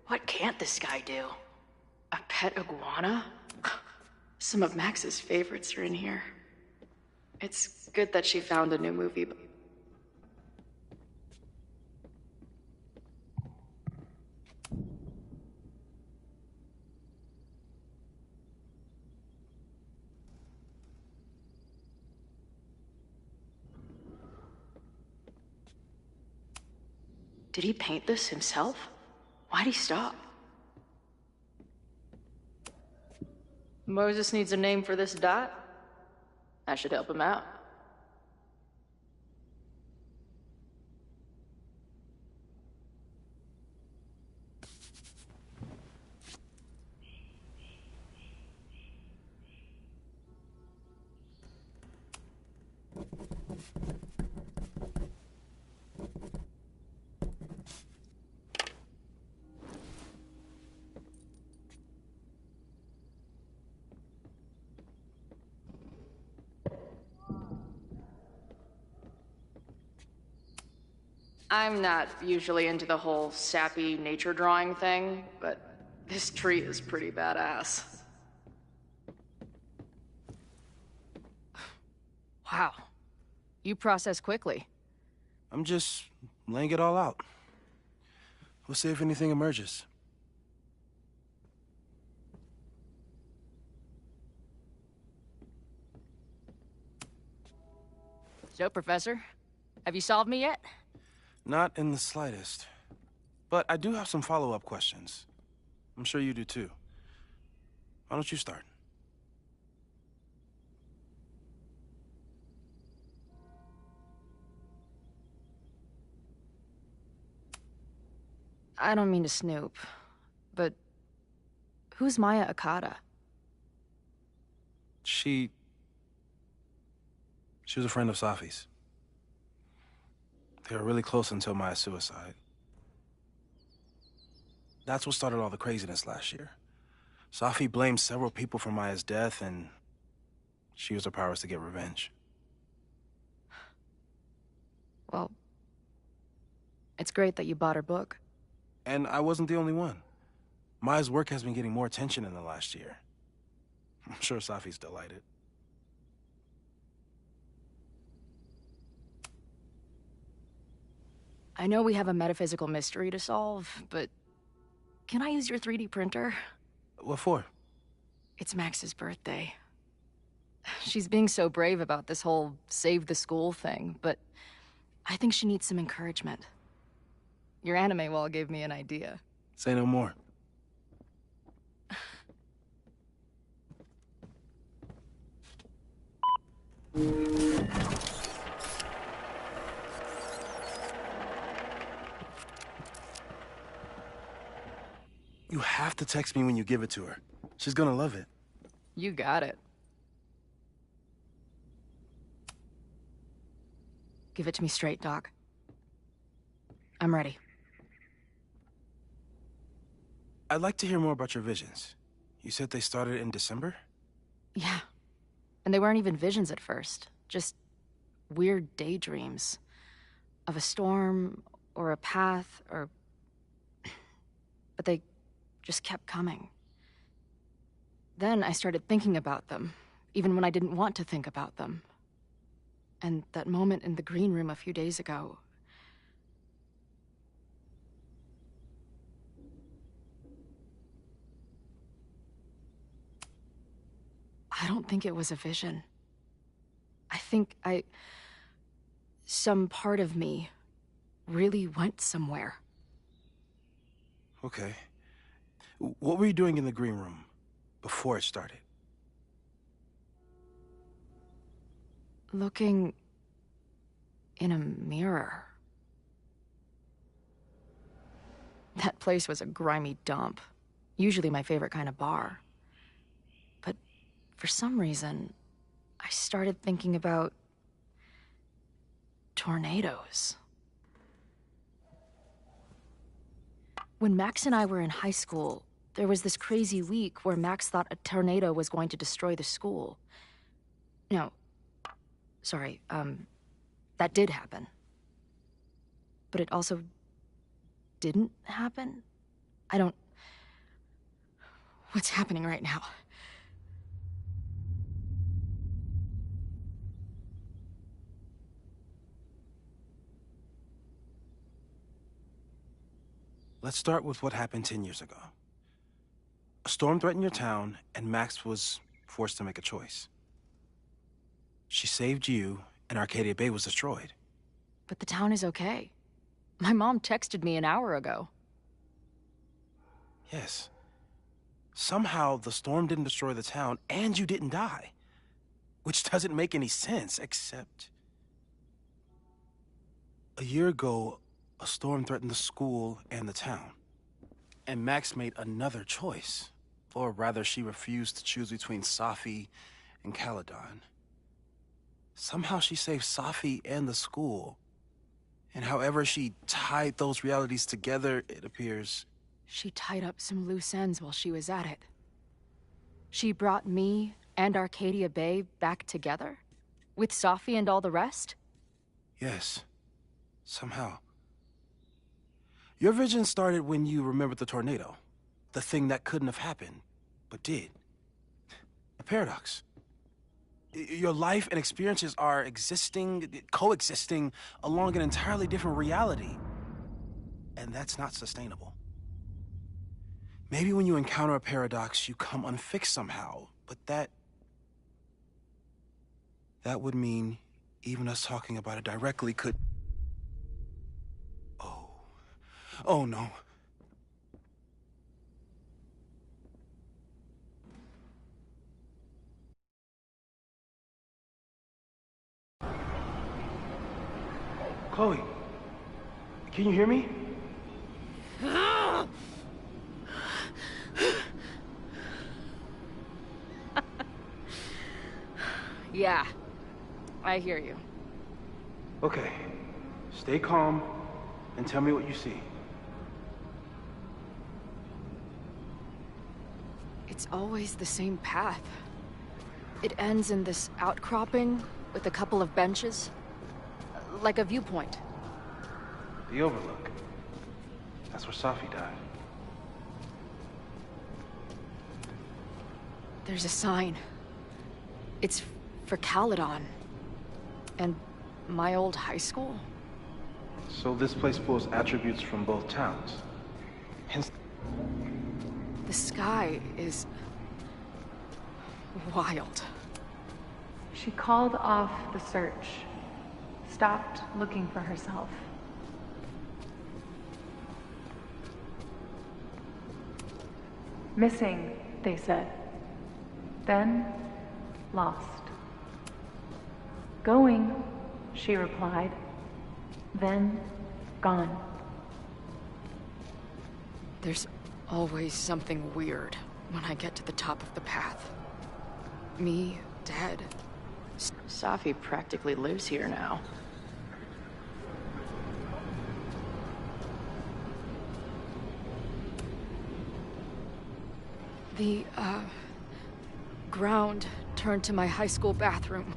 What can't this guy do? A pet iguana? Some of Max's favorites are in here. It's good that she found a new movie. Did he paint this himself? Why'd he stop? Moses needs a name for this dot. I should help him out. I'm not usually into the whole sappy nature drawing thing, but this tree is pretty badass. Wow. You process quickly. I'm just laying it all out. We'll see if anything emerges. So, Professor, have you solved me yet? Not in the slightest. But I do have some follow-up questions. I'm sure you do too. Why don't you start? I don't mean to snoop, but who's Maya Okada? She was a friend of Safi's. They were really close until Maya's suicide. That's what started all the craziness last year. Safi blamed several people for Maya's death, and she used her powers to get revenge. Well, it's great that you bought her book. And I wasn't the only one. Maya's work has been getting more attention in the last year. I'm sure Safi's delighted. I know we have a metaphysical mystery to solve, but can I use your 3D printer? What for? It's Max's birthday. She's being so brave about this whole save the school thing, but I think she needs some encouragement. Your anime wall gave me an idea. Say no more. You have to text me when you give it to her. She's gonna love it. You got it. Give it to me straight, Doc. I'm ready. I'd like to hear more about your visions. You said they started in December? Yeah. And they weren't even visions at first. Just weird daydreams. Of a storm, or a path, or... But they just kept coming. Then I started thinking about them, even when I didn't want to think about them. And that moment in the green room a few days ago. I don't think it was a vision. I think some part of me really went somewhere. Okay. What were you doing in the green room before it started? Looking in a mirror. That place was a grimy dump. Usually my favorite kind of bar. But for some reason, I started thinking about tornadoes. When Max and I were in high school, there was this crazy week where Max thought a tornado was going to destroy the school. No, sorry, that did happen. But it also didn't happen? What's happening right now? Let's start with what happened 10 years ago. A storm threatened your town, and Max was forced to make a choice. She saved you, and Arcadia Bay was destroyed. But the town is okay. My mom texted me an hour ago. Yes. Somehow, the storm didn't destroy the town, and you didn't die. Which doesn't make any sense, except... A year ago, a storm threatened the school and the town. And Max made another choice. Or rather, she refused to choose between Safi and Caledon. Somehow she saved Safi and the school. And however she tied those realities together, it appears... She tied up some loose ends while she was at it. She brought me and Arcadia Bay back together? With Safi and all the rest? Yes. Somehow. Your vision started when you remembered the tornado. The thing that couldn't have happened, but did. A paradox. Your life and experiences are coexisting along an entirely different reality. And that's not sustainable. Maybe when you encounter a paradox, you come unfixed somehow, but that would mean even us talking about it directly could... Oh no. Chloe, can you hear me? Yeah, I hear you. Okay, stay calm and tell me what you see. It's always the same path. It ends in this outcropping with a couple of benches. Like a viewpoint. The Overlook. That's where Safi died. There's a sign. It's for Caledon. And my old high school. So this place pulls attributes from both towns. Hence... The sky is... wild. She called off the search. Stopped looking for herself. Missing, they said. Then, lost. Going, she replied. Then, gone. There's always something weird when I get to the top of the path. Me, dead. Safi practically lives here now. The, ground turned to my high school bathroom.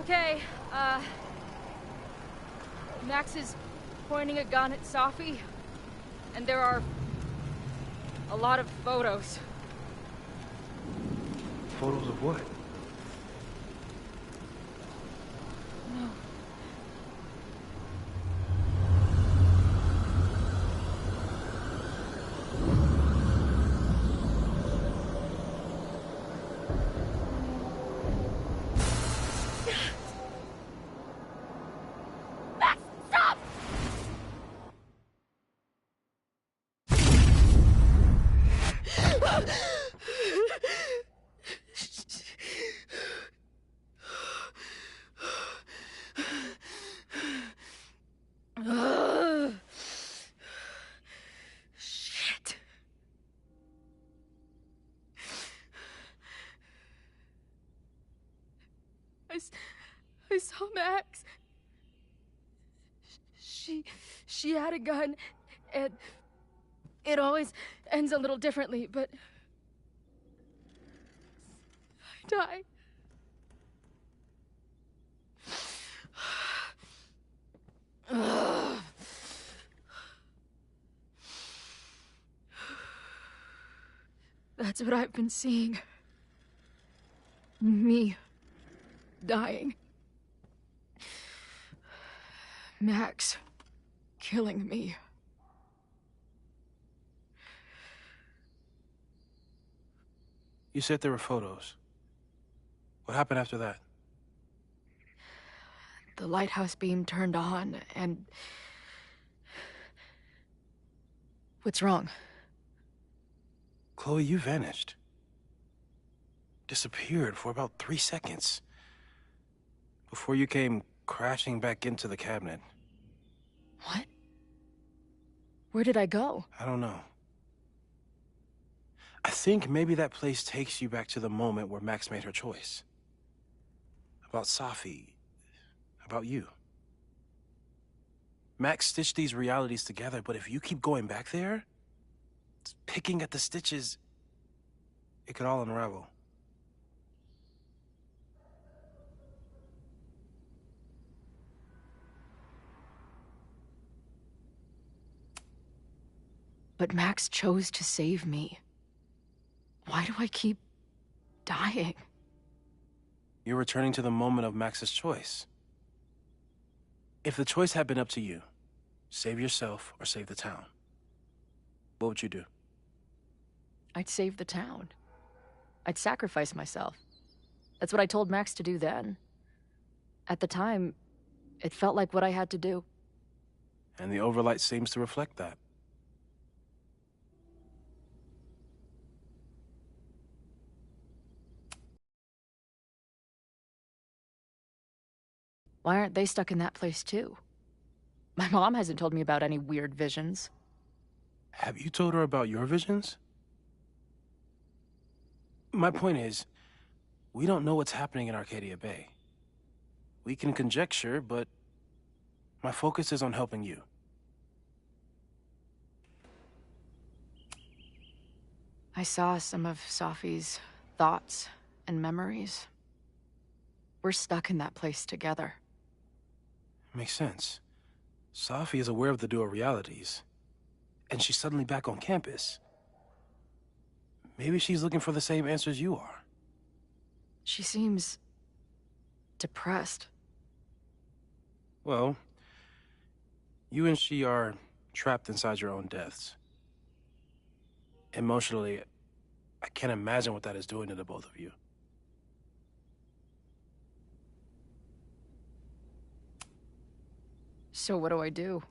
Okay, Max is pointing a gun at Safi, and there are a lot of photos. Photos of what? No. Max, stop! Shit. I saw Max. She had a gun, and it always ends a little differently, but I died. Ugh. That's what I've been seeing. Me dying. Max killing me. You said there were photos. What happened after that? The lighthouse beam turned on, and... What's wrong? Chloe, you vanished. Disappeared for about 3 seconds. Before you came crashing back into the cabinet. What? Where did I go? I don't know. I think maybe that place takes you back to the moment where Max made her choice. About Safi. About you. Max stitched these realities together, but if you keep going back there, picking at the stitches, it could all unravel. But Max chose to save me. Why do I keep dying? You're returning to the moment of Max's choice. If the choice had been up to you, save yourself or save the town, what would you do? I'd save the town. I'd sacrifice myself. That's what I told Max to do then. At the time, it felt like what I had to do. And the overlight seems to reflect that. Why aren't they stuck in that place too? My mom hasn't told me about any weird visions. Have you told her about your visions? My point is, we don't know what's happening in Arcadia Bay. We can conjecture, but my focus is on helping you. I saw some of Safi's thoughts and memories. We're stuck in that place together. Makes sense. Safi is aware of the dual realities, and she's suddenly back on campus. Maybe she's looking for the same answers you are. She seems... depressed. Well, you and she are trapped inside your own deaths. Emotionally, I can't imagine what that is doing to the both of you. So what do I do?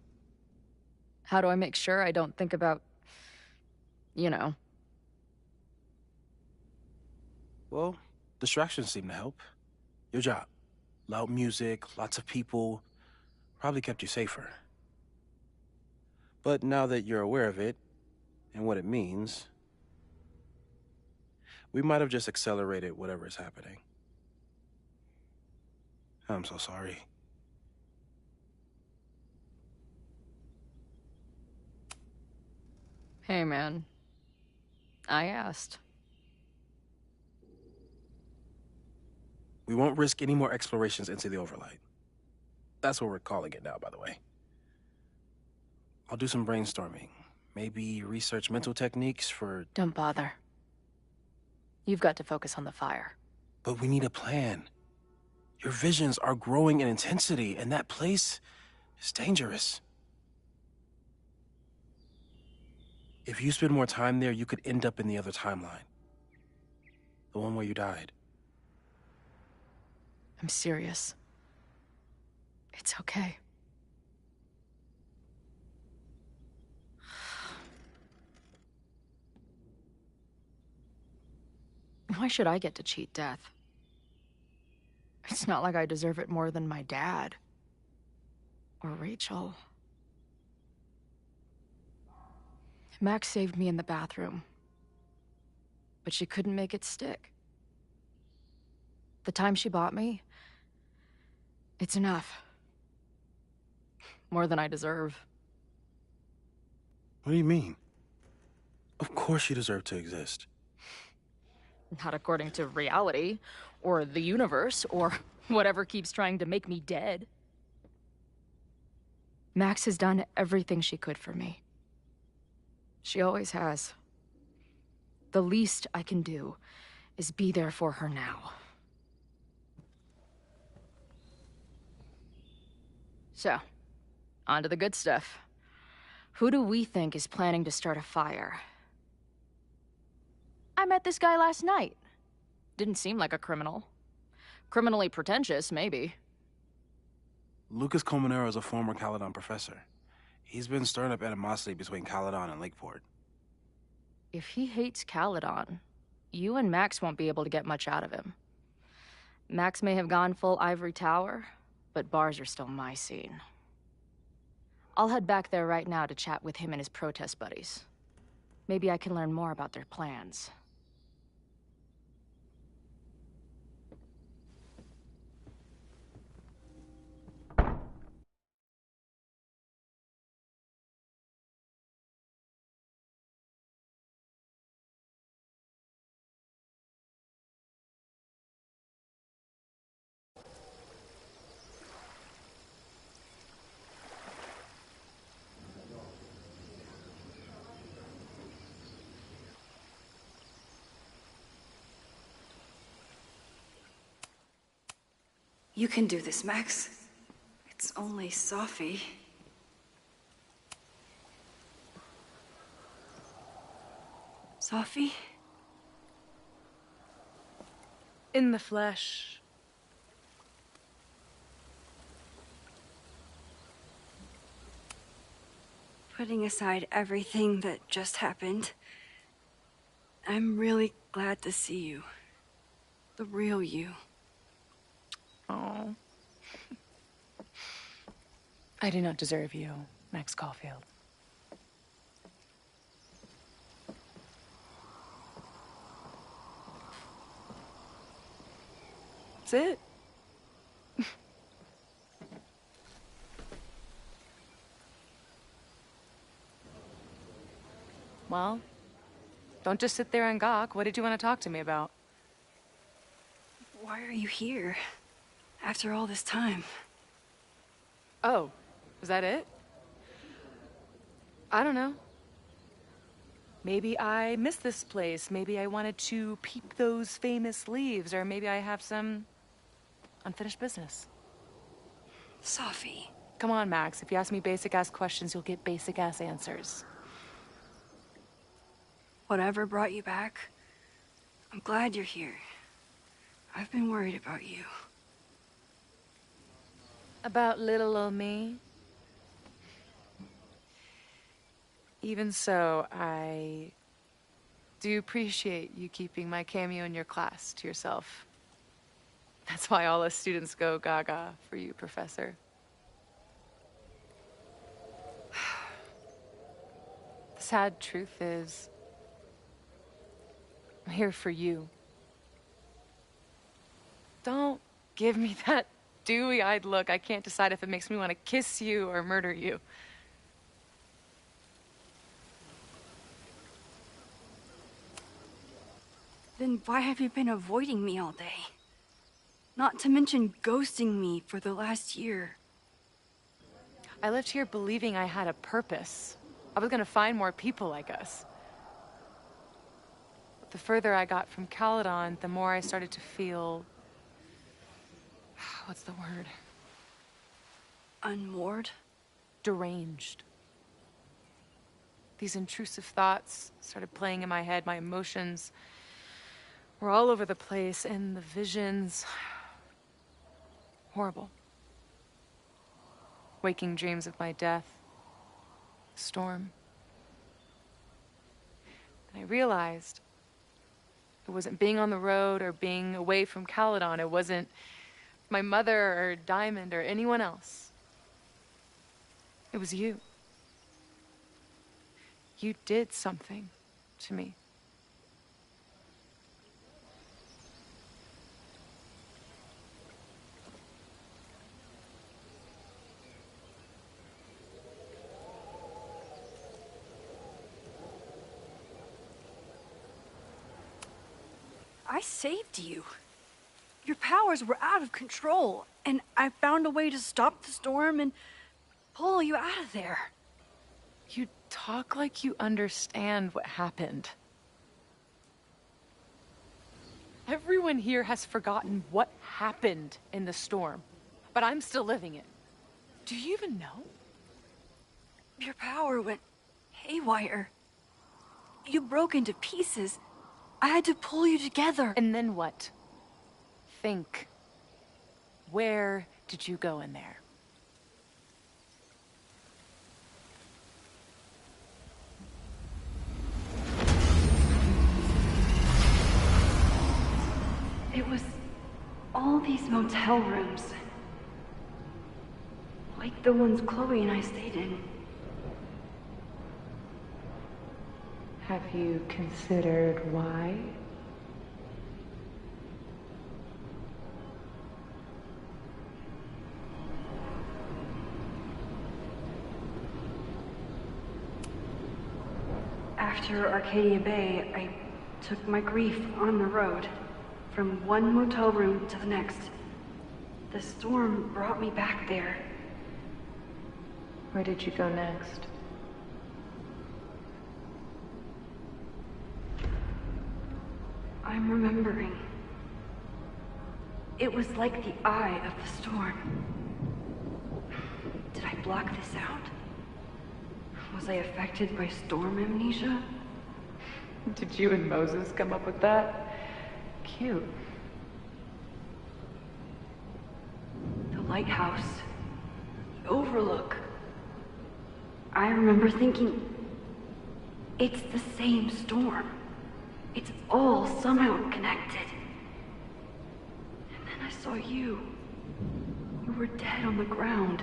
How do I make sure I don't think about... you know? Well, distractions seem to help. Your job. Loud music, lots of people, probably kept you safer. But now that you're aware of it, and what it means, we might have just accelerated whatever is happening. I'm so sorry. Hey, man. I asked. We won't risk any more explorations into the Overlight. That's what we're calling it now, by the way. I'll do some brainstorming. Maybe research mental techniques for... Don't bother. You've got to focus on the fire. But we need a plan. Your visions are growing in intensity, and that place is dangerous. If you spend more time there, you could end up in the other timeline. The one where you died. I'm serious. It's okay. Why should I get to cheat death? It's not like I deserve it more than my dad. Or Rachel. Max saved me in the bathroom. But she couldn't make it stick. The time she bought me, it's enough. More than I deserve. What do you mean? Of course you deserve to exist. Not according to reality, or the universe, or whatever keeps trying to make me dead. Max has done everything she could for me. She always has. The least I can do is be there for her now. So, on to the good stuff. Who do we think is planning to start a fire? I met this guy last night. Didn't seem like a criminal. Criminally pretentious, maybe. Lucas Colmenero is a former Caledon professor. He's been stirring up animosity between Caledon and Lakeport. If he hates Caledon, you and Max won't be able to get much out of him. Max may have gone full ivory tower, but bars are still my scene. I'll head back there right now to chat with him and his protest buddies. Maybe I can learn more about their plans. You can do this, Max. It's only Safi. Safi? In the flesh. Putting aside everything that just happened, I'm really glad to see you. The real you. Oh. I do not deserve you, Max Caulfield. That's it. Well, don't just sit there and gawk. What did you want to talk to me about? Why are you here? After all this time. Oh, was that it? I don't know. Maybe I missed this place. Maybe I wanted to peep those famous leaves, or maybe I have some unfinished business. Safi. Come on, Max. If you ask me basic-ass questions, you'll get basic-ass answers. Whatever brought you back, I'm glad you're here. I've been worried about you. About little old me? Even so, I do appreciate you keeping my cameo in your class to yourself. That's why all us students go gaga for you, Professor. The sad truth is, I'm here for you. Don't give me that dewy-eyed look. I can't decide if it makes me want to kiss you or murder you. Then why have you been avoiding me all day? Not to mention ghosting me for the last year. I left here believing I had a purpose. I was gonna find more people like us. But the further I got from Caledon, the more I started to feel... what's the word? Unmoored? Deranged. These intrusive thoughts started playing in my head. My emotions were all over the place, and the visions... horrible. Waking dreams of my death. Storm. And I realized it wasn't being on the road or being away from Caledon. It wasn't my mother or Diamond or anyone else. It was you. You did something to me. I saved you. Your powers were out of control, and I found a way to stop the storm and pull you out of there. You talk like you understand what happened. Everyone here has forgotten what happened in the storm, but I'm still living it. Do you even know? Your power went haywire. You broke into pieces. I had to pull you together. And then what? Think. Where did you go in there? It was all these motel rooms. Like the ones Chloe and I stayed in. Have you considered why? After Arcadia Bay, I took my grief on the road, from one motel room to the next. The storm brought me back there. Where did you go next? I'm remembering. It was like the eye of the storm. Did I block this out? Was I affected by storm amnesia? Did you and Moses come up with that? Cute. The lighthouse. The overlook. I remember thinking, it's the same storm. It's all somehow connected. And then I saw you. You were dead on the ground.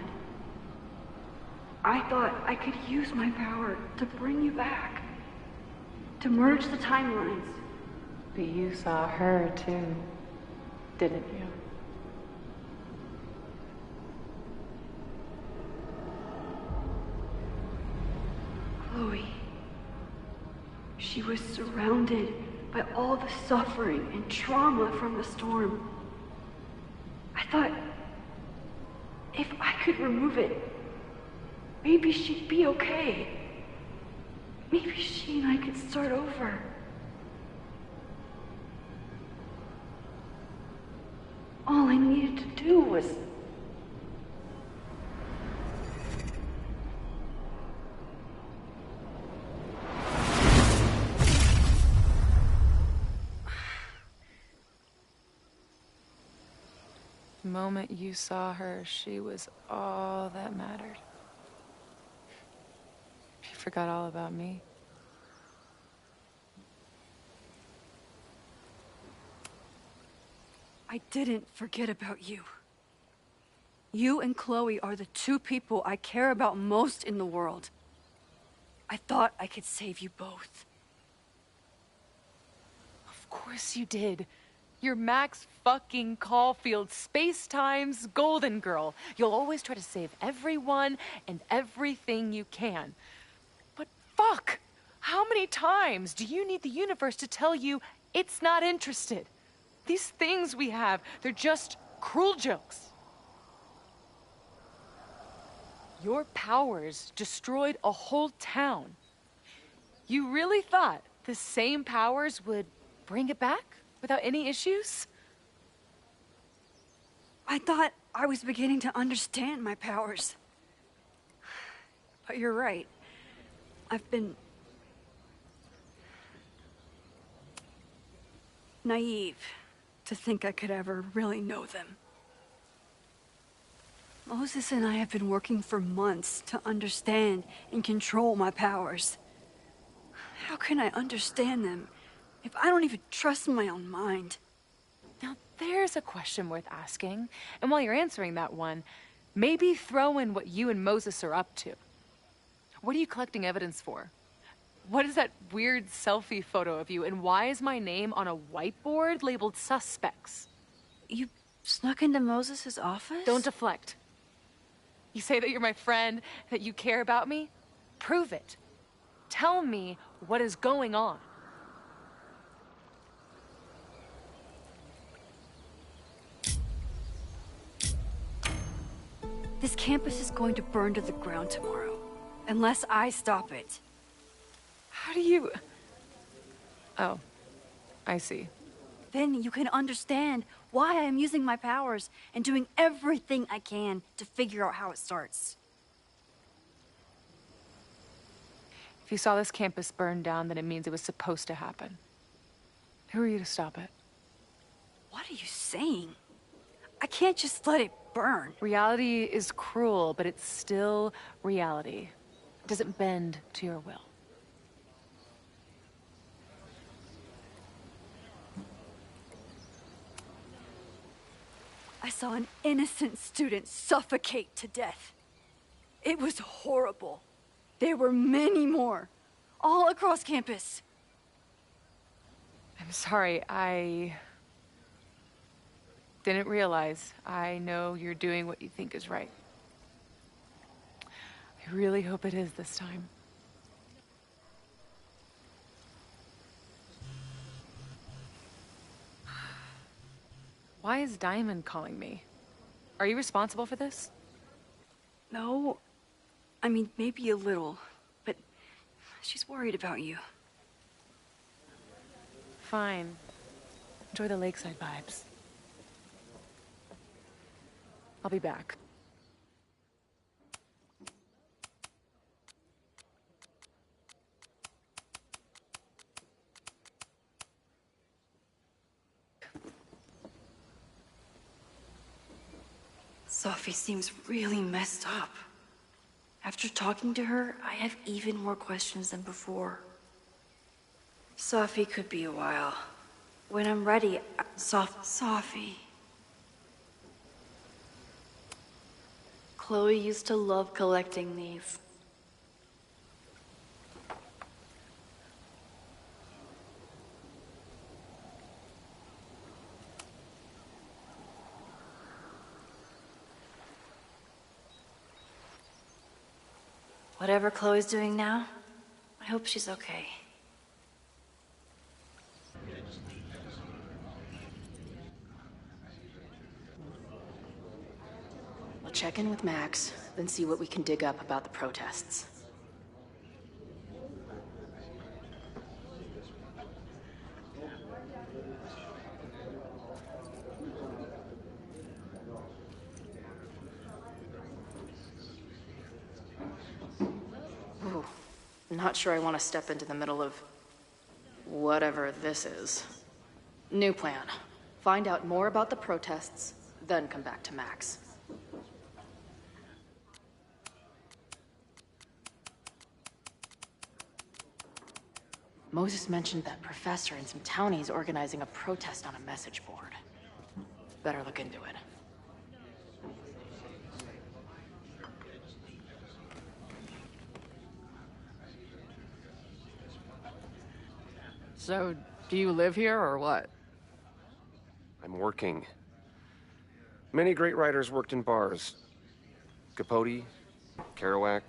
I thought I could use my power to bring you back. To merge the timelines. But you saw her too, didn't you? Chloe. She was surrounded by all the suffering and trauma from the storm. I thought, if I could remove it, maybe she'd be okay. Maybe she and I could start over. All I needed to do was... The moment you saw her, she was all that mattered. You forgot all about me. I didn't forget about you. You and Chloe are the two people I care about most in the world. I thought I could save you both. Of course you did. You're Max fucking Caulfield, Space-Time's golden girl. You'll always try to save everyone and everything you can. But fuck! How many times do you need the universe to tell you it's not interested? These things we have, they're just cruel jokes. Your powers destroyed a whole town. You really thought the same powers would bring it back without any issues? I thought I was beginning to understand my powers. But you're right. I've been naive to think I could ever really know them. Moses and I have been working for months to understand and control my powers. How can I understand them if I don't even trust my own mind? Now, there's a question worth asking. And while you're answering that one, maybe throw in what you and Moses are up to. What are you collecting evidence for? What is that weird selfie photo of you, and why is my name on a whiteboard labeled suspects? You snuck into Moses' office? Don't deflect. You say that you're my friend, that you care about me? Prove it. Tell me what is going on. This campus is going to burn to the ground tomorrow, unless I stop it. How do you... Oh, I see. Then you can understand why I am using my powers and doing everything I can to figure out how it starts. If you saw this campus burn down, then it means it was supposed to happen. Who are you to stop it? What are you saying? I can't just let it burn. Reality is cruel, but it's still reality. It doesn't bend to your will. I saw an innocent student suffocate to death. It was horrible. There were many more, all across campus. I'm sorry, I didn't realize. I know you're doing what you think is right. I really hope it is this time. Why is Diamond calling me? Are you responsible for this? No. I mean, maybe a little, but she's worried about you. Fine. Enjoy the lakeside vibes. I'll be back. Sophie seems really messed up. After talking to her, I have even more questions than before. Sophie could be a while. When I'm ready, Sophie. Chloe used to love collecting these. Whatever Chloe's doing now, I hope she's okay. We'll check in with Max, then see what we can dig up about the protests. Ooh, not sure I want to step into the middle of whatever this is. New plan. Find out more about the protests, then come back to Max. Moses mentioned that professor and some townies organizing a protest on a message board. Better look into it. So, do you live here or what? I'm working. Many great writers worked in bars. Capote, Kerouac,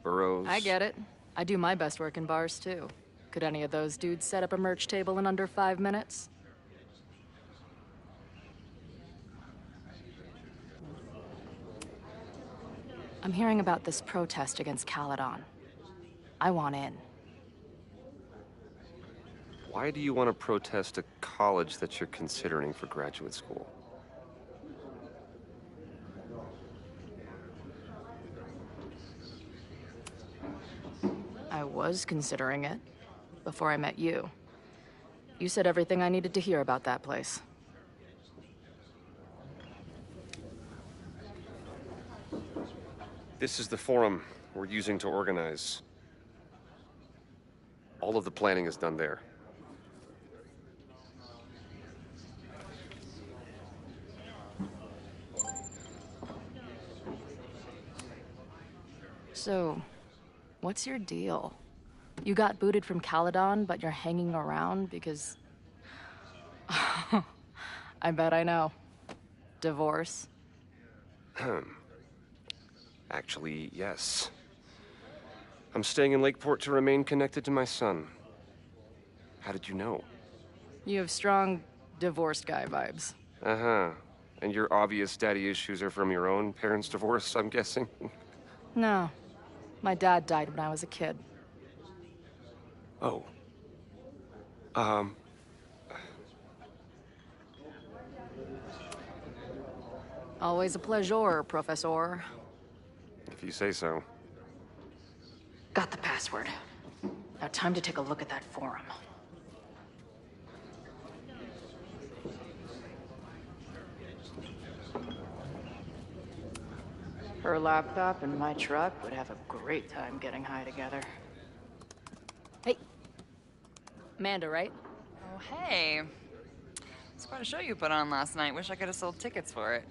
Burroughs. I get it. I do my best work in bars, too. Could any of those dudes set up a merch table in under 5 minutes? I'm hearing about this protest against Caledon. I want in. Why do you want to protest a college that you're considering for graduate school? I was considering it before I met you. You said everything I needed to hear about that place. This is the forum we're using to organize. All of the planning is done there. So, what's your deal? You got booted from Caledon, but you're hanging around because... I bet I know. Divorce? Actually, yes. I'm staying in Lakeport to remain connected to my son. How did you know? You have strong divorced guy vibes. Uh-huh. And your obvious daddy issues are from your own parents' divorce, I'm guessing? No. My dad died when I was a kid. Oh. Always a pleasure, Professor. If you say so. Got the password. Now time to take a look at that forum. Her laptop and my truck would have a great time getting high together. Hey. Amanda, right? Oh, hey. It's quite a show you put on last night. Wish I could have sold tickets for it.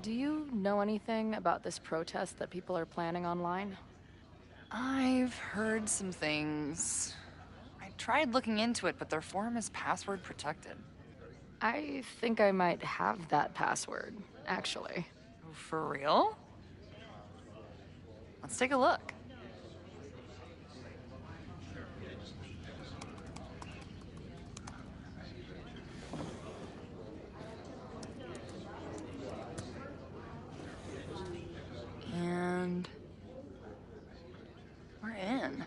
Do you know anything about this protest that people are planning online? I've heard some things. I tried looking into it, but their forum is password protected. I think I might have that password, actually. For real? Let's take a look. And we're in.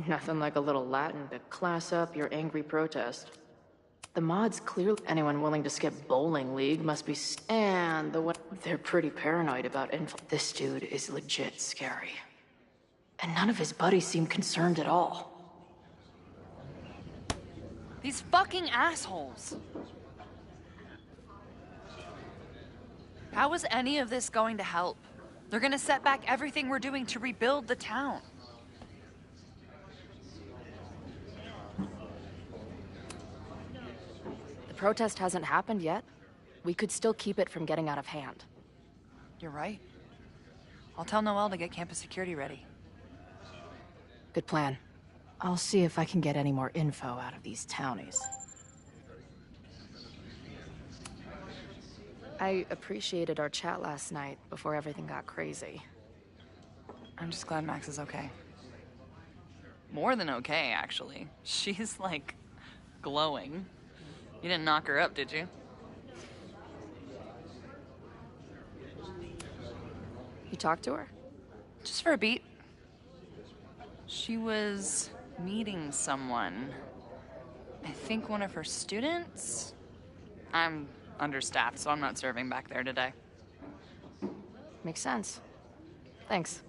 Nothing like a little Latin to class up your angry protest. The mods clearly anyone willing to skip bowling league must be and the one they're pretty paranoid about info. This dude is legit scary. And none of his buddies seem concerned at all. These fucking assholes. How is any of this going to help? They're gonna set back everything we're doing to rebuild the town. The protest hasn't happened yet. We could still keep it from getting out of hand. You're right. I'll tell Noelle to get campus security ready. Good plan. I'll see if I can get any more info out of these townies. I appreciated our chat last night before everything got crazy. I'm just glad Max is okay. More than okay, actually. She's, like, glowing. You didn't knock her up, did you? You talked to her? Just for a beat. She was meeting someone. I think one of her students? I'm understaffed, so I'm not serving back there today. Makes sense. Thanks.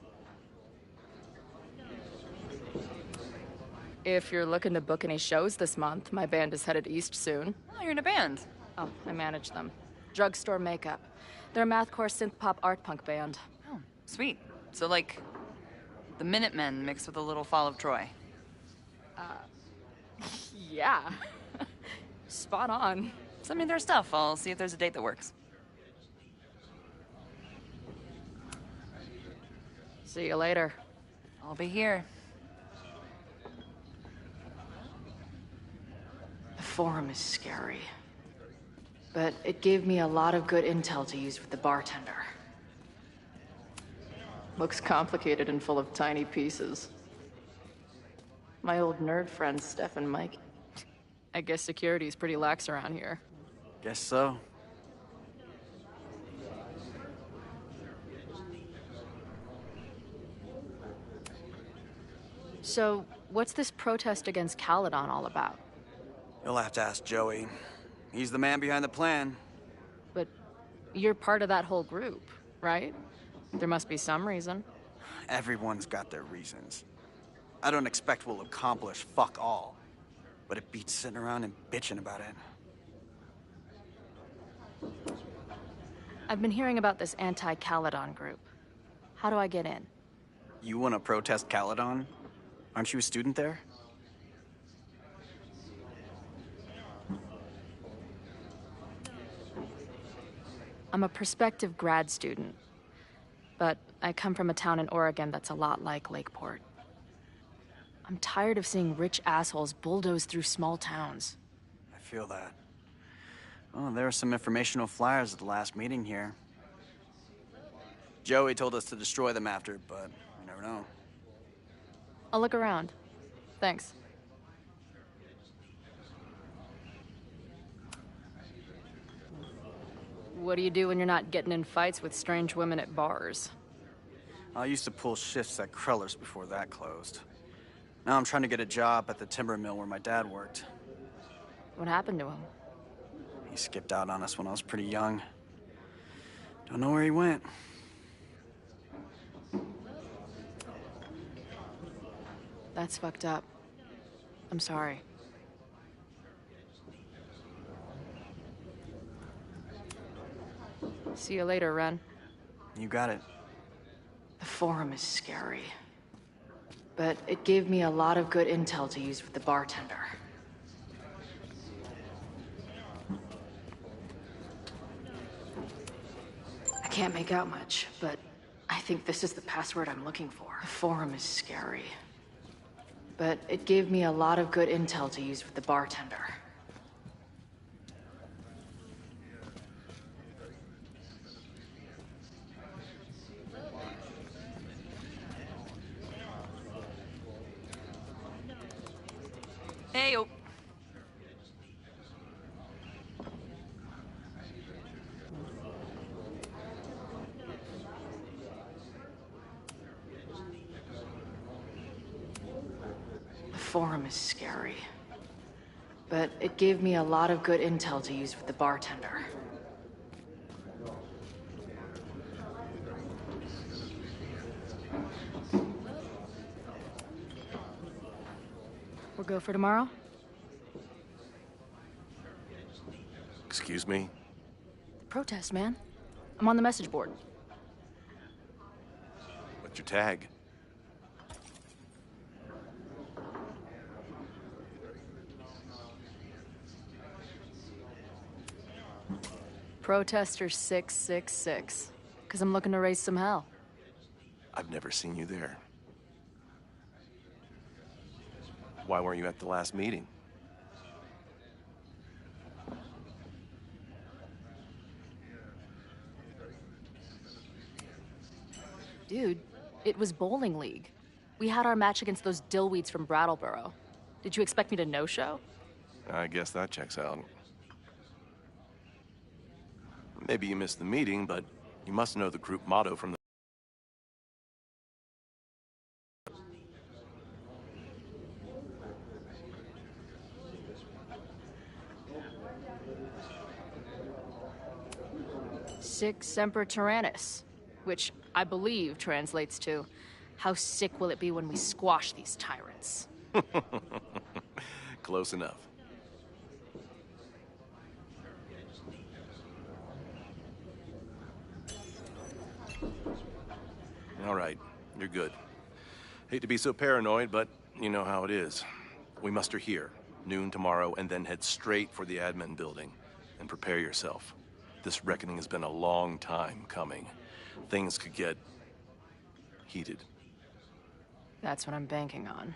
If you're looking to book any shows this month, my band is headed east soon. Oh, you're in a band? Oh, I manage them. Drugstore Makeup. They're a mathcore synth-pop art punk band. Oh, sweet. So, like, the Minutemen mixed with a little Fall of Troy. Yeah. Spot on. Send me their stuff. I'll see if there's a date that works. See you later. I'll be here. The forum is scary. But it gave me a lot of good intel to use with the bartender. Looks complicated and full of tiny pieces. My old nerd friends, Steph and Mike. I guess security's pretty lax around here. Guess so. So, what's this protest against Caledon all about? You'll have to ask Joey. He's the man behind the plan. But you're part of that whole group, right? There must be some reason. Everyone's got their reasons. I don't expect we'll accomplish fuck all, but it beats sitting around and bitching about it. I've been hearing about this anti-Caledon group. How do I get in? You want to protest Caledon? Aren't you a student there? I'm a prospective grad student, but I come from a town in Oregon that's a lot like Lakeport. I'm tired of seeing rich assholes bulldoze through small towns. I feel that. Oh, there were some informational flyers at the last meeting here. Joey told us to destroy them after, but you never know. I'll look around. Thanks. What do you do when you're not getting in fights with strange women at bars? I used to pull shifts at Kreller's before that closed. Now I'm trying to get a job at the timber mill where my dad worked. What happened to him? He skipped out on us when I was pretty young. Don't know where he went. That's fucked up. I'm sorry. See you later, Ren. You got it. The forum is scary. But it gave me a lot of good intel to use with the bartender. I can't make out much, but I think this is the password I'm looking for. The forum is scary. But it gave me a lot of good intel to use with the bartender. Hey-o. The forum is scary. But it gave me a lot of good intel to use with the bartender. We'll go for tomorrow? Excuse me? Protest, man. I'm on the message board. What's your tag? Protester 666. Because I'm looking to raise some hell. I've never seen you there. Why weren't you at the last meeting? Dude, it was bowling league. We had our match against those dillweeds from Brattleboro. Did you expect me to no-show? I guess that checks out. Maybe you missed the meeting, but you must know the group motto from the... Sic Semper Tyrannis, which I believe translates to, how sick will it be when we squash these tyrants? Close enough. All right, you're good. Hate to be so paranoid, but you know how it is. We muster here, noon tomorrow, and then head straight for the admin building. And prepare yourself. This reckoning has been a long time coming. Things could get heated. That's what I'm banking on.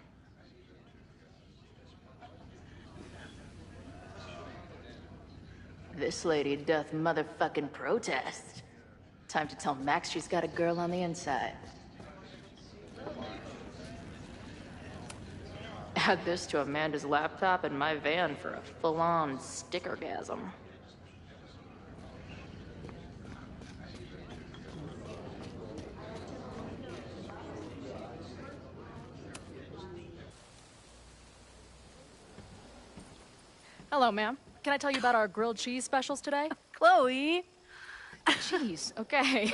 This lady doth motherfucking protest. Time to tell Max she's got a girl on the inside. Add this to Amanda's laptop and my van for a full-on stickergasm. Hello, ma'am. Can I tell you about our grilled cheese specials today? Chloe! Cheese, okay.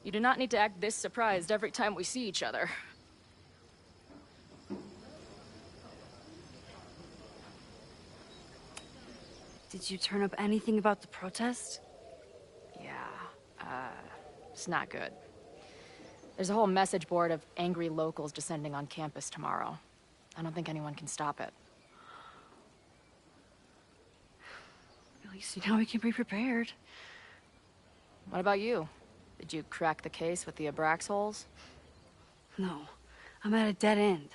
You do not need to act this surprised every time we see each other. Did you turn up anything about the protest? Yeah, it's not good. There's a whole message board of angry locals descending on campus tomorrow. I don't think anyone can stop it. At least now we can be prepared. What about you? Did you crack the case with the Abrax holes? No, I'm at a dead end.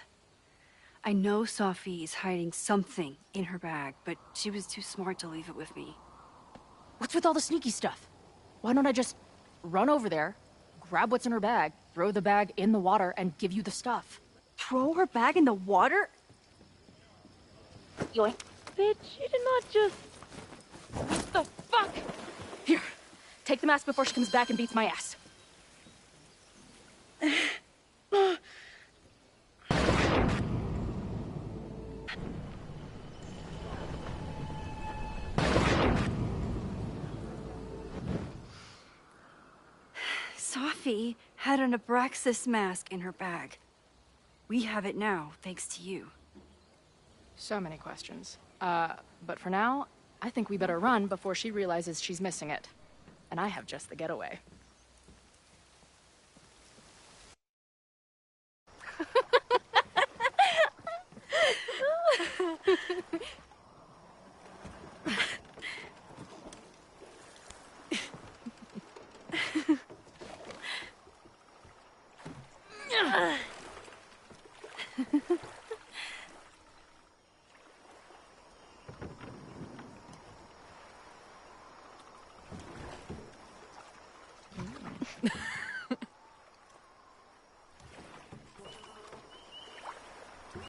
I know Sophie is hiding something in her bag, but she was too smart to leave it with me. What's with all the sneaky stuff? Why don't I just run over there, grab what's in her bag, throw the bag in the water, and give you the stuff? Throw her bag in the water? Yoink. Bitch, you did not just... What the fuck? Here, take the mask before she comes back and beats my ass. Sophie had an Abraxas mask in her bag. We have it now, thanks to you. So many questions. But for now, I think we better run before she realizes she's missing it. And I have just the getaway.